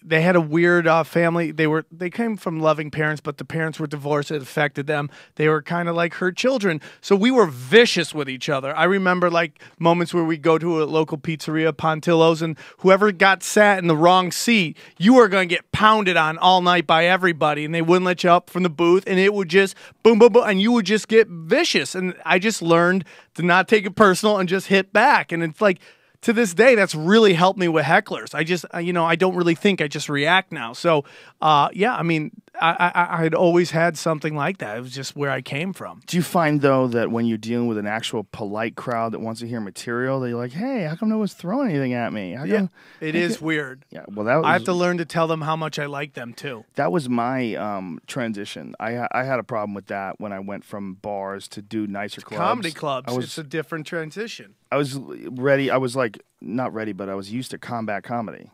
had a weird family. They came from loving parents, but the parents were divorced. It affected them. They were kind of like hurt children. So we were vicious with each other. I remember like moments where we go to a local pizzeria, Pontillo's, and whoever got sat in the wrong seat, you were going to get pounded on all night by everybody, and they wouldn't let you up from the booth, and it would just boom, boom, boom, and you would just get vicious. And I just learned to not take it personal and just hit back. And it's like, to this day, that's really helped me with hecklers. I just, I don't really think, I just react now. So, yeah, I mean, I had always had something like that. It was just where I came from. Do you find, though, that when you're dealing with an actual polite crowd that wants to hear material, that you're like, hey, how come no one's throwing anything at me? It is weird. Yeah, well, I have to learn to tell them how much I like them, too. That was my transition. I had a problem with that when I went from bars to do nicer clubs. Comedy clubs. It's a different transition. I was ready. I was like, not ready, but I was used to combat comedy.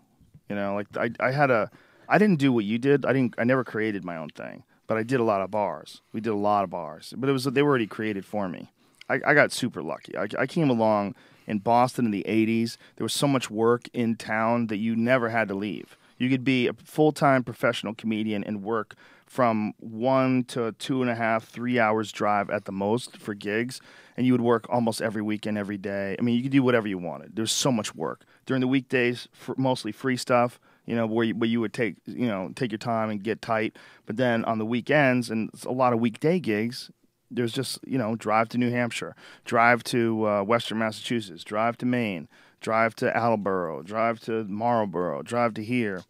I didn't do what you did. I never created my own thing, but I did a lot of bars. We did a lot of bars, but they were already created for me. I got super lucky. I came along in Boston in the 80s. There was so much work in town that you never had to leave. You could be a full-time professional comedian and work from 1 to 2.5, 3 hours drive at the most for gigs, and you would work almost every weekend, every day. I mean, you could do whatever you wanted. There's so much work. During the weekdays, mostly free stuff, where you would take your time and get tight. But then on the weekends, and it's a lot of weekday gigs, there's just, drive to New Hampshire, drive to Western Massachusetts, drive to Maine, drive to Attleboro, drive to Marlborough, drive to here.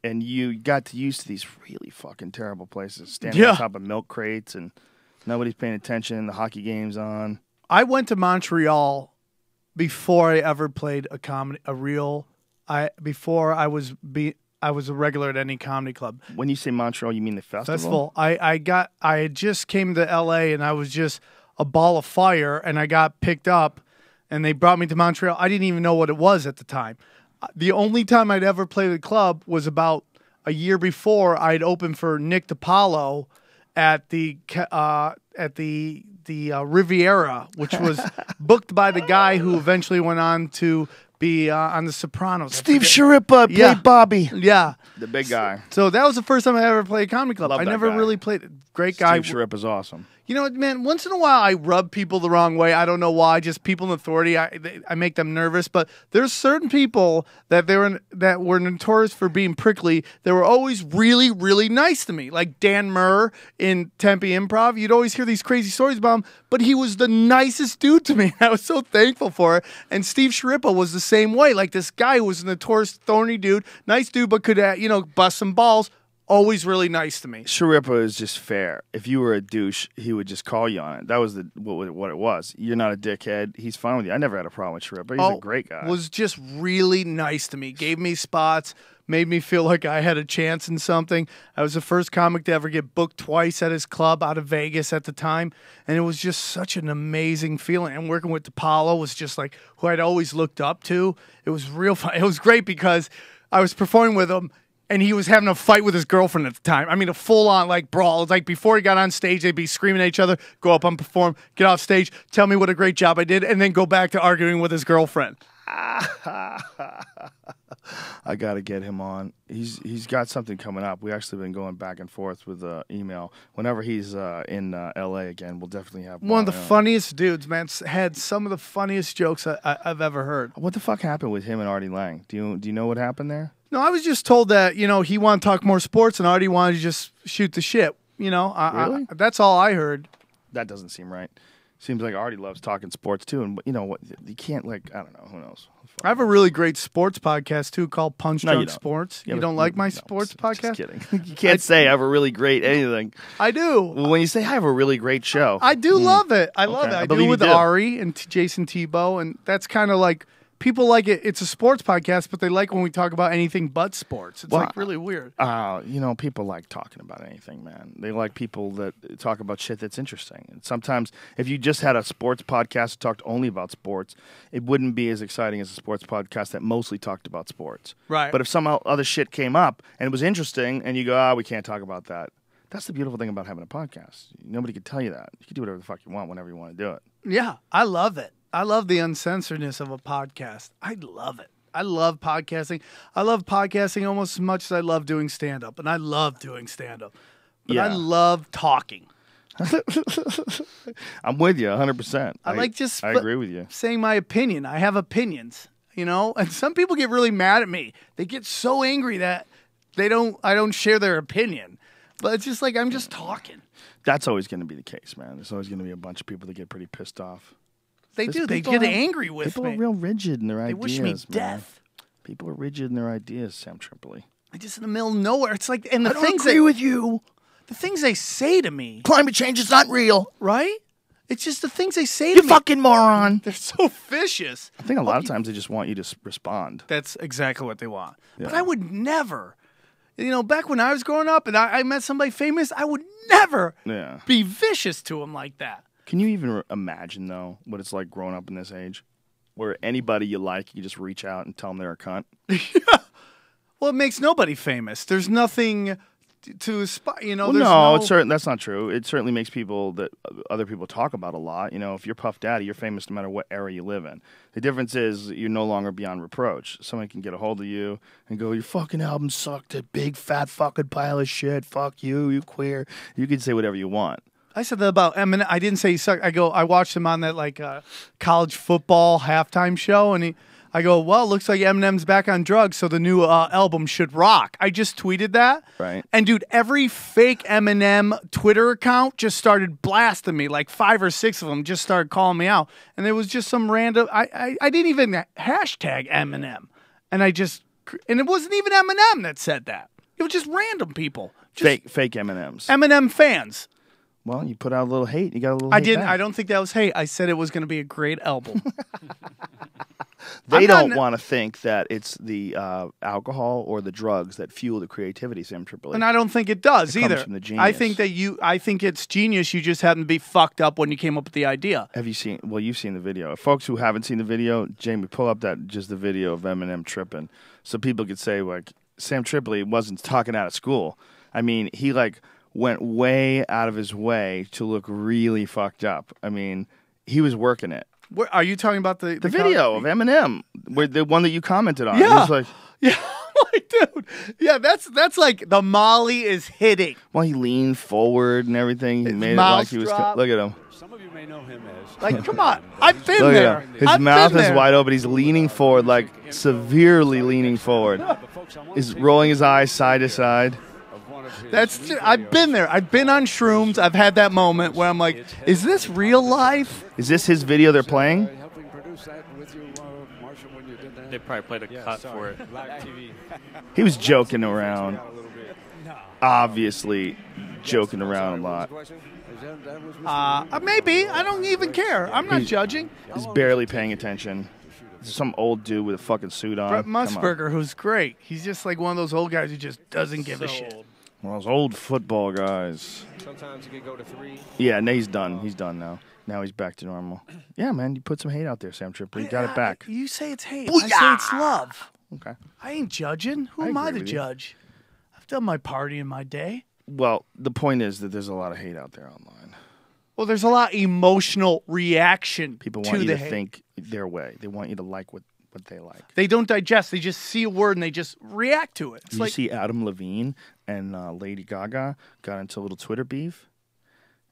And you got to used to these really fucking terrible places, standing on top of milk crates and nobody's paying attention, the hockey game's on. I went to Montreal before I ever played before I was a regular at any comedy club. When you say Montreal, you mean the festival? I just came to LA and I was just a ball of fire, and I got picked up and they brought me to Montreal. I didn't even know what it was at the time. The only time I'd ever played the club was about a year before. I'd opened for Nick DiPaolo at the Riviera, which was booked by the guy who eventually went on to be on The Sopranos. Steve Sharippa played Bobby. Yeah. The big guy. So that was the first time I ever played a comedy club. I never guy. really played. Great guy. Steve Sharippa's awesome. You know what, man? Once in a while, I rub people the wrong way. I don't know why. Just people in authority. I make them nervous. But there's certain people that were notorious for being prickly. They were always really, really nice to me. Like Dan Murr in Tempe Improv. You'd always hear these crazy stories about him, but he was the nicest dude to me. I was so thankful for it. And Steve Sharippa was the same way. Like this guy who was a notorious thorny dude, nice dude, but could bust some balls. Always really nice to me. Sharippa is just fair. If you were a douche, he would just call you on it. That was what it was. You're not a dickhead. He's fine with you. I never had a problem with Sharippa. He's a great guy. Was just really nice to me. Gave me spots. Made me feel like I had a chance in something. I was the first comic to ever get booked twice at his club out of Vegas at the time. And it was just such an amazing feeling. And working with Apollo was just like who I'd always looked up to. It was real fun. It was great because I was performing with him and he was having a fight with his girlfriend at the time. I mean, a full-on like brawl. It's like before he got on stage, they'd be screaming at each other, go up and perform, get off stage, tell me what a great job I did, and then go back to arguing with his girlfriend. I got to get him on. He's got something coming up. We actually been going back and forth with email. Whenever he's in L.A. again, we'll definitely have one of the funniest dudes, man. Had some of the funniest jokes I've ever heard. What the fuck happened with him and Artie Lang? Do you know what happened there? No, I was just told that he wanted to talk more sports and Artie wanted to just shoot the shit. Really? That's all I heard. That doesn't seem right. Seems like Artie loves talking sports too, and you know what? You can't I don't know. Who knows? I have a really great sports podcast too called Punch Drunk you don't. Sports. Yeah, you don't like my sports podcast? Just kidding. You can't say I have a really great anything. I do. Well, when you say I have a really great show, I do love it. I love it. I do believe with you do. Ari and Jason Thibault, and that's kind of like people like it. It's a sports podcast, but they like when we talk about anything but sports. It's like really weird. People like talking about anything, man. They like people that talk about shit that's interesting. And sometimes, if you just had a sports podcast that talked only about sports, it wouldn't be as exciting as a sports podcast that mostly talked about sports. Right. But if some other shit came up and it was interesting, and you go, we can't talk about that. That's the beautiful thing about having a podcast. Nobody could tell you that. You can do whatever the fuck you want whenever you want to do it. Yeah, I love it. I love the uncensoredness of a podcast. I love it. I love podcasting. I love podcasting almost as much as I love doing stand-up, and I love doing stand-up. But I love talking. I'm with you 100%. I agree with you. Saying my opinion. I have opinions, and some people get really mad at me. They get so angry that I don't share their opinion. But it's just like I'm just talking. That's always going to be the case, man. There's always going to be a bunch of people that get pretty pissed off. They do. They get angry with me. People are real rigid in their ideas. They wish me death. People are rigid in their ideas, Sam Tripoli. I just in the middle of nowhere. It's like, and I don't agree with you. The things they say to me. Climate change is not real. Right? It's just the things they say to You me. fucking moron. They're so vicious. I think a lot of times they just want you to respond. That's exactly what they want. Yeah. But I would never. Back when I was growing up and I met somebody famous, I would never be vicious to them like that. Can you even imagine, though, what it's like growing up in this age? Where anybody you like, you just reach out and tell them they're a cunt? Yeah. Well, it makes nobody famous. There's nothing to aspire, that's not true. It certainly makes people that other people talk about a lot. If you're Puff Daddy, you're famous no matter what era you live in. The difference is you're no longer beyond reproach. Someone can get a hold of you and go, your fucking album sucked, a big fat fucking pile of shit, fuck you, you queer. You can say whatever you want. I said that about Eminem. I didn't say he sucked. I watched him on that college football halftime show, and I go, well, looks like Eminem's back on drugs, so the new album should rock. I just tweeted that. Right. And, dude, every fake Eminem Twitter account just started blasting me. Like 5 or 6 of them just started calling me out. And it was just some random... I didn't even hashtag Eminem. And it wasn't even Eminem that said that. It was just random people. Fake Eminems. Eminem fans. Well, you put out a little hate. You got a little I hate didn't. back. I don't think that was hate. I said it was going to be a great album. They don't want to think that it's the alcohol or the drugs that fuel the creativity, Sam Tripoli. And I don't think it does either. Comes from the genius. I think it's genius. You just happened to be fucked up when you came up with the idea. Have you seen? Well, you've seen the video. Folks who haven't seen the video, Jamie, pull up the video of Eminem tripping, so people could say Sam Tripoli wasn't talking out of school. I mean, he went way out of his way to look really fucked up. I mean, he was working it. Are you talking about the video of Eminem, the one that you commented on? Yeah, it was yeah, dude, yeah. That's like the Molly is hitting. Well, he leaned forward and everything. He made it like he was. Look at him. Some of you may know him as. Come on, I've been Look there. at him. His mouth is wide open. He's leaning forward, severely leaning forward. He's rolling his eyes side to side. I've been there. I've been on shrooms. I've had that moment where I'm like, is this real life? Is this his video they're playing? They probably played a cut for it. He was joking around. obviously joking around a lot. Maybe. I don't even care. I'm not judging. He's barely paying attention. Some old dude with a fucking suit on. Brett Come on. Musburger, who's great. He's just like one of those old guys who just doesn't give a shit. One of those old football guys. Sometimes you can go to 3. Yeah, no, he's done. He's done now. Now he's back to normal. Yeah, man, you put some hate out there, Sam Tripoli. You got it back. You say it's hate. I say it's love. Okay. I ain't judging. Who I am I agree to with you. judge? I've done my party in my day. Well, the point is that there's a lot of hate out there online. Well, there's a lot of emotional reaction People to want you the to hate. think their way. They want you to like what they like. They don't digest. They just see a word and they just react to it. It's Did like, you see Adam Levine and Lady Gaga got into a little Twitter beef?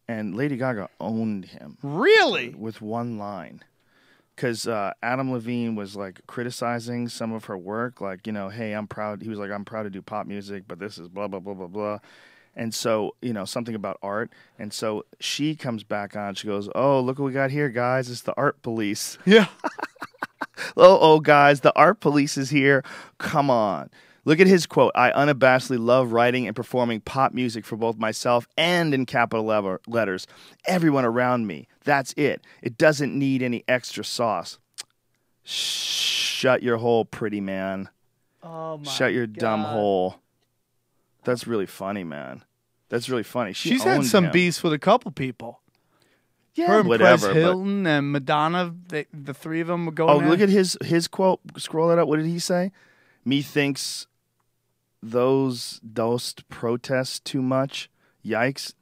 And Lady Gaga owned him really? with one line. Because Adam Levine was like criticizing some of her work. Like, you know, hey, I'm proud. He was like, I'm proud to do pop music, but this is blah, blah, blah, blah, blah. And so, you know, something about art. And so she comes back on. She goes, oh, look what we got here, guys. It's the art police. Yeah. Oh, guys, the art police is here. Come on. Look at his quote. I unabashedly love writing and performing pop music for both myself and in capital letters. Everyone around me. That's it. It doesn't need any extra sauce. Shut your hole, pretty man. Oh, my Shut your God. dumb hole. That's really funny, man. That's really funny. She's had some beefs with a couple people. Yeah, Her and whatever. Perez Hilton and Madonna, the three of them were going Oh, at look it. at his quote. Scroll it up. What did he say? Methinks those dost protest too much. Yikes.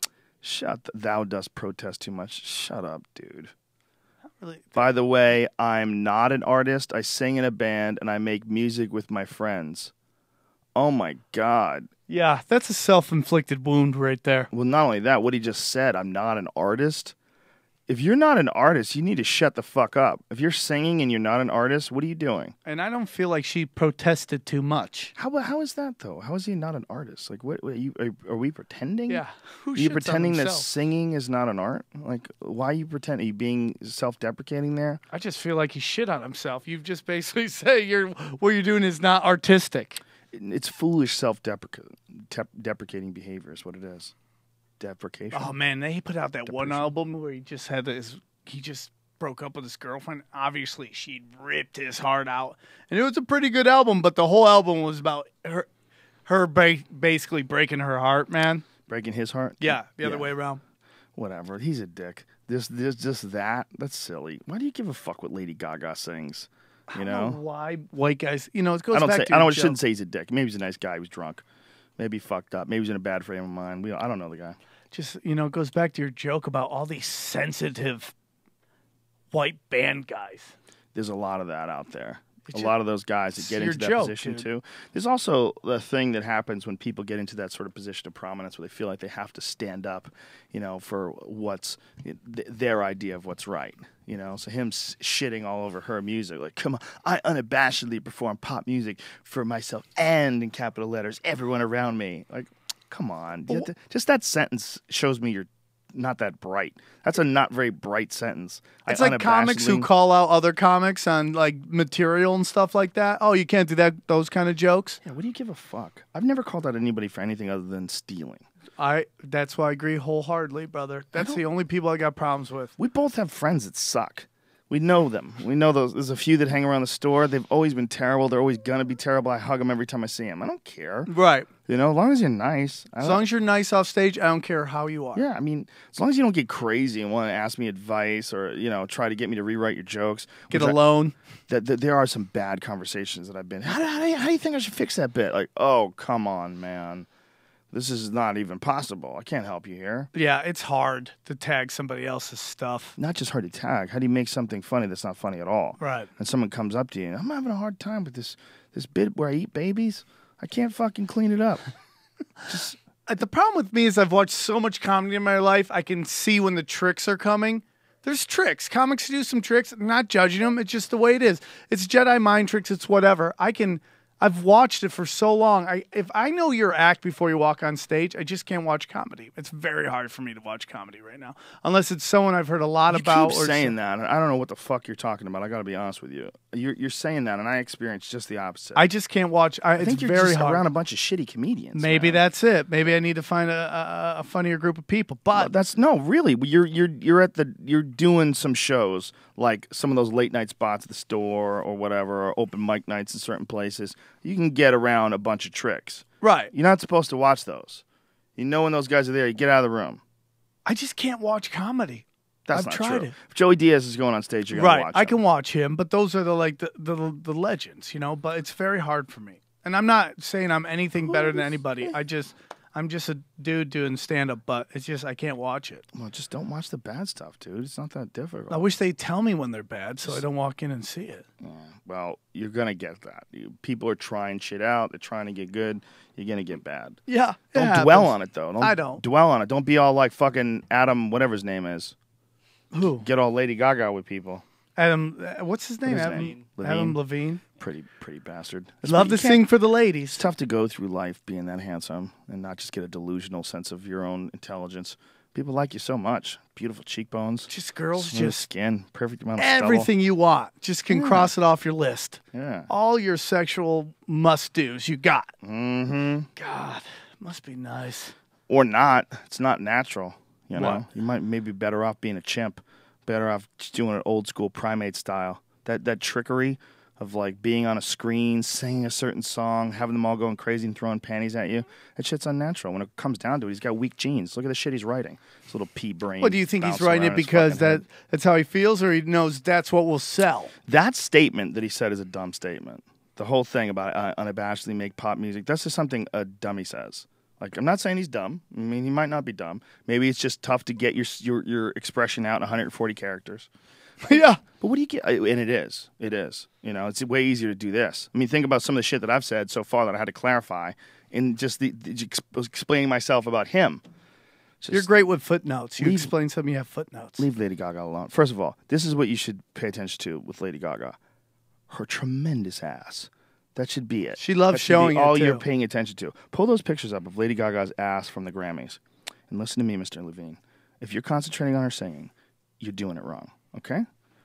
Thou dost protest too much. Shut up, dude. Really. By the way, I'm not an artist. I sing in a band and I make music with my friends. Oh my God. Yeah, that's a self-inflicted wound right there. Well, not only that, what he just said, I'm not an artist. If you're not an artist, you need to shut the fuck up. If you're singing and you're not an artist, what are you doing? And I don't feel like she protested too much. How is that though? How is he not an artist? Like, what are we pretending? Yeah. Who Are you shits on pretending that himself? singing is not an art? Like, why are you pretending? Are you being self-deprecating there? I just feel like he shit on himself. You've just basically say what you're doing is not artistic. It's foolish self-deprecating behavior is what it is. Deprecation. Oh man, he put out that one album where he just broke up with his girlfriend. Obviously, she'd ripped his heart out, and it was a pretty good album. But the whole album was about her basically breaking her heart, man. Breaking his heart? Yeah, the other way around. Whatever. He's a dick. Just that. That's silly. Why do you give a fuck what Lady Gaga sings? You I know? don't know why white guys. You know, it goes I back to your joke. shouldn't say he's a dick. Maybe he's a nice guy. He was drunk. Maybe he fucked up. Maybe he's in a bad frame of mind. I don't know the guy. Just, it goes back to your joke about all these sensitive white band guys. There's a lot of that out there. It's A lot of those guys that it's get your into that joke, position dude. too. There's also the thing that happens when people get into that sort of position of prominence where they feel like they have to stand up, for what's their idea of what's right. So him shitting all over her music, like, come on, I unabashedly perform pop music for myself and in capital letters, everyone around me. Like, come on. Just that sentence shows me you're not that bright. That's a not very bright sentence. It's like comics who call out other comics on like material and stuff like that. Oh, you can't do those kind of jokes. Yeah, what do you give a fuck? I've never called out anybody for anything other than stealing. That's why I agree wholeheartedly, brother. That's the only people I got problems with. We both have friends that suck. We know them. We know those. There's a few that hang around the store. They've always been terrible. They're always going to be terrible. I hug them every time I see them. I don't care. Right. As long as you're nice. As long as you're nice off stage, I don't care how you are. Yeah, I mean, as long as you don't get crazy and want to ask me advice or, try to get me to rewrite your jokes. Get a loan. There are some bad conversations that I've been, how do you think I should fix that bit? Like, oh, come on, man. This is not even possible. I can't help you here. Yeah, it's hard to tag somebody else's stuff. Not just hard to tag. How do you make something funny that's not funny at all? Right. And someone comes up to you and I'm having a hard time with this bit where I eat babies. I can't fucking clean it up. The problem with me is I've watched so much comedy in my life, I can see when the tricks are coming. There's tricks. Comics do some tricks. I'm not judging them. It's just the way it is. It's Jedi mind tricks. It's whatever. I can I've watched it for so long. If I know your act before you walk on stage, I just can't watch comedy. It's very hard for me to watch comedy right now, unless it's someone I've heard a lot about. You keep saying that, and I don't know what the fuck you're talking about. I got to be honest with you. You're saying that, and I experience just the opposite. I just can't watch. I it's think you're very just hard. around a bunch of shitty comedians. Maybe man. that's it. Maybe I need to find a funnier group of people. But that's no, really. You're doing some shows like some of those late night spots at the store or whatever, or open mic nights in certain places. You can get around a bunch of tricks. right, You're not supposed to watch those. You know when those guys are there, you get out of the room. I just can't watch comedy. That's I've not tried true. it. If Joey Diaz is going on stage, you're gonna Right, watch I him. can watch him, but those are the legends, you know. But it's very hard for me, and I'm not saying I'm anything better than anybody. I'm just a dude doing stand up, but it's just I can't watch it. Well, just don't watch the bad stuff, dude. It's not that difficult. I wish they'd tell me when they're bad, so I don't walk in and see it. Well, you're gonna get that. People are trying shit out. They're trying to get good. You're gonna get bad. Yeah, Don't dwell on it though. I don't. dwell on it. Don't be all like fucking Adam, whatever his name is. Who? Get all Lady Gaga with people. Adam, what's his name? What is his Adam name? Adam Levine. Pretty bastard. Love to sing for the It's ladies. tough to go through life being that handsome and not just get a delusional sense of your own intelligence. People like you so much. Beautiful cheekbones. Just girls, smooth just skin. Perfect amount of stubble. everything you want. Just can cross it off your list. Yeah. All your sexual must-dos you got. Mm-hmm. God, must be nice. Or not. It's not natural. You know, What? you might maybe better off being a chimp. Better off just doing it old school primate style. That trickery of like being on a screen, singing a certain song, having them all going crazy and throwing panties at you. That shit's unnatural. When it comes down to it, he's got weak genes. Look at the shit he's writing. His little pea brain. What do you think he's bouncing writing around it his because fucking head. that's how he feels, or he knows that's what will sell? That statement that he said is a dumb statement. The whole thing about unabashedly make pop music, that's just something a dummy says. Like, I'm not saying he's dumb. I mean, he might not be dumb. Maybe it's just tough to get your expression out in 140 characters. Yeah. But what do you get? And it is. It is. You know, it's way easier to do this. I mean, think about some of the shit that I've said so far that I had to clarify in just explaining myself about him. Just You're great with footnotes. You leave- explain something, you have footnotes. leave Lady Gaga alone. First of all, this is what you should pay attention to with Lady Gaga. Her tremendous ass. That should be it. She loves That should be showing it, all you're too. paying attention to. Pull those pictures up of Lady Gaga's ass from the Grammys. And listen to me, Mr. Levine. If you're concentrating on her singing, you're doing it wrong, okay?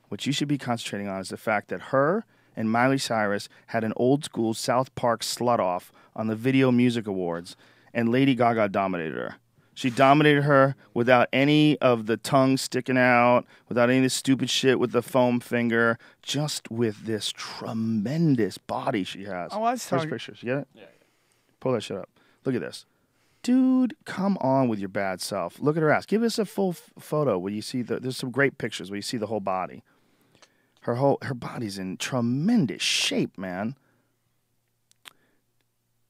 What you should be concentrating on is the fact that her and Miley Cyrus had an old school South Park slut off on the Video Music Awards, and Lady Gaga dominated her. She dominated her without any of the tongue sticking out, without any of the stupid shit with the foam finger, just with this tremendous body she has. Oh, I was First talking- pictures. You get it? Yeah. Pull that shit up. Look at this. Dude, come on with your bad self. Look at her ass. Give us a full photo where you see there's some great pictures where you see the whole body. Her body's in tremendous shape, man.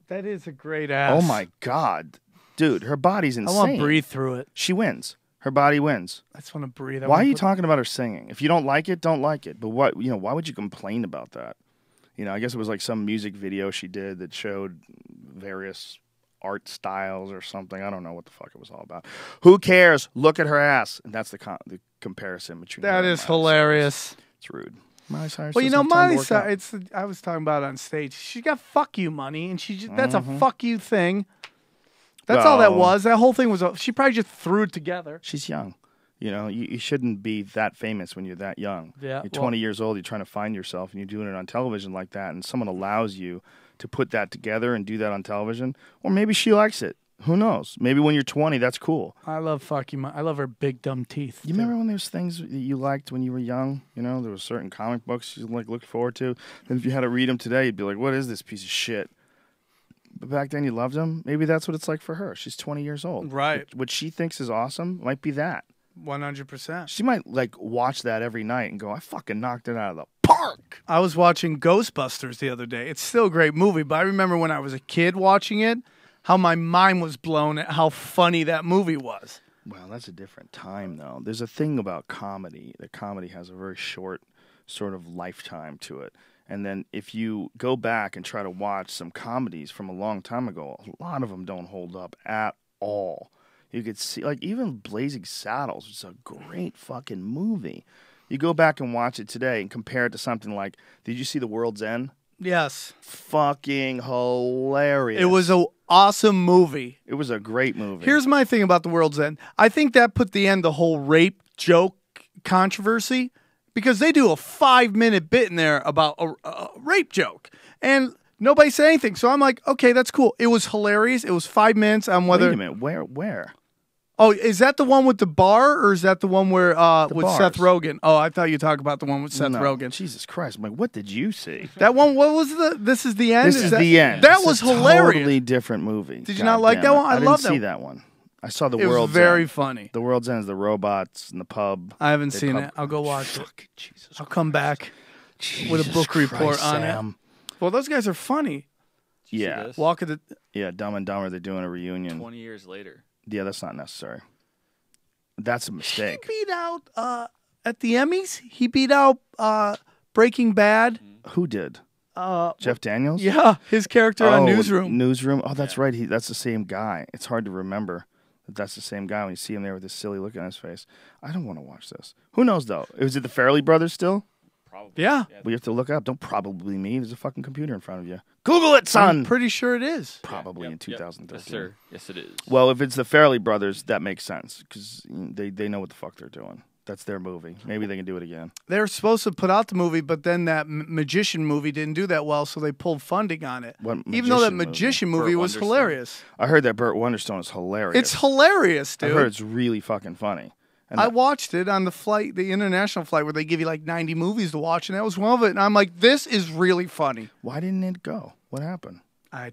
That is a great ass. Oh my God. Dude, her body's I insane. want to breathe through it. She wins. Her body wins. I just want to breathe. Why are you talking about her singing? If you don't like it, don't like it. But what, why would you complain about that? You know, I guess it was like some music video she did that showed various art styles or something. I don't know what the fuck it was all about. Who cares? Look at her ass. And that's the comparison between her That and is Miley hilarious. Cyrus. It's rude. Miley Cyrus Well, you doesn't know, have time to Miley work out. Cyrus, I was talking about it on stage. She got fuck you money, and that's a fuck you thing. That's all that Well- was. That whole thing was, she probably just threw it together. She's young. You know, you shouldn't be that famous when you're that young. Yeah, You're well- 20 years old, you're trying to find yourself, and you're doing it on television like that, and someone allows you to put that together and do that on television. Or maybe she likes it. Who knows? Maybe when you're 20, that's cool. I love fuck you money. I love her big dumb teeth. You remember when there's things that you liked when you were young? You know, there were certain comic books you looked forward to. And if you had to read them today, you'd be like, what is this piece of shit? But back then you loved them. Maybe that's what it's like for her. She's 20 years old. Right. What she thinks is awesome might be that. 100%. She might like watch that every night and go, I fucking knocked it out of the park. I was watching Ghostbusters the other day. It's still a great movie, but I remember when I was a kid watching it, how my mind was blown at how funny that movie was. Well, that's a different time, though. There's a thing about comedy. That comedy has a very short sort of lifetime to it. And then if you go back and try to watch some comedies from a long time ago, a lot of them don't hold up at all. You could see, like, even Blazing Saddles was a great fucking movie. You go back and watch it today and compare it to something like, did you see The World's End? Yes. Fucking hilarious. It was an awesome movie. It was a great movie. Here's my thing about The World's End. I think that put the end the whole rape joke controversy because they do a 5-minute bit in there about a rape joke. And nobody said anything. So I'm like, okay, that's cool. It was hilarious. It was 5 minutes on whether. Wait a minute. Where? Oh, is that the one with the bar, or is that the one where with bars. Seth Rogen? Oh, I thought you talked about the one with Seth No. Rogen. Jesus Christ. I'm like, what did you see? That one. What was the? This is the end. This is the end. That This was is a hilarious. Totally different movie. Did you not like that one? I didn't love that see one. that one. I saw The It was World's very End. funny. The World's End is the robots in the pub. I haven't They seen pub- it. I'll go watch it. Fuck, Jesus I'll come back with a Jesus book report Christ, on Sam. it. Well, those guys are funny. Yeah. this? Walk of the. Yeah, Dumb and Dumber, they're doing a reunion. 20 years later. Yeah, that's not necessary. That's a He mistake. beat out at the Emmys. He beat out Breaking Bad. Who did? Jeff Daniels? Yeah, his character on Newsroom. Newsroom. Oh, that's right. That's the same guy. It's hard to remember that that's the same guy when you see him there with this silly look on his face. I don't want to watch this. Who knows, though? Was it the Farrelly brothers still? Probably. Yeah. We have to look up. Don't probably me. There's a fucking computer in front of you. Google it, son. I'm pretty sure it is. Probably in Yep. 2013. Yes, sir. Yes, it is. Well, if it's the Farrelly brothers, that makes sense because they know what the fuck they're doing. That's their movie. Maybe they can do it again. They were supposed to put out the movie, but then that magician movie didn't do that well, so they pulled funding on it. What Even though that magician magician movie Burt was Wonderstone. hilarious. I heard that Burt Wonderstone is hilarious. It's hilarious, I dude. heard it's really fucking funny. And I watched it on the flight, the international flight, where they give you like 90 movies to watch, and that was one of it. And I'm like, this is really funny. why didn't it go? What happened?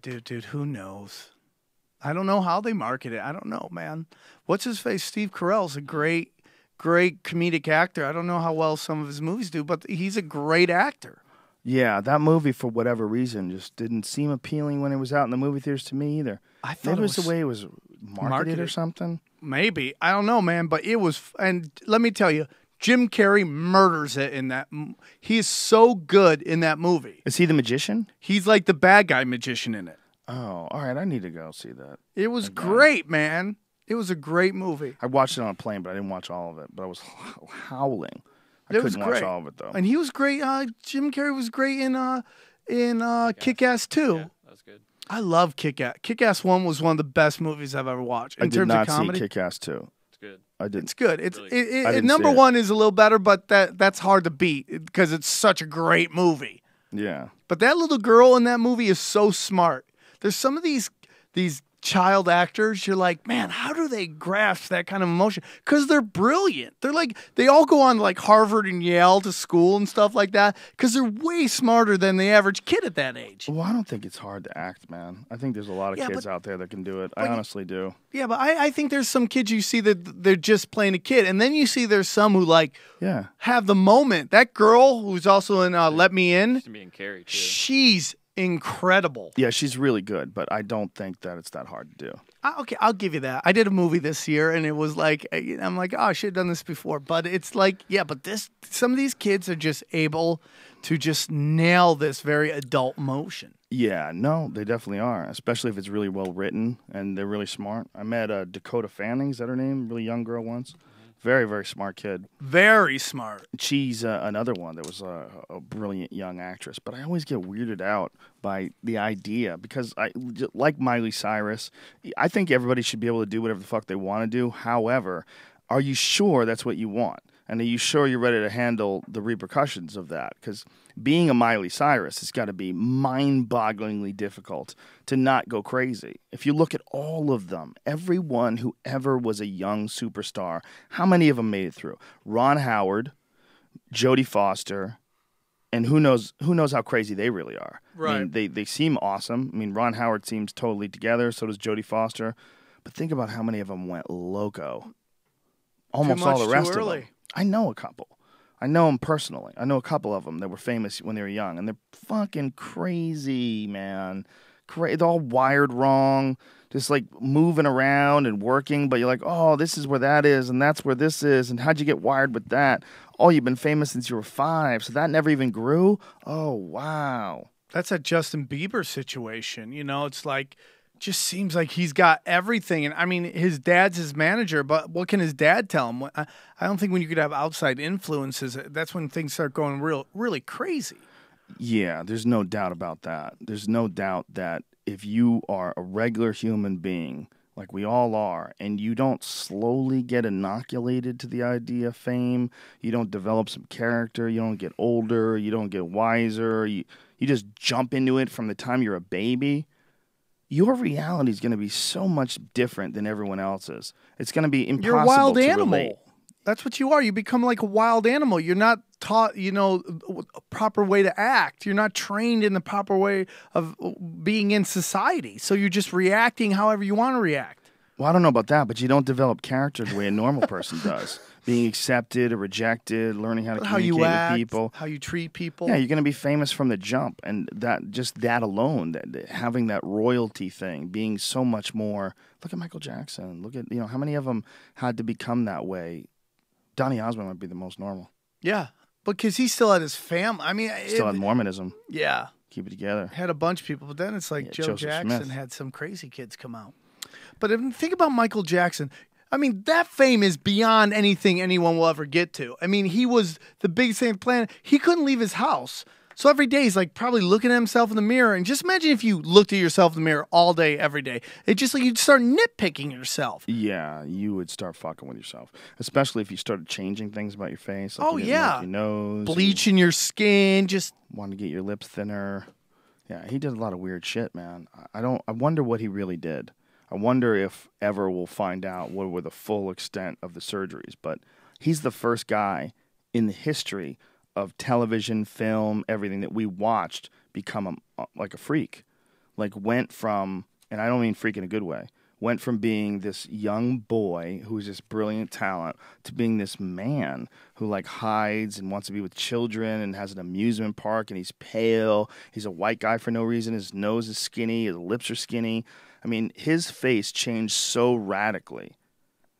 Dude, who knows? I don't know how they market it. I don't know, man. What's his face? Steve Carell's a great comedic actor. I don't know how well some of his movies do, but he's a great actor. Yeah, that movie, for whatever reason, just didn't seem appealing when it was out in the movie theaters to me either. I thought Maybe it it was was the way it was marketed or marketed. something. Maybe. I don't know, man, but it was. And let me tell you, Jim Carrey murders it in that. He is so good in that movie. Is he the magician? He's like the bad guy magician in it. Oh, all right. I need to go see that. It was great, man. It was a great movie. I watched it on a plane, but I didn't watch all of it. But I was howling. I It was couldn't watch great. all of it though. And he was great. Jim Carrey was great in Kick-Ass 2. Yeah, that was good. I love Kick-Ass. Kick-Ass 1 was one of the best movies I've ever watched. In I did terms not of comedy, see Kick-Ass 2. It's good. I didn't. it's good. It's Really good. I didn't number see it. 1 is a little better, but that's hard to beat because it's such a great movie. Yeah. But that little girl in that movie is so smart. There's some of these child actors, you're like, man, how do they grasp that kind of emotion? Because they're brilliant. They're like, they all go on like Harvard and Yale to school and stuff like that because they're way smarter than the average kid at that age. Well, I don't think it's hard to act, man. I think there's a lot of Yeah, kids but- out there that can do it. I honestly do. Yeah, but I think there's some kids you see that they're just playing a kid. And then you see there's some who like Yeah. have the moment. That girl who's also in Let Me In, To be in Carrie, too. she's incredible. Yeah, she's really good, but I don't think that it's that hard to do. Okay, I'll give you that. I did a movie this year, and it was like, I'm like, oh, I should have done this before. But it's like, yeah, but some of these kids are just able to just nail this very adult emotion. Yeah, no, they definitely are, especially if it's really well written and they're really smart. I met Dakota Fanning, is that her name? Really young girl once. Very, very smart kid. Very smart. She's another one that was a brilliant young actress, but I always get weirded out by the idea because like Miley Cyrus, I think everybody should be able to do whatever the fuck they want to do. However, are you sure that's what you want? And are you sure you're ready to handle the repercussions of that? Because being a Miley Cyrus, it's got to be mind-bogglingly difficult to not go crazy. If you look at all of them, everyone who ever was a young superstar, how many of them made it through? Ron Howard, Jodie Foster, and who knows how crazy they really are. I mean, Right. they seem awesome. I mean, Ron Howard seems totally together, so does Jodie Foster. But think about how many of them went loco. Almost all much, the too rest of early. them. I know a couple. I know them personally. I know a couple of them that were famous when they were young, and they're fucking crazy, man. They're all wired wrong, just like moving around and working, but you're like, oh, this is where that is, and that's where this is, and how'd you get wired with that? Oh, you've been famous since you were 5, so that never even grew? Oh, wow. That's a Justin Bieber situation. You know, it's like, just seems like he's got everything. And I mean, his dad's his manager, but what can his dad tell him? I don't think when you could have outside influences, that's when things start going really crazy. Yeah, there's no doubt about that. There's no doubt that if you are a regular human being, like we all are, and you don't slowly get inoculated to the idea of fame, you don't develop some character, you don't get older, you don't get wiser, you just jump into it from the time you're a baby, your reality is going to be so much different than everyone else's. It's going to be impossible You're a wild to animal. relate. That's what you are. You become like a wild animal. You're not taught, a proper way to act. You're not trained in the proper way of being in society. So you're just reacting however you want to react. Well, I don't know about that, but you don't develop character the way a normal person does. Being accepted or rejected, learning how to How communicate you act, with people. how you treat people. Yeah, you're going to be famous from the jump, and that alone, having that royalty thing, being so much more. Look at Michael Jackson. Look at how many of them had to become that way. Donny Osmond might be the most normal. Yeah, because he still had his family. I mean, Still had Mormonism. Yeah, Keep it together. had a bunch of people, but then it's like Yeah, Joe Joseph Jackson Smith. had some crazy kids come out. But think about Michael Jackson. I mean, that fame is beyond anything anyone will ever get to. I mean, he was the biggest thing on the planet. He couldn't leave his house. So every day he's like probably looking at himself in the mirror. And just imagine if you looked at yourself in the mirror all day, every day. It's just like you'd start nitpicking yourself. Yeah, you would start fucking with yourself, especially if you started changing things about your face. Like Oh, you didn't yeah. like your nose, Bleaching your skin, just you wanted to get your lips thinner. Yeah, he did a lot of weird shit, man. I wonder what he really did. I wonder if ever we'll find out what were the full extent of the surgeries. But he's the first guy in the history of television, film, everything that we watched become like a freak. Like went from, and I don't mean freak in a good way, went from being this young boy who's this brilliant talent to being this man who like hides and wants to be with children and has an amusement park and he's pale. He's a white guy for no reason. His nose is skinny. His lips are skinny. I mean, his face changed so radically.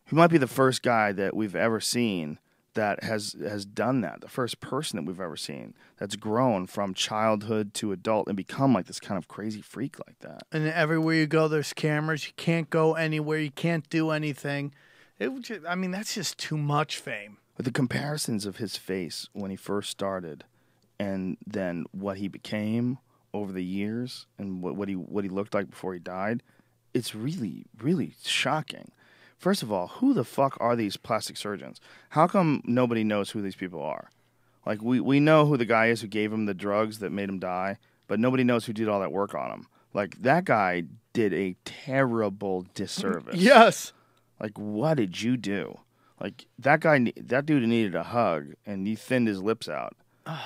He might be the first guy that we've ever seen that has done that. The first person that we've ever seen that's grown from childhood to adult and become like this kind of crazy freak like that. and everywhere you go, there's cameras. You can't go anywhere. You can't do anything. I mean, that's just too much fame. But the comparisons of his face when he first started and then what he became over the years and what he looked like before he died, it's really, really shocking. First of all, who the fuck are these plastic surgeons? How come nobody knows who these people are? Like, we know who the guy is who gave him the drugs that made him die, but nobody knows who did all that work on him. Like, that guy did a terrible disservice. Yes. Like, what did you do? Like, that dude needed a hug, and you thinned his lips out.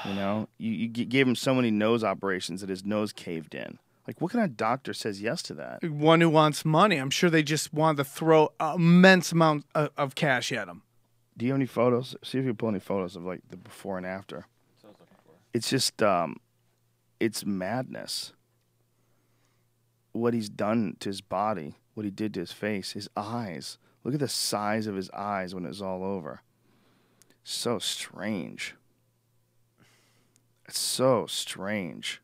You know? You gave him so many nose operations that his nose caved in. Like, what kind of doctor says yes to that? One who wants money. I'm sure they just wanted to throw an immense amount of cash at him. Do you have any photos? See if you pull any photos of, like, the before and after. It's just, it's madness. What he's done to his body, what he did to his face, his eyes. Look at the size of his eyes when it's all over. So strange. It's so strange.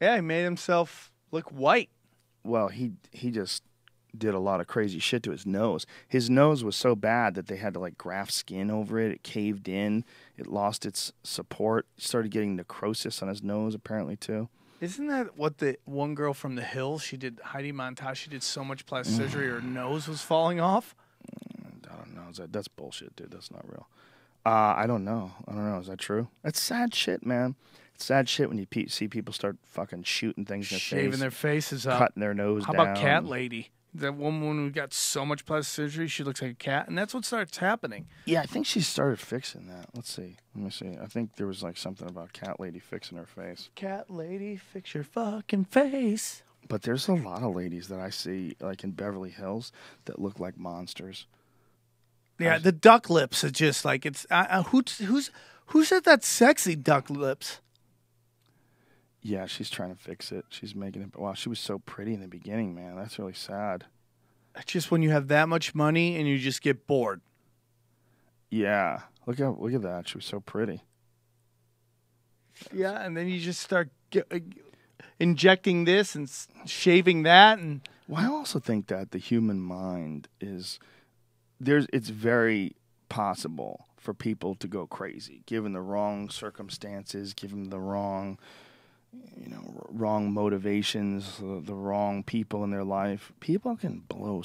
Yeah, he made himself look white. Well, he just did a lot of crazy shit to his nose. His nose was so bad that they had to like graft skin over it. It caved in. It lost its support. He started getting necrosis on his nose apparently too. Isn't that what the one girl from The Hills, she did, Heidi Montage, she did so much plastic surgery her nose was falling off? I don't know. That's bullshit, dude. That's not real. I don't know. Is that true? That's sad shit, man. It's sad shit when you see people start fucking shooting things in their face. Shaving their faces up. Cutting their nose How down. about Cat Lady? That woman who got so much plastic surgery, she looks like a cat, and that's what starts happening. Yeah, I think she started fixing that. Let's see. Let me see. I think there was like something about Cat Lady fixing her face. Cat Lady, fix your fucking face. But there's a lot of ladies that I see, like in Beverly Hills, that look like monsters. Yeah, the duck lips are just like it's. Who said that sexy duck lips? Yeah, she's trying to fix it. She's making it. Wow, she was so pretty in the beginning, man. That's really sad. It's just when you have that much money and you just get bored. Yeah, look at that. She was so pretty. Yeah, and then you just start injecting this and shaving that, and Well, I also think that the human mind is it's very possible for people to go crazy, given the wrong circumstances, given the wrong, wrong motivations, the wrong people in their life. People can blow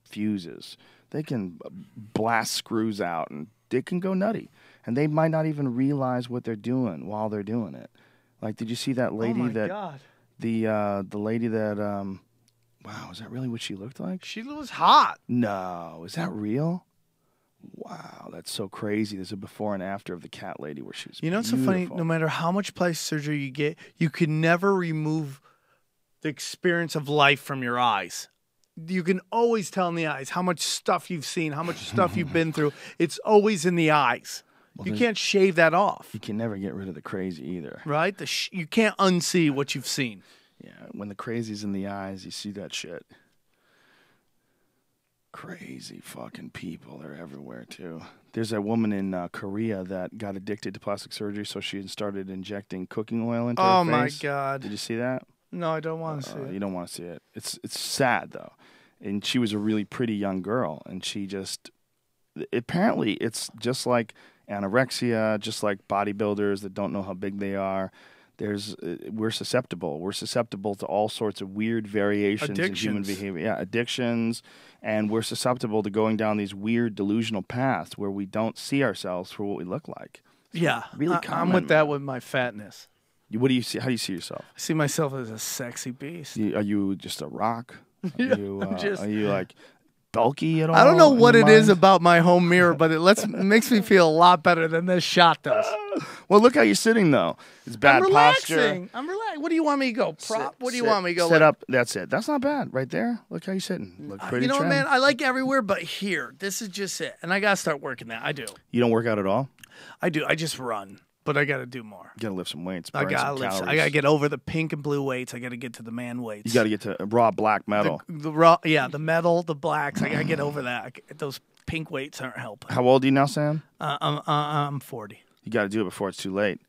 fuses. They can blast screws out, and they can go nutty. And they might not even realize what they're doing while they're doing it. Like, did you see that lady God. The lady that wow, is that really what she looked like? She was hot. No, is that real? Wow, that's so crazy. There's a before and after of the cat lady where she was You know what's so funny? No matter how much plastic surgery you get, you can never remove the experience of life from your eyes. You can always tell in the eyes how much stuff you've seen, how much stuff you've been through. It's always in the eyes. Well, you can't shave that off. You can never get rid of the crazy either. Right? You can't unsee what you've seen. Yeah, when the crazy's in the eyes, you see that shit. Crazy fucking people. They're everywhere, too. There's a woman in Korea that got addicted to plastic surgery, so she started injecting cooking oil into her face. Oh, my God. Did you see that? No, I don't want to see it. You don't want to see it. It's sad, though. And she was a really pretty young girl, and she just... Apparently, it's just like anorexia, just like bodybuilders that don't know how big they are. We're susceptible. We're susceptible to all sorts of weird variations in human behavior. Yeah, addictions. And we're susceptible to going down these weird delusional paths where we don't see ourselves for what we look like. Yeah, really common, I'm with that with my fatness. What do you see? How do you see yourself? I see myself as a sexy beast. Are you just a rock? Yeah, Are you like bulky at all? I don't know what it is about my home mirror, but it makes me feel a lot better than this shot does. Well, look how you're sitting, though. It's bad I'm relaxing. posture. I'm relaxing. What do you want me to go? Prop? What do you want me to go? Set up. That's it. That's not bad. Right there. Look how you're sitting. Look pretty You know what, trim. man? I like everywhere, but here. This is just it. And I got to start working that. I do. You don't work out at all? I do. I just run. But I got to do more. You got to lift some weights. I got to get over the pink and blue weights. I got to get to the man weights. You got to get to raw black metal. The raw, yeah, the metal, the blacks. I got to get over that. Those pink weights aren't helping. How old are you now, Sam? I'm 40. You got to do it before it's too late.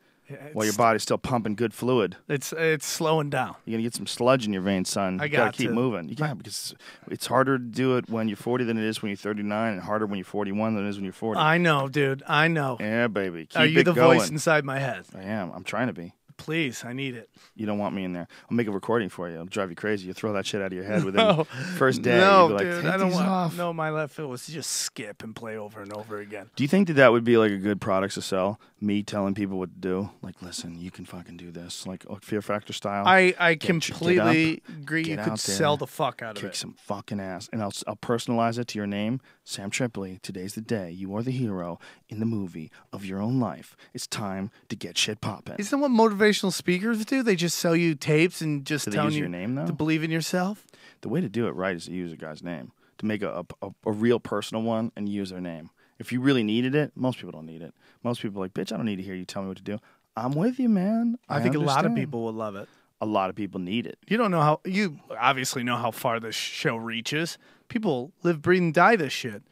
While your body's still pumping good fluid. It's slowing down. You're going to get some sludge in your veins, son. You got to keep moving. You got because it's harder to do it when you're 40 than it is when you're 39, and harder when you're 41 than it is when you're 40. I know, dude. I know. Yeah, baby. Keep Are you it the going. voice inside my head? I am. I'm trying to be. Please, I need it. You don't want me in there. I'll make a recording for you. It'll drive you crazy. You throw that shit out of your head within the first day. No, you'll be like, dude, take I don't these want. off. No, my left foot was to just skip and play over and over again. Do you think that would be like a good product to sell? Me telling people what to do? Like, listen, you can fucking do this. Like Fear Factor style. I completely agree. You could sell the fuck out of it. Kick some fucking ass. And I'll personalize it to your name. Sam Tripoli, today's the day. You are the hero in the movie of your own life. It's time to get shit popping. Isn't that what motivational speakers do? They just sell you tapes and just tell you your name, though? to believe in yourself? The way to do it right is to use a guy's name. To make a real personal one and use their name. If you really needed it, most people don't need it. Most people are like, bitch, I don't need to hear you tell me what to do. I'm with you, man. I think a lot of people would love it. A lot of people need it. You don't know how, you obviously know how far this show reaches. People live, breathe, and die this shit.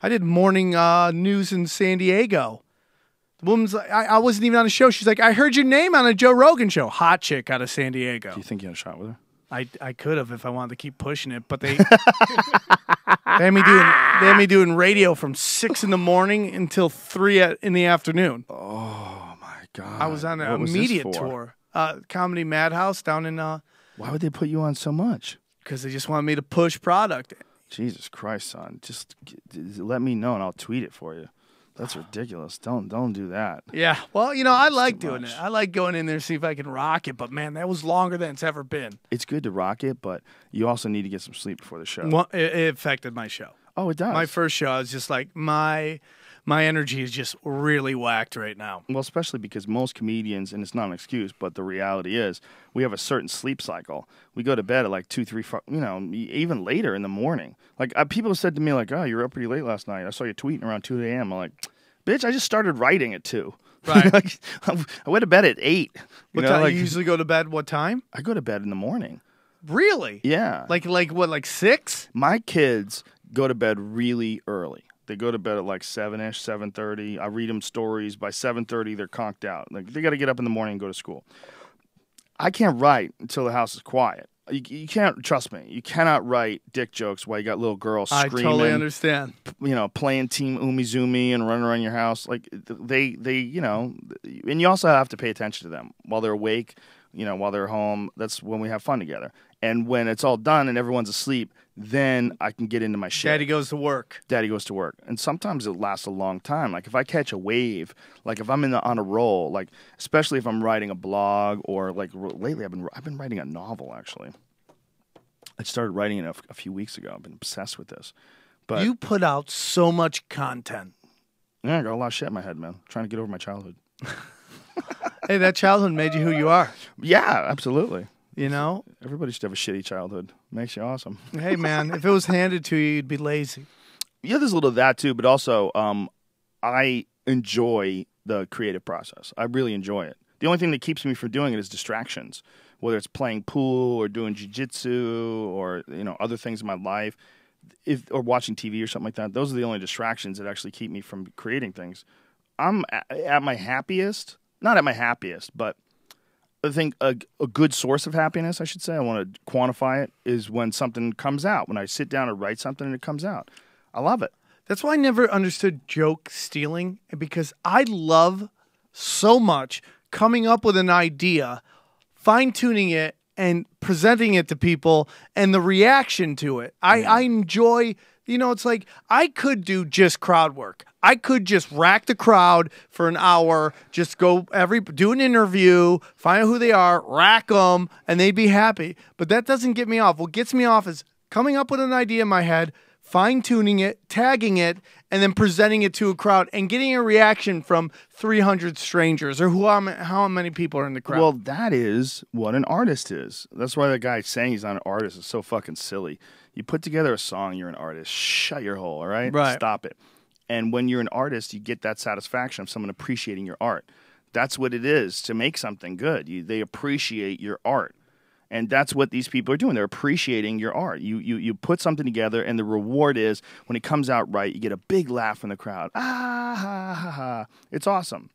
I did morning news in San Diego. The woman's like, I wasn't even on a show. She's like, I heard your name on a Joe Rogan show. Hot chick out of San Diego. Do you think you had a shot with her? I could have if I wanted to keep pushing it, but they had me doing radio from 6 in the morning until 3 in the afternoon. Oh my God! I was on a media tour, Comedy Madhouse down in. Why would they put you on so much? Because they just wanted me to push product. Jesus Christ, son! Just let me know and I'll tweet it for you. That's ridiculous. Don't do that. Yeah. Well, I like doing it. I like going in there see if I can rock it. But man, that was longer than it's ever been. It's good to rock it, but you also need to get some sleep before the show. Well, it affected my show. Oh, it does. My first show, I was just like my energy is just really whacked right now. Well, especially because most comedians, and it's not an excuse, but the reality is we have a certain sleep cycle. We go to bed at like 2, 3, 4, even later in the morning. Like people have said to me like, oh, you were up pretty late last night. I saw you tweeting around 2 a.m. I'm like, bitch, I just started writing at 2. Right. Like, I went to bed at 8. What time? You usually go to bed what time? I go to bed in the morning. Really? Yeah. Like what, like 6? My kids go to bed really early. They go to bed at like 7-ish, 7:30. I read them stories. By 7:30, they're conked out. Like they got to get up in the morning and go to school. I can't write until the house is quiet. You can't, trust me, you cannot write dick jokes while you got little girls I screaming. totally understand. Playing Team Umizoomi and running around your house. Like, they, and you also have to pay attention to them while they're awake, while they're home. That's when we have fun together. And when it's all done and everyone's asleep, then I can get into my shit. Daddy goes to work. And sometimes it lasts a long time. Like, if I catch a wave, like if I'm on a roll, like especially if I'm writing a blog or like lately I've been writing a novel actually. I started writing it a few weeks ago. I've been obsessed with this. But You put out so much content. yeah, I got a lot of shit in my head, man. Trying to get over my childhood. Hey, that childhood made you who you are. Yeah, absolutely. Everybody should have a shitty childhood. Makes you awesome. Hey, man, if it was handed to you, you'd be lazy. Yeah, there's a little of that too, but also I enjoy the creative process. I really enjoy it. The only thing that keeps me from doing it is distractions, whether it's playing pool or doing jiu-jitsu or other things in my life, or watching TV or something like that. Those are the only distractions that actually keep me from creating things. I'm at my happiest, not at my happiest, but I think a good source of happiness, I should say, I want to quantify it, is when something comes out. When I sit down and write something and it comes out. I love it. That's why I never understood joke stealing, because I love so much coming up with an idea, fine-tuning it, and presenting it to people, and the reaction to it. I enjoy, it's like I could do just crowd work. I could just rack the crowd for an hour, just do an interview, find out who they are, rack them, and they'd be happy. But that doesn't get me off. What gets me off is coming up with an idea in my head, fine-tuning it, tagging it, and then presenting it to a crowd and getting a reaction from 300 strangers or how many people are in the crowd. Well, that is what an artist is. That's why the guy saying he's not an artist is so fucking silly. You put together a song, you're an artist. Shut your hole, all right? Right. Stop it. And when you're an artist, you get that satisfaction of someone appreciating your art. That's what it is to make something good. They appreciate your art. And that's what these people are doing. They're appreciating your art. You put something together, and the reward is when it comes out right, you get a big laugh from the crowd. Ah, ha, ha, ha. It's awesome.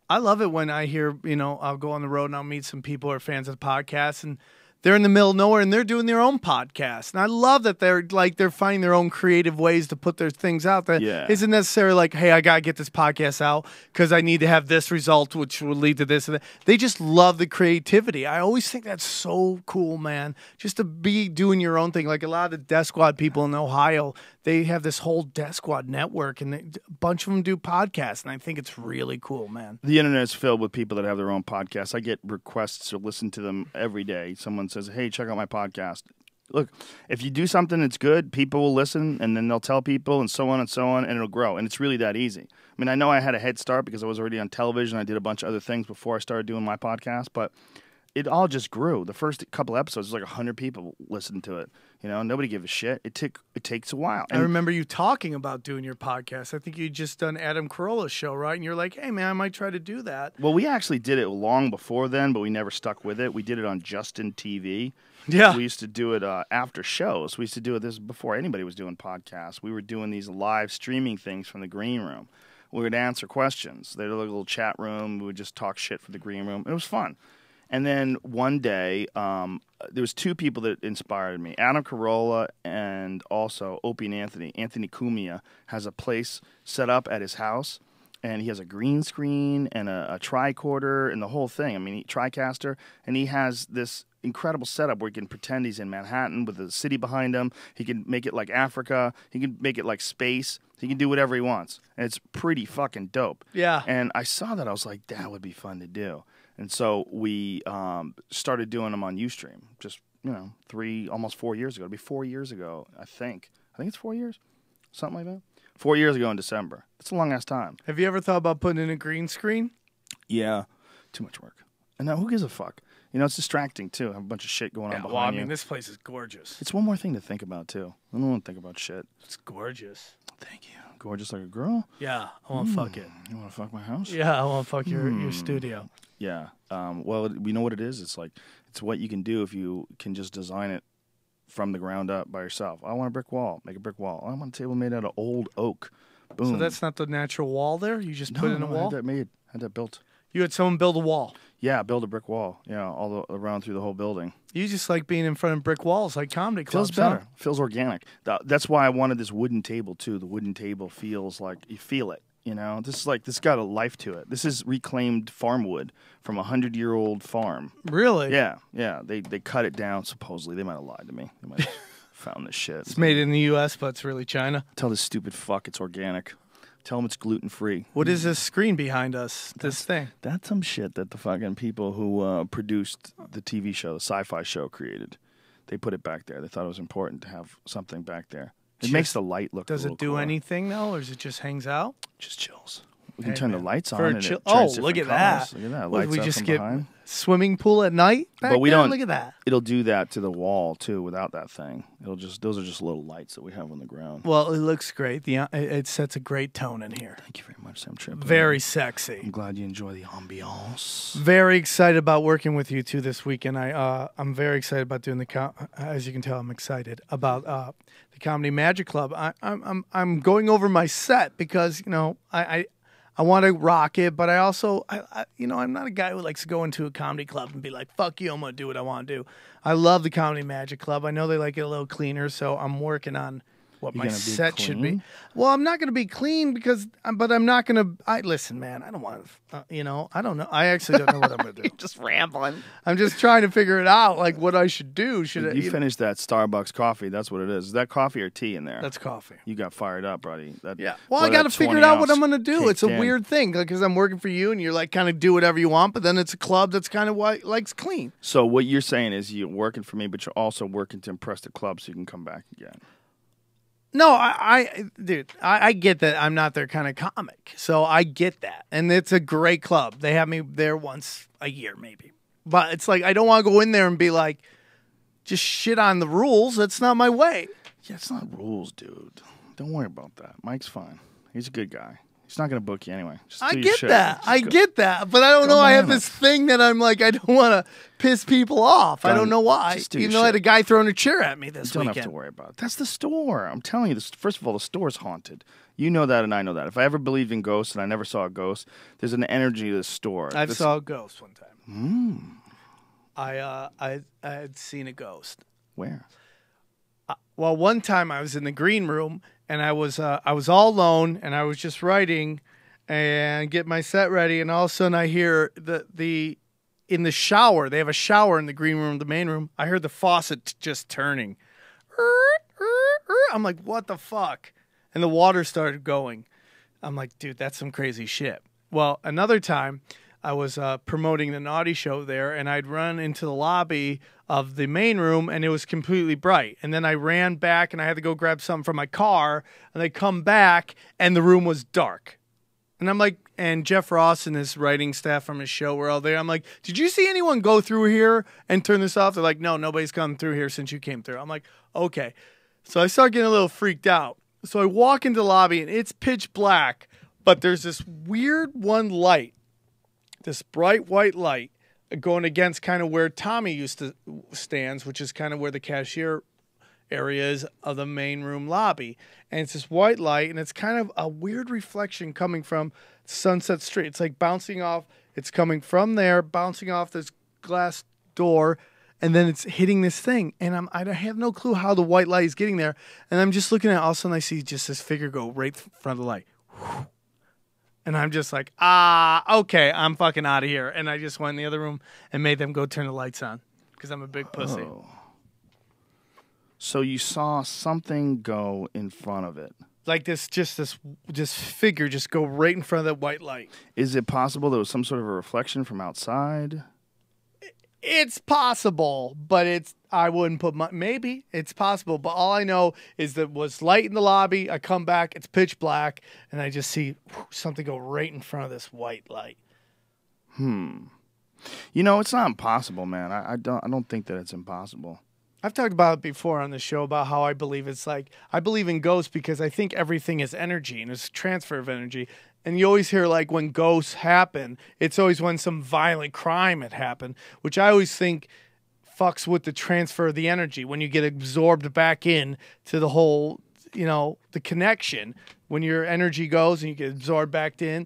I love it when I hear, I'll go on the road and I'll meet some people who are fans of the podcast, and they're in the middle of nowhere and they're doing their own podcast. And I love that they're finding their own creative ways to put their things out that isn't necessarily like, hey, I got to get this podcast out because I need to have this result, which will lead to this and that. They just love the creativity. I always think that's so cool, man. Just to be doing your own thing. Like a lot of the Death Squad people in Ohio, they have this whole Death Squad network, and a bunch of them do podcasts, and I think it's really cool, man. The internet is filled with people that have their own podcasts. I get requests to listen to them every day. Someone says, hey, check out my podcast. Look, if you do something that's good, people will listen, and then they'll tell people, and so on, and it'll grow. And it's really that easy. I mean, I know I had a head start because I was already on television. I did a bunch of other things before I started doing my podcast, but it all just grew. The first couple episodes, like 100 people listened to it. Nobody gave a shit. It takes a while. I remember you talking about doing your podcast. I think you just done Adam Carolla's show, right? And you're like, hey, man, I might try to do that. Well, we actually did it long before then, but we never stuck with it. We did it on Justin TV. Yeah. We used to do it after shows. We used to do it this before anybody was doing podcasts. We were doing these live streaming things from the green room. We would answer questions. They had a little chat room. We would just talk shit for the green room. It was fun. And then one day, there was two people that inspired me. Adam Carolla and also Opie and Anthony. Anthony Cumia has a place set up at his house, and he has a green screen and a tricorder and the whole thing. I mean, TriCaster, and he has this incredible setup where he can pretend he's in Manhattan with the city behind him. He can make it like Africa. He can make it like space. He can do whatever he wants, and it's pretty fucking dope. Yeah. And I saw that. I was like, that would be fun to do. And so we started doing them on Ustream just, almost 4 years ago. It'll be 4 years ago, I think. I think it's 4 years, something like that. 4 years ago in December. That's a long-ass time. Have you ever thought about putting in a green screen? Yeah. Too much work. And now who gives a fuck? It's distracting, too. I have a bunch of shit going on behind you. This place is gorgeous. It's one more thing to think about, too. I don't want to think about shit. It's gorgeous. Thank you. Gorgeous like a girl? Yeah, I want to fuck it. You want to fuck my house? Yeah, I want to fuck your studio. Yeah. Well, we know what it is. It's what you can do if you can just design it from the ground up by yourself. I want a brick wall. Make a brick wall. I want a table made out of old oak. Boom. So that's not the natural wall there? You just put in a wall? I had that built. You had someone build a wall. Yeah, build a brick wall. Yeah, around through the whole building. You just like being in front of brick walls, like comedy clubs. Feels better. Feels organic. That's why I wanted this wooden table too. The wooden table feels like you feel it. You know, this got a life to it. This is reclaimed farm wood from a 100-year-old farm. Really? Yeah. They cut it down. Supposedly, they might have lied to me. They might have found this shit. It's made in the U.S., but it's really China. Tell this stupid fuck it's organic. Tell them it's gluten free. What is this screen behind us? This thing. That's some shit that the fucking people who produced the TV show, the sci-fi show, created. They put it back there. They thought it was important to have something back there. It makes the light look. Does a it do cooler. anything though, or is it just hangs out? Just chills. We can turn the lights on. For And chill- it turns look at different that! colors. Look at that. What, Lights we up just from get behind. swimming pool at night. Back But we there? don't. Look at that. It'll do that to the wall too without that thing. Those are just little lights that we have on the ground. Well, it looks great. It sets a great tone in here. Thank you very much, Sam Tripp. Very sexy. I'm glad you enjoy the ambiance. Very excited about working with you two this weekend. I'm very excited about doing as you can tell, I'm excited about the Comedy Magic Club. I'm going over my set because I want to rock it, but I also I'm not a guy who likes to go into a comedy club and be like, "Fuck you, I'm gonna do what I want to do." I love the Comedy Magic Club. I know they like it a little cleaner, so I'm working on what my gonna be set should be. clean? Well, I'm not going to be clean but I'm not going to. Listen, man. I don't want to. I don't know. I actually don't know what I'm going to do. Just rambling. I'm just trying to figure it out, like what I should do. Should You finished that Starbucks coffee. That's what it is. Is that coffee or tea in there? That's coffee. You got fired up, buddy. Yeah. Well, I got to figure out what I'm going to do. It's a weird thing because I'm working for you and you're like kind of do whatever you want, but then it's a club that's kind of likes clean. So what you're saying is you're working for me, but you're also working to impress the club so you can come back again. No, dude, I get that I'm not their kind of comic, so I get that, and it's a great club. They have me there once a year, maybe, but it's like I don't want to go in there and be like, just shit on the rules. That's not my way. Yeah, it's not rules, dude. Don't worry about that. Mike's fine. He's a good guy. He's not going to book you anyway. Just I do your get shit. that. Just I go- get that, but I don't go know. I have bananas. this thing that I'm like, I don't want to piss people off. I Done. don't know why. Just do your Even though I had a shit. guy throwing a chair at me this You don't weekend. have to worry about it. That's the store. I'm telling you. First of all, the store's haunted. You know that, and I know that. If I ever believed in ghosts and I never saw a ghost, there's an energy to the store. I This- saw a ghost one time. I had seen a ghost. Where? Well, one time I was in the green room and I was all alone and I was just writing and get my set ready, and all of a sudden I hear the in the shower. They have a shower in the green room, the main room. I heard the faucet just turning. I'm like, what the fuck? And the water started going. I'm like, dude, that's some crazy shit. Well, another time I was promoting the Naughty Show there, and I'd run into the lobby of the main room, and it was completely bright. And then I ran back, and I had to go grab something from my car, and I come back, and the room was dark. And I'm like, and Jeff Ross and his writing staff from his show were all there. I'm like, did you see anyone go through here and turn this off? They're like, no, nobody's come through here since you came through. I'm like, okay. So I start getting a little freaked out. So I walk into the lobby, and it's pitch black, but there's this weird one light, this bright white light going against kind of where Tommy used to stands, which is kind of where the cashier area is of the main room lobby. And it's this white light, and it's kind of a weird reflection coming from Sunset Street. It's like bouncing off. It's coming from there, bouncing off this glass door, and then it's hitting this thing. And I have no clue how the white light is getting there. And I'm just looking at it. All of a sudden, I see just this figure go right in front of the light. And I'm just like, okay, I'm fucking out of here. And I just went in the other room and made them go turn the lights on because I'm a big pussy. Oh. So you saw something go in front of it. Like this figure just go right in front of that white light. Is it possible there was some sort of a reflection from outside? It's possible, but I wouldn't put maybe it's possible. But all I know is that was light in the lobby. I come back, it's pitch black, and I just see something go right in front of this white light. You know, it's not impossible, man. I don't think that it's impossible. I've talked about it before on the show about how I believe it's like, I believe in ghosts because I think everything is energy and it's a transfer of energy. And you always hear like when ghosts happen, it's always when some violent crime had happened, which I always think fucks with the transfer of the energy when you get absorbed back in to the whole, the connection. When your energy goes and you get absorbed back in,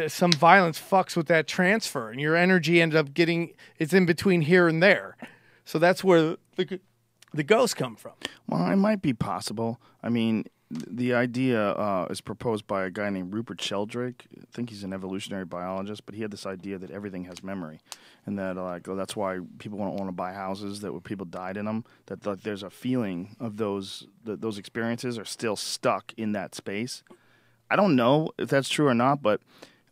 some violence fucks with that transfer, and your energy ends up it's in between here and there. So that's where the ghosts come from. Well, it might be possible. I mean, the idea is proposed by a guy named Rupert Sheldrake. I think he's an evolutionary biologist, but he had this idea that everything has memory, and that that's why people don't want to buy houses that when people died in them. That there's a feeling of those experiences are still stuck in that space. I don't know if that's true or not, but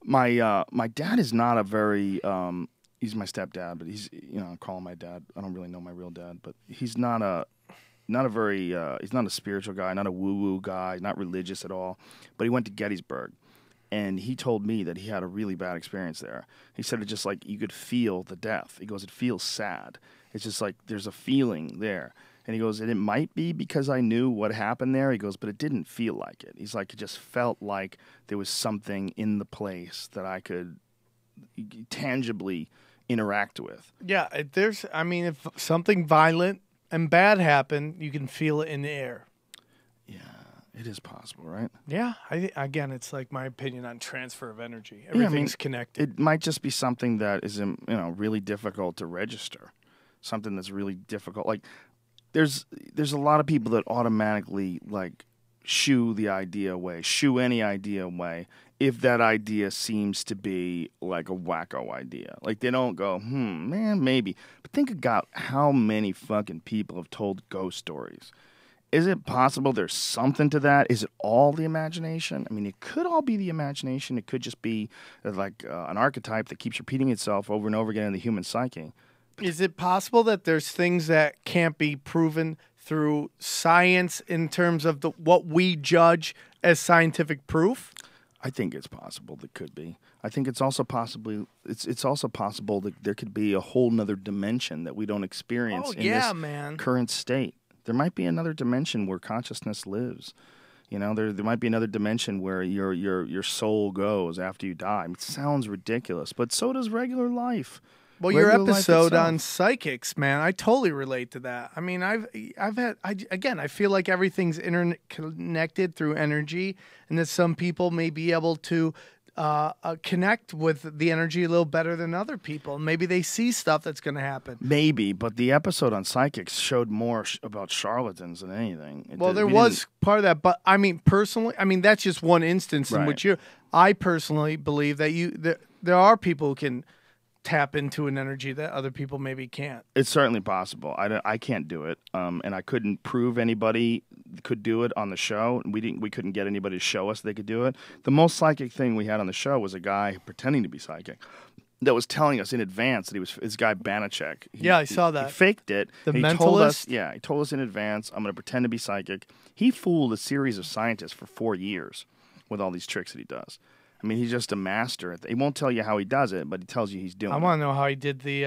my dad is not a very he's my stepdad, but he's I call him my dad. I don't really know my real dad, but he's not a very he's not a spiritual guy, not a woo-woo guy, not religious at all. But he went to Gettysburg, and he told me that he had a really bad experience there. He said it just like you could feel the death. He goes, it feels sad. It's just like there's a feeling there. And he goes, and it might be because I knew what happened there. He goes, but it didn't feel like it. He's like, it just felt like there was something in the place that I could tangibly interact with. Yeah, if something violent and bad happened, you can feel it in the air. Yeah, it is possible, right? Yeah, again, it's like my opinion on transfer of energy. Everything's connected. It might just be something that is, really difficult to register. Something that's really difficult. Like, there's a lot of people that automatically like shoo any idea away if that idea seems to be like a wacko idea. Like, they don't go, man, maybe. But think about how many fucking people have told ghost stories. Is it possible there's something to that? Is it all the imagination? I mean, it could all be the imagination. It could just be like an archetype that keeps repeating itself over and over again in the human psyche. Is it possible that there's things that can't be proven through science in terms of what we judge as scientific proof? I think it's possible that could be. I think it's also possible that there could be a whole nother dimension that we don't experience in this current state. There might be another dimension where consciousness lives. There might be another dimension where your soul goes after you die. It sounds ridiculous, but so does regular life. Well, your episode on psychics, man, I totally relate to that. I mean, I feel like everything's interconnected through energy, and that some people may be able to connect with the energy a little better than other people. Maybe they see stuff that's going to happen. Maybe, but the episode on psychics showed more about charlatans than anything. There was part of that, but I mean, personally, that's just one instance in which I personally believe that there are people who can tap into an energy that other people maybe can't. It's certainly possible. I can't do it, and I couldn't prove anybody could do it on the show. We couldn't get anybody to show us they could do it. The most psychic thing we had on the show was a guy pretending to be psychic that was telling us in advance that he was this guy Banachek. I saw that. He faked it. The mentalist? He told us in advance, I'm going to pretend to be psychic. He fooled a series of scientists for 4 years with all these tricks that he does. I mean, he's just a master at it. He won't tell you how he does it, but he tells you he's doing it. I want to know how he did the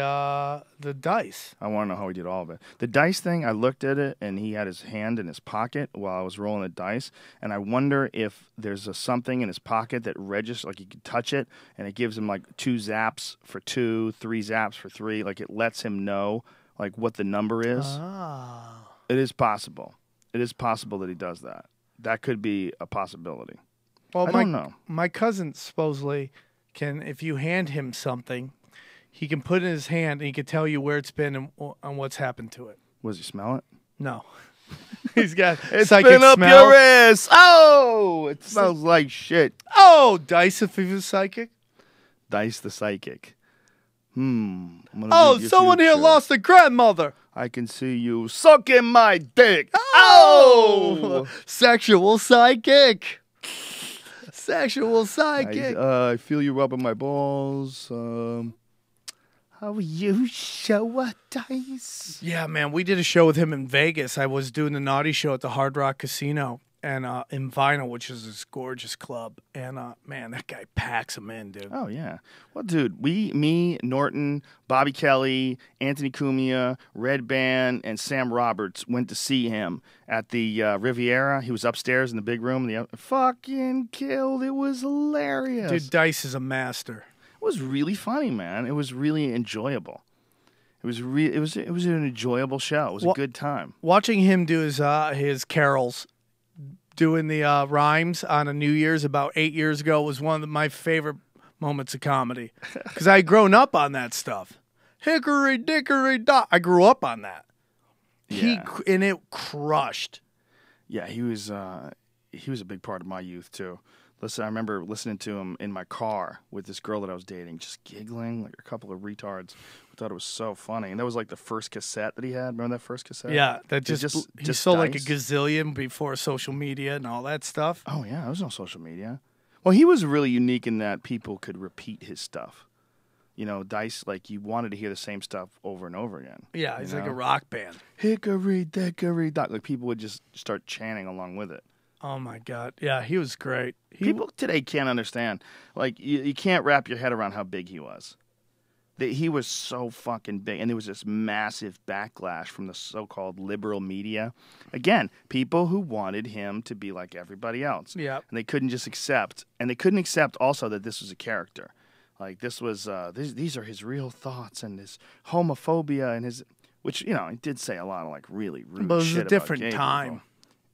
dice. I want to know how he did all of it. The dice thing, I looked at it, and he had his hand in his pocket while I was rolling the dice, and I wonder if there's something in his pocket that registers, like he could touch it, and it gives him like 2 zaps for 2, 3 zaps for 3. Like, it lets him know like what the number is. Ah. It is possible. It is possible that he does that. That could be a possibility. Well, I don't know. My cousin supposedly can, if you hand him something, he can put it in his hand and he can tell you where it's been and what's happened to it. Does he smell it? No. He's got It's psychic been up smell. your ass. Oh, it smells like shit. Oh, Dice if he was psychic. Dice the psychic. Oh, someone here lost a grandmother. I can see you sucking my dick. Oh, sexual psychic. Sexual psychic. I feel you rubbing my balls. How are you, show Dice? Yeah, man, we did a show with him in Vegas. I was doing the Naughty Show at the Hard Rock Casino and in Vinyl, which is this gorgeous club. And, man, that guy packs them in, dude. Oh, yeah. Well, dude, me, Norton, Bobby Kelly, Anthony Cumia, Red Band, and Sam Roberts went to see him at the Riviera. He was upstairs in the big room. Fucking killed. It was hilarious. Dude, Dice is a master. It was really funny, man. It was really enjoyable. It was an enjoyable show. It was a good time. Watching him do his carols doing the rhymes on a New Year's about 8 years ago was one of my favorite moments of comedy because I had grown up on that stuff. Hickory dickory dock. I grew up on that. Yeah. And it crushed. Yeah, he was a big part of my youth too. Listen, I remember listening to him in my car with this girl that I was dating, just giggling like a couple of retards. I thought it was so funny, and that was like the first cassette that he had. Remember that first cassette? Yeah, that It he sold like a dice. gazillion before social media and all that stuff. Oh yeah, there was no social media. Well, he was really unique in that people could repeat his stuff. You know, Dice, like you wanted to hear the same stuff over and over again. Yeah, he's you like know? a rock band. Hickory dickory dock. Like people would just start chanting along with it. Oh my God. Yeah, he was great. People today can't understand. Like, you can't wrap your head around how big he was. He was so fucking big. And there was this massive backlash from the so-called liberal media. Again, people who wanted him to be like everybody else. Yeah. And they couldn't just accept. And they couldn't accept also that this was a character. Like, this was, these are his real thoughts and his homophobia and his, which, you know, he did say a lot of, like, really rude But it was shit a about different gay time. people.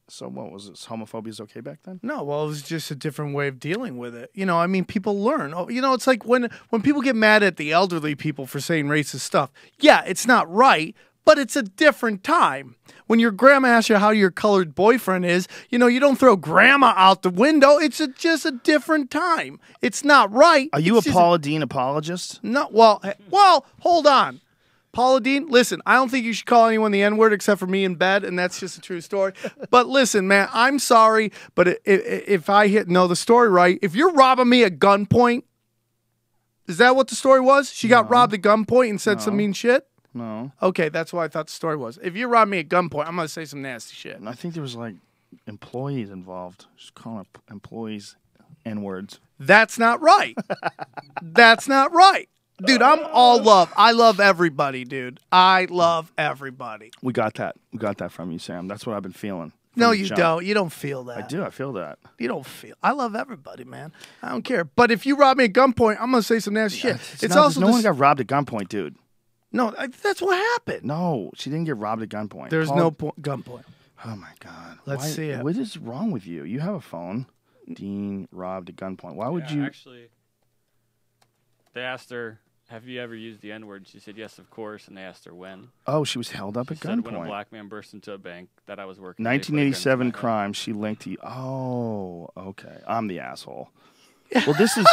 So what was this? Homophobia is okay back then? No, well, it was just a different way of dealing with it. You know, I mean, people learn. Oh, you know, it's like when people get mad at the elderly people for saying racist stuff. Yeah, it's not right, but it's a different time. When your grandma asks you how your colored boyfriend is, you know, you don't throw grandma out the window. It's just a different time. It's not right. Are you It's a just Paula Deen apologist? No, well, hold on. Paula Deen, listen, I don't think you should call anyone the N-word except for me in bed, and that's just a true story. But listen, man, I'm sorry, but if I know the story right, if you're robbing me at gunpoint, is that what the story was? She got robbed at gunpoint and said some mean shit? No. Okay, that's what I thought the story was. If you rob me at gunpoint, I'm going to say some nasty shit. I think there was like employees involved. Just calling up employees N-words. That's not right. That's not right. Dude, I'm all love. I love everybody, dude. I love everybody. We got that. We got that from you, Sam. That's what I've been feeling. from No, the you jump. don't. You don't feel that. I do. I feel that. You don't feel. I love everybody, man. I don't care. But if you rob me at gunpoint, I'm gonna say some nasty shit. It's also no this- one got robbed at gunpoint, dude. no. That's what happened. No, she didn't get robbed at gunpoint. There's Paula- no gunpoint. Oh my God. Let's see it. What is wrong with you? You have a phone. Dean robbed at gunpoint. Why would you? Actually, they asked her, "Have you ever used the N-word?" She said, "Yes, of course." And they asked her when. Oh, she was held up She at said, "When a gunpoint. black man burst into a bank that I was working." 1987 crime. She linked to. Oh, okay. I'm the asshole. Well, this is.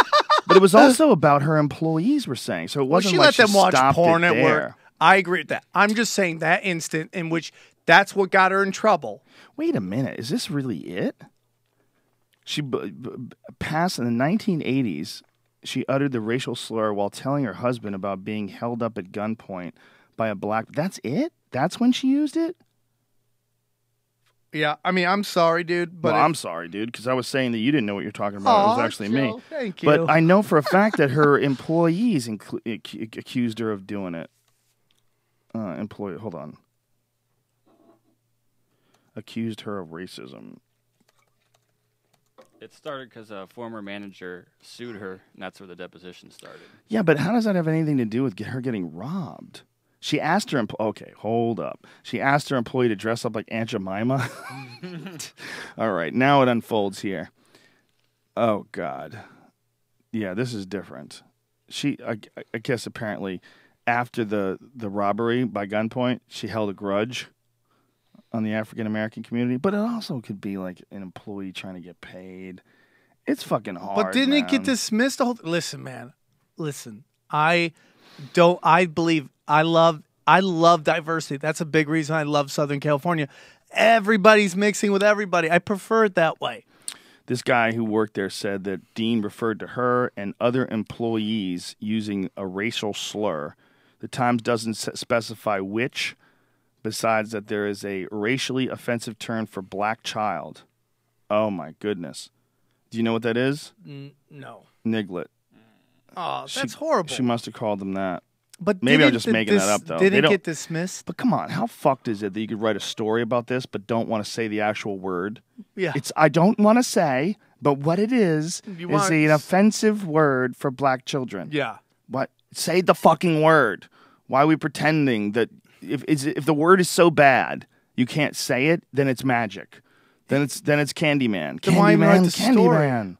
But it was also about her employees were saying. So it Well, wasn't she like let them watch stopped porn it at there. work. I agree with that. I'm just saying that instant in which that's what got her in trouble. Wait a minute. Is this really it? She passed in the 1980s. She uttered the racial slur while telling her husband about being held up at gunpoint by a black. That's it? That's when she used it? Yeah, I mean, I'm sorry, dude, but Well, I'm sorry, dude, because I was saying that you didn't know what you're talking about. It was Aw, actually Joe, me. thank you. But I know for a fact that her employees accused her of doing it. Hold on. Accused her of racism. It started because a former manager sued her, and that's where the deposition started. Yeah, but how does that have anything to do with her getting robbed? She asked her. Okay, hold up. She asked her employee to dress up like Aunt Jemima. All right, now it unfolds here. Oh God, yeah, this is different. I guess apparently, after the robbery by gunpoint, she held a grudge on the African American community. But it also could be like an employee trying to get paid. It's fucking hard. But didn't it get man. dismissed? The whole listen, man. Listen, I love diversity. That's a big reason I love Southern California. Everybody's mixing with everybody. I prefer it that way. This guy who worked there said that Dean referred to her and other employees using a racial slur. The Times doesn't specify which, besides that there is a racially offensive term for black child. Oh, my goodness. Do you know what that is? No. Niglet. Oh, that's horrible. She must have called them that. But Maybe I'm didn't just making that up, though. Didn't They it don't- get dismissed? But come on, how fucked is it that you could write a story about this but don't want to say the actual word? Yeah. I don't want to say, but what it is want- an offensive word for black children. Yeah. What? Say the fucking word. Why are we pretending that if the word is so bad you can't say it, then it's magic? Then it's Candyman. Then why even write the story? Candyman.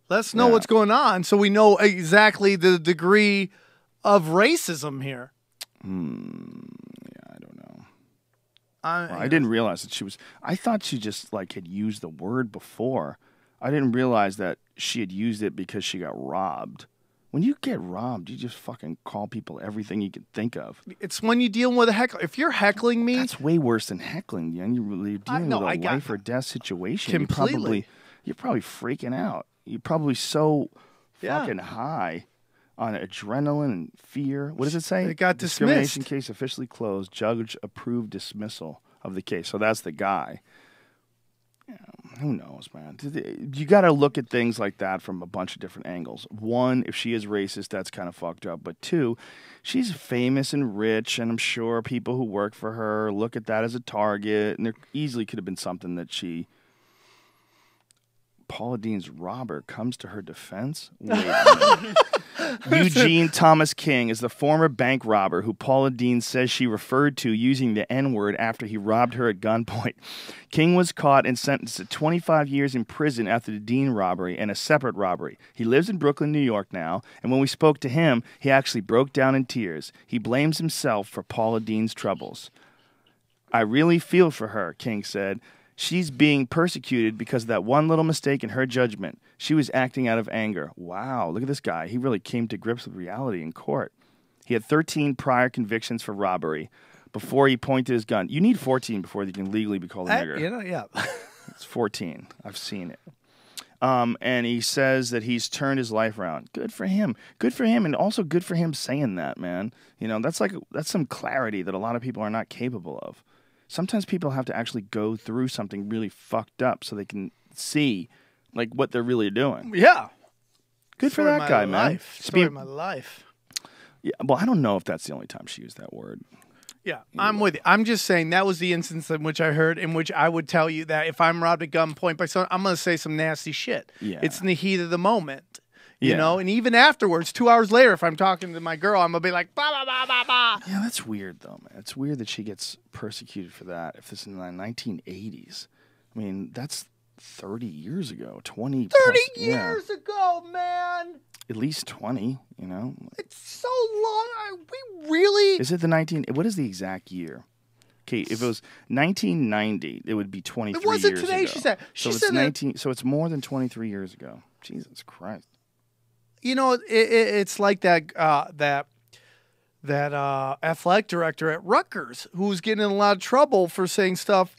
Let us know what's going on so we know exactly the degree of racism here. Yeah, I don't know. I didn't realize that she was. I thought she just like had used the word before. I didn't realize that she had used it because she got robbed. When you get robbed, you just fucking call people everything you can think of. It's when you're dealing with a heckler. If you're heckling me, that's way worse than heckling. You're dealing with a life or death situation. Completely. You're probably freaking out. You're probably so fucking high on adrenaline and fear. What does it say? It got Discrimination dismissed. case officially closed. Judge approved dismissal of the case. So that's the guy. Who knows, man? You got to look at things like that from a bunch of different angles. One, if she is racist, that's kind of fucked up. But two, she's famous and rich, and I'm sure people who work for her look at that as a target, and there easily could have been something that she... Paula Deen's robber comes to her defense? Wait a minute. Eugene Thomas King is the former bank robber who Paula Deen says she referred to using the N-word after he robbed her at gunpoint. King was caught and sentenced to 25 years in prison after the Dean robbery and a separate robbery. He lives in Brooklyn, New York now, and when we spoke to him, he actually broke down in tears. He blames himself for Paula Deen's troubles. I really feel for her, King said. She's being persecuted because of that one little mistake in her judgment. She was acting out of anger. Wow, look at this guy. He really came to grips with reality in court. He had 13 prior convictions for robbery before he pointed his gun. You need 14 before you can legally be called a nigger. It's 14. I've seen it. And he says that he's turned his life around. Good for him. Good for him, and also good for him saying that, man. You know, that's some clarity that a lot of people are not capable of. Sometimes people have to actually go through something really fucked up so they can see, like, what they're really doing. Yeah. Good for that guy, man. Story of my life. Yeah, well, I don't know if that's the only time she used that word. Yeah, I'm with you. I'm just saying that was the instance in which I heard, in which I would tell you that if I'm robbed at gunpoint by someone, I'm going to say some nasty shit. Yeah. It's in the heat of the moment. You know, and even afterwards, 2 hours later, if I'm talking to my girl, I'm going to be like, bah, bah, bah, bah, bah. Yeah, that's weird, though, man. It's weird that she gets persecuted for that if this is in the 1980s. I mean, that's 30 years ago, 20 30 plus, years ago, man. At least 20, you know? It's so long. We really... Is it what is the exact year? Okay, if it was 1990, it would be 23 years ago. It wasn't today, she said. So it's 19. So it's more than 23 years ago. Jesus Christ. You know, it's like that athletic director at Rutgers who was getting in a lot of trouble for saying stuff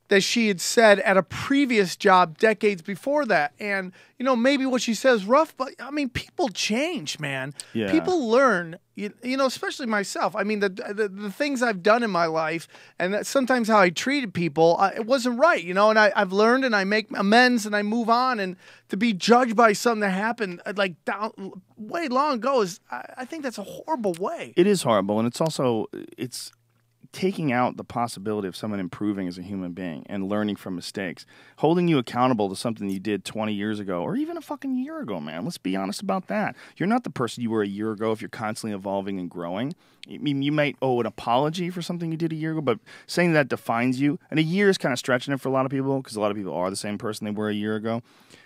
that she had said at a previous job decades before that. And, you know, maybe what she says is rough, but, I mean, people change, man. Yeah. People learn, you know, especially myself. I mean, the things I've done in my life and that sometimes how I treated people, it wasn't right, you know, and I've learned and I make amends and I move on. And to be judged by something that happened, like, way long ago is, I think that's a horrible way. It is horrible, and it's taking out the possibility of someone improving as a human being and learning from mistakes, holding you accountable to something you did 20 years ago or even a fucking year ago, man. Let's be honest about that. You're not the person you were a year ago if you're constantly evolving and growing. I mean, you might owe an apology for something you did a year ago, but saying that defines you, and a year is kind of stretching it for a lot of people because a lot of people are the same person they were a year ago.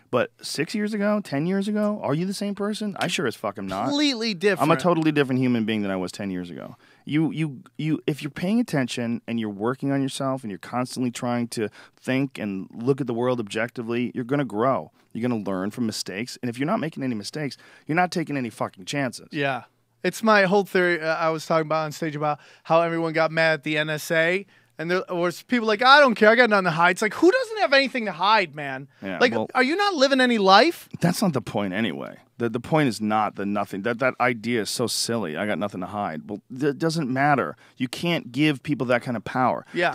But 6 years ago, 10 years ago, are you the same person? I sure as fuck am not. Completely different. I'm a totally different human being than I was 10 years ago. If you're paying attention and you're working on yourself and you're constantly trying to think and look at the world objectively, you're going to grow. You're going to learn from mistakes. And if you're not making any mistakes, you're not taking any fucking chances. Yeah. It's my whole theory I was talking about on stage about how everyone got mad at the NSA. And there was people like, I don't care, I got nothing to hide. It's like, who doesn't have anything to hide, man? Yeah, like, well, are you not living any life? That's not the point anyway. The point is not the nothing. That idea is so silly. I got nothing to hide. Well, it doesn't matter. You can't give people that kind of power. Yeah.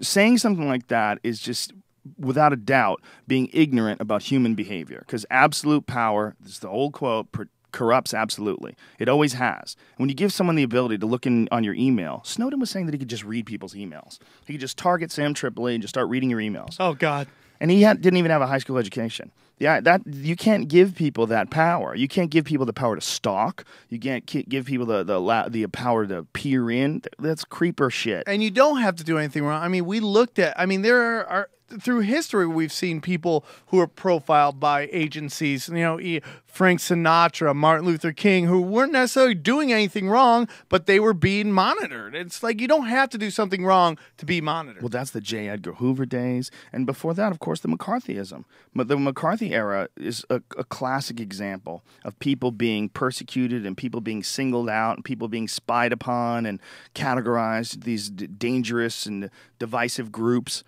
Saying something like that is just, without a doubt, being ignorant about human behavior. Because absolute power, this is the old quote, corrupts absolutely. It always has. When you give someone the ability to look on your email, Snowden was saying that he could just read people's emails. He could just target Sam Tripoli and just start reading your emails. Oh, God. And he didn't even have a high school education. Yeah, that you can't give people that power. You can't give people the power to stalk. You can't give people the power to peer in. That's creeper shit. And you don't have to do anything wrong. I mean, we looked at. I mean, there are through history, we've seen people who are profiled by agencies, Frank Sinatra, Martin Luther King, who weren't necessarily doing anything wrong, but they were being monitored. It's like you don't have to do something wrong to be monitored. Well, that's the J. Edgar Hoover days. And before that, of course, the McCarthyism. But the McCarthy era is a classic example of people being persecuted and people being singled out and people being spied upon and categorized, these dangerous and divisive groups.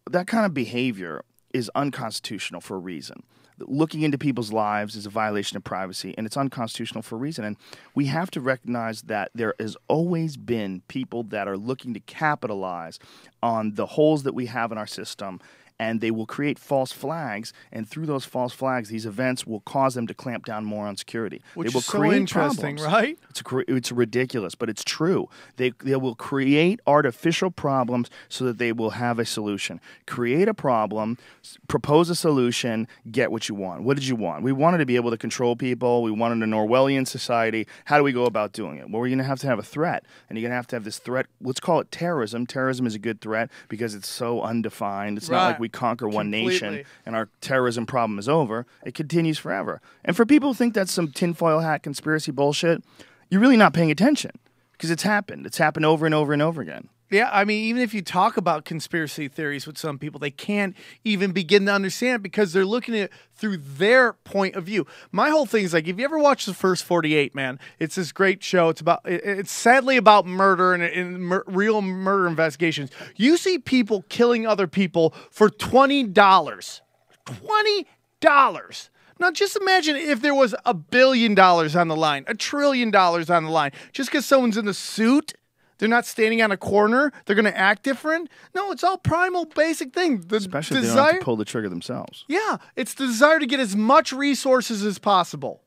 That kind of behavior is unconstitutional for a reason. Looking into people's lives is a violation of privacy, and it's unconstitutional for a reason. And we have to recognize that there has always been people that are looking to capitalize on the holes that we have in our system, and they will create false flags, and through those false flags, these events will cause them to clamp down more on security. Which they will is so create interesting, problems. right? It's ridiculous, but it's true. They will create artificial problems so that they will have a solution. Create a problem, propose a solution, get what you want. What did you want? We wanted to be able to control people. We wanted an Orwellian society. How do we go about doing it? Well, we're going to have a threat, and you're going to have this threat. Let's call it terrorism. Terrorism is a good threat because it's so undefined. It's not like we conquer one nation and our terrorism problem is over. It continues forever. And for people who think that's some tinfoil hat conspiracy bullshit, you're really not paying attention because it's happened. It's happened over and over and over again. Yeah, I mean, even if you talk about conspiracy theories with some people, they can't even begin to understand it because they're looking at it through their point of view. My whole thing is like, if you ever watch The First 48, man, it's this great show. It's sadly about murder and real murder investigations. You see people killing other people for $20. $20. Now, just imagine if there was $1 billion on the line, $1 trillion on the line, just because someone's in a suit. They're not standing on a corner. They're going to act different. No, it's all primal, basic thing. Especially if they don't have to pull the trigger themselves. Yeah, it's the desire to get as much resources as possible.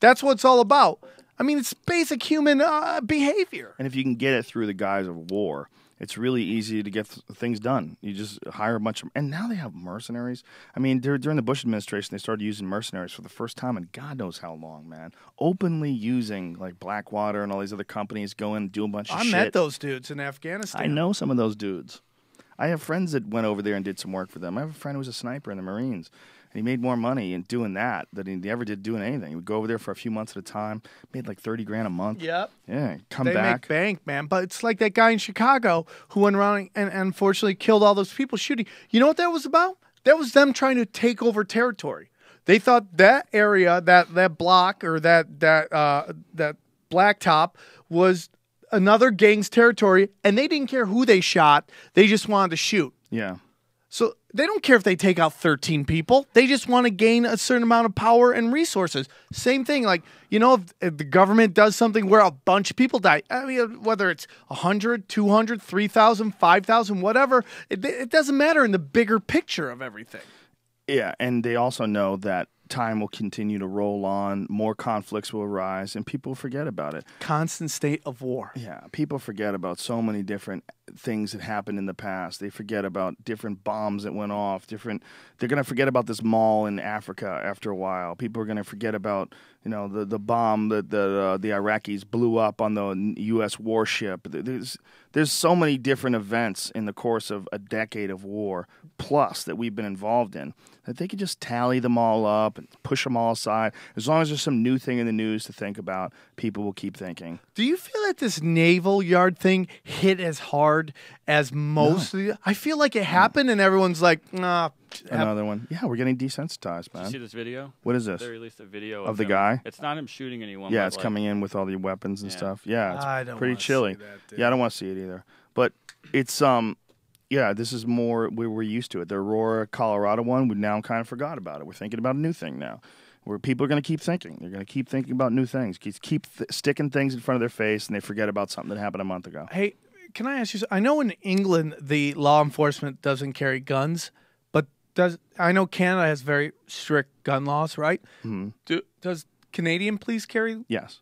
That's what it's all about. I mean, it's basic human behavior. And if you can get it through the guise of war, it's really easy to get things done. You just hire a bunch of... And now they have mercenaries. I mean, during the Bush administration, they started using mercenaries for the first time in God knows how long, man. Openly using, like, Blackwater and all these other companies go in and do a bunch of shit. I met those dudes in Afghanistan. I know some of those dudes. I have friends that went over there and did some work for them. I have a friend who was a sniper in the Marines. And he made more money in doing that than he ever did doing anything. He would go over there for a few months at a time, made like $30,000 a month. Yep. Yeah, come they back. They make bank, man. But it's like that guy in Chicago who went around and unfortunately killed all those people shooting. You know what that was about? That was them trying to take over territory. They thought that area, that block or that blacktop was another gang's territory, and they didn't care who they shot. They just wanted to shoot. Yeah. So they don't care if they take out 13 people. They just want to gain a certain amount of power and resources. Same thing, like, if the government does something where a bunch of people die, I mean, whether it's 100, 200, 3,000, 5,000, whatever, it doesn't matter in the bigger picture of everything. Yeah, and they also know that time will continue to roll on, more conflicts will arise, and people forget about it. Constant state of war. Yeah, people forget about so many different things that happened in the past. They forget about different bombs that went off. They're going to forget about this mall in Africa after a while. People are going to forget about the bomb that the Iraqis blew up on the U.S. warship. There's so many different events in the course of a decade of war plus that we've been involved in that they could just tally them all up and push them all aside. As long as there's some new thing in the news to think about, people will keep thinking. Do you feel that this naval yard thing hit as hard as most of the... I feel like it happened and everyone's like, nah. Another one. Yeah, we're getting desensitized, man. Did you see this video? What is this? They released a video of the him. guy? It's not him shooting anyone. Yeah, but it's coming in with all the weapons and stuff. Yeah, it's I don't pretty wanna chilly. see that, dude. Yeah, I don't want to see it either. But it's yeah, this is more we're used to it. The Aurora, Colorado one, we now kind of forgot about it. We're thinking about a new thing now. Where people are going to keep thinking. They're going to keep thinking about new things. Keep sticking things in front of their face, and they forget about something that happened a month ago. Hey, can I ask you? I know in England the law enforcement doesn't carry guns, but I know Canada has very strict gun laws, right? Mm-hmm. Does Canadian police carry? Yes.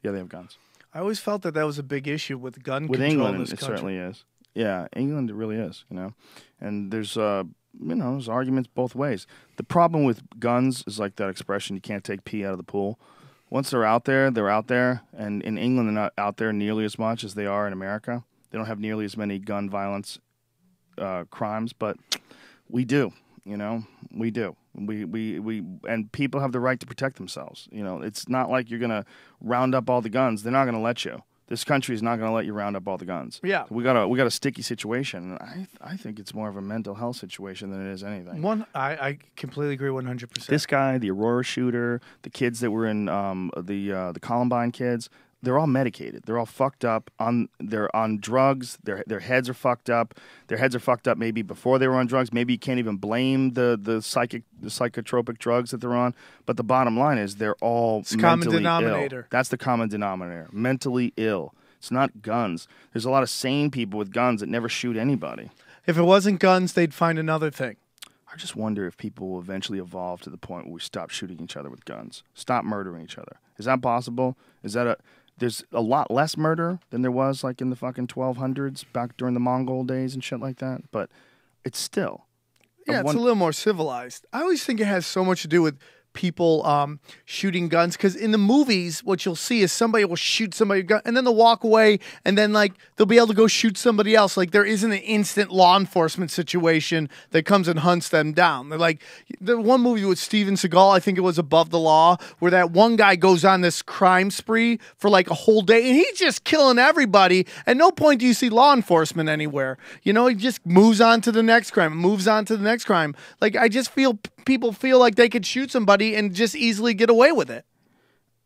Yeah, they have guns. I always felt that was a big issue with gun with control England, in this it country. certainly is. Yeah, England, it really is. And there's there's arguments both ways. The problem with guns is like that expression: you can't take pee out of the pool. Once they're out there, they're out there. And in England, they're not out there nearly as much as they are in America. They don't have nearly as many gun violence crimes, but we do. You know, we do. We and people have the right to protect themselves. You know, it's not like you're gonna round up all the guns. They're not gonna let you. This country is not going to let you round up all the guns. Yeah. We got a sticky situation. I think it's more of a mental health situation than it is anything. I completely agree 100%. This guy, the Aurora shooter, the kids that were in the Columbine kids, they're all medicated. They're all fucked up. They're on drugs. Their heads are fucked up. Their heads are fucked up maybe before they were on drugs. Maybe you can't even blame the psychotropic drugs that they're on. But the bottom line is they're all mentally common denominator. ill. That's the common denominator. Mentally ill. It's not guns. There's a lot of sane people with guns that never shoot anybody. If it wasn't guns, they'd find another thing. I just wonder if people will eventually evolve to the point where we stop shooting each other with guns. Stop murdering each other. Is that possible? There's a lot less murder than there was like in the fucking 1200s back during the Mongol days and shit like that. But it's still. Yeah, it's a little more civilized. I always think it has so much to do with people shooting guns, because in the movies what you'll see is somebody will shoot somebody gun and then they'll walk away and then like they'll be able to go shoot somebody else. Like there isn't an instant law enforcement situation that comes and hunts them down. They're like the one movie with Steven Seagal, I think it was Above the Law, where that one guy goes on this crime spree for like a whole day and he's just killing everybody. At no point do you see law enforcement anywhere. You know, he just moves on to the next crime, moves on to the next crime. Like I just feel people feel like they could shoot somebody and just easily get away with it.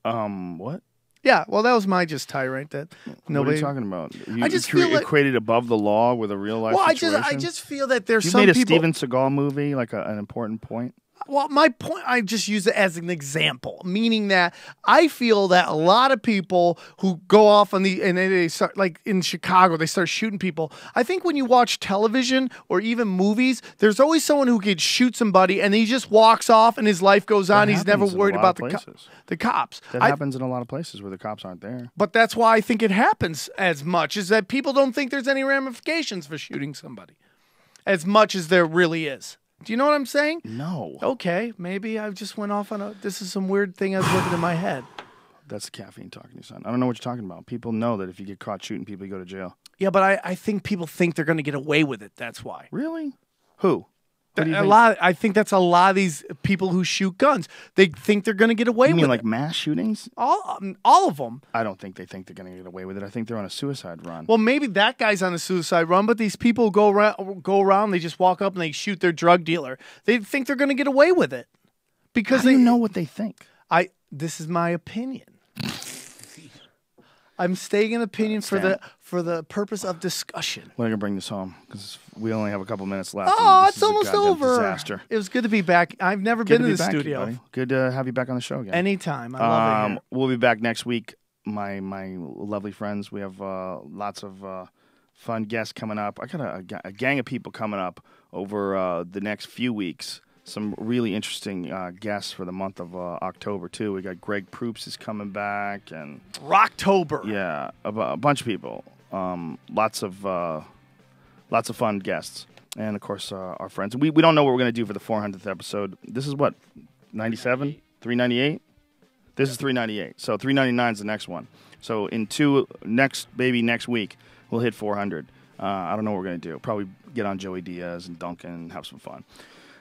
What? Yeah, well, that was my just tirade. That nobody. What are you talking about? I just feel like, equated Above the Law with a real life situation? I just feel that there's you some made a people. Steven Seagal movie, like an important point. Well, my point, I just use it as an example, meaning that I feel that a lot of people who go off on and they start, like in Chicago, they start shooting people. I think when you watch television or even movies, there's always someone who could shoot somebody and he just walks off and his life goes on. He's never worried about the cops. That happens in a lot of places where the cops aren't there. But that's why I think it happens as much, is that people don't think there's any ramifications for shooting somebody as much as there really is. Do you know what I'm saying? No. Okay, maybe I just went off on this is some weird thing I was living in my head. That's the caffeine talking to you, son. I don't know what you're talking about. People know that if you get caught shooting people, you go to jail. Yeah, but I think people think they're going to get away with it. That's why. Really? Who? I think that's a lot of these people who shoot guns. They think they're going to get away with it. You mean like mass shootings? All of them. I don't think they think they're going to get away with it. I think they're on a suicide run. Well, maybe that guy's on a suicide run, but these people go around, they just walk up and they shoot their drug dealer. They think they're going to get away with it. Because How do you know what they think? This is my opinion. I'm stating an opinion for the purpose of discussion. We're gonna bring this home because we only have a couple minutes left. Oh, it's almost over. Disaster. It was good to be back. I've never been in the studio. Buddy. Good to have you back on the show again. Anytime. I love it here. We'll be back next week. My lovely friends. We have lots of fun guests coming up. I got a gang of people coming up over the next few weeks. Some really interesting guests for the month of October, too. We got Greg Proops is coming back. And Rocktober. Yeah, a bunch of people. Lots of fun guests. And, of course, our friends. We don't know what we're going to do for the 400th episode. This is what, 97? 398? This is 398. So 399 is the next one. So in next week, we'll hit 400. I don't know what we're going to do. Probably get on Joey Diaz and Duncan and have some fun.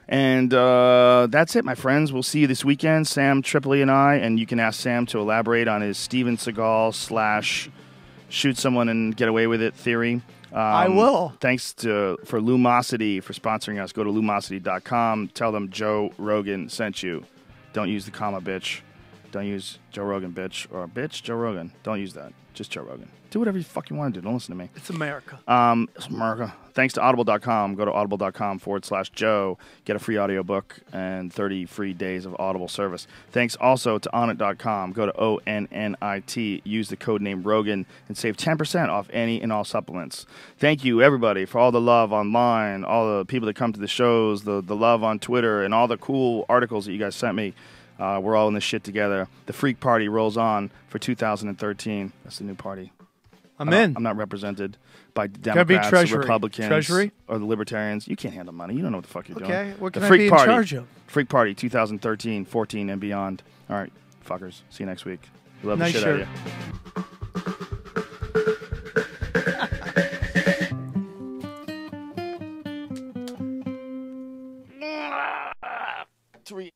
And that's it, my friends. We'll see you this weekend, Sam Tripoli and I. And you can ask Sam to elaborate on his Steven Seagal / shoot someone and get away with it theory. I will. Thanks for Lumosity for sponsoring us. Go to lumosity.com. Tell them Joe Rogan sent you. Don't use the comma, bitch. Don't use Joe Rogan, bitch. Or bitch, Joe Rogan. Don't use that. Just Joe Rogan. Do whatever you fuck you want to do. Don't listen to me. It's America. It's America. Thanks to audible.com. Go to audible.com/Joe. Get a free audiobook and 30 free days of Audible service. Thanks also to onnit.com. Go to ONNIT. Use the code name Rogan and save 10% off any and all supplements. Thank you, everybody, for all the love online, all the people that come to the shows, the love on Twitter, and all the cool articles that you guys sent me. We're all in this shit together. The Freak Party rolls on for 2013. That's the new party. I'm in. I'm not represented by Democrats, Republicans, or the Libertarians. You can't handle money. You don't know what the fuck you're doing. Okay, what can the I Freak be in Party, charge of? Freak Party 2013, 14, and beyond. All right, fuckers. See you next week. We love Nice the shit shirt. out of you. 3.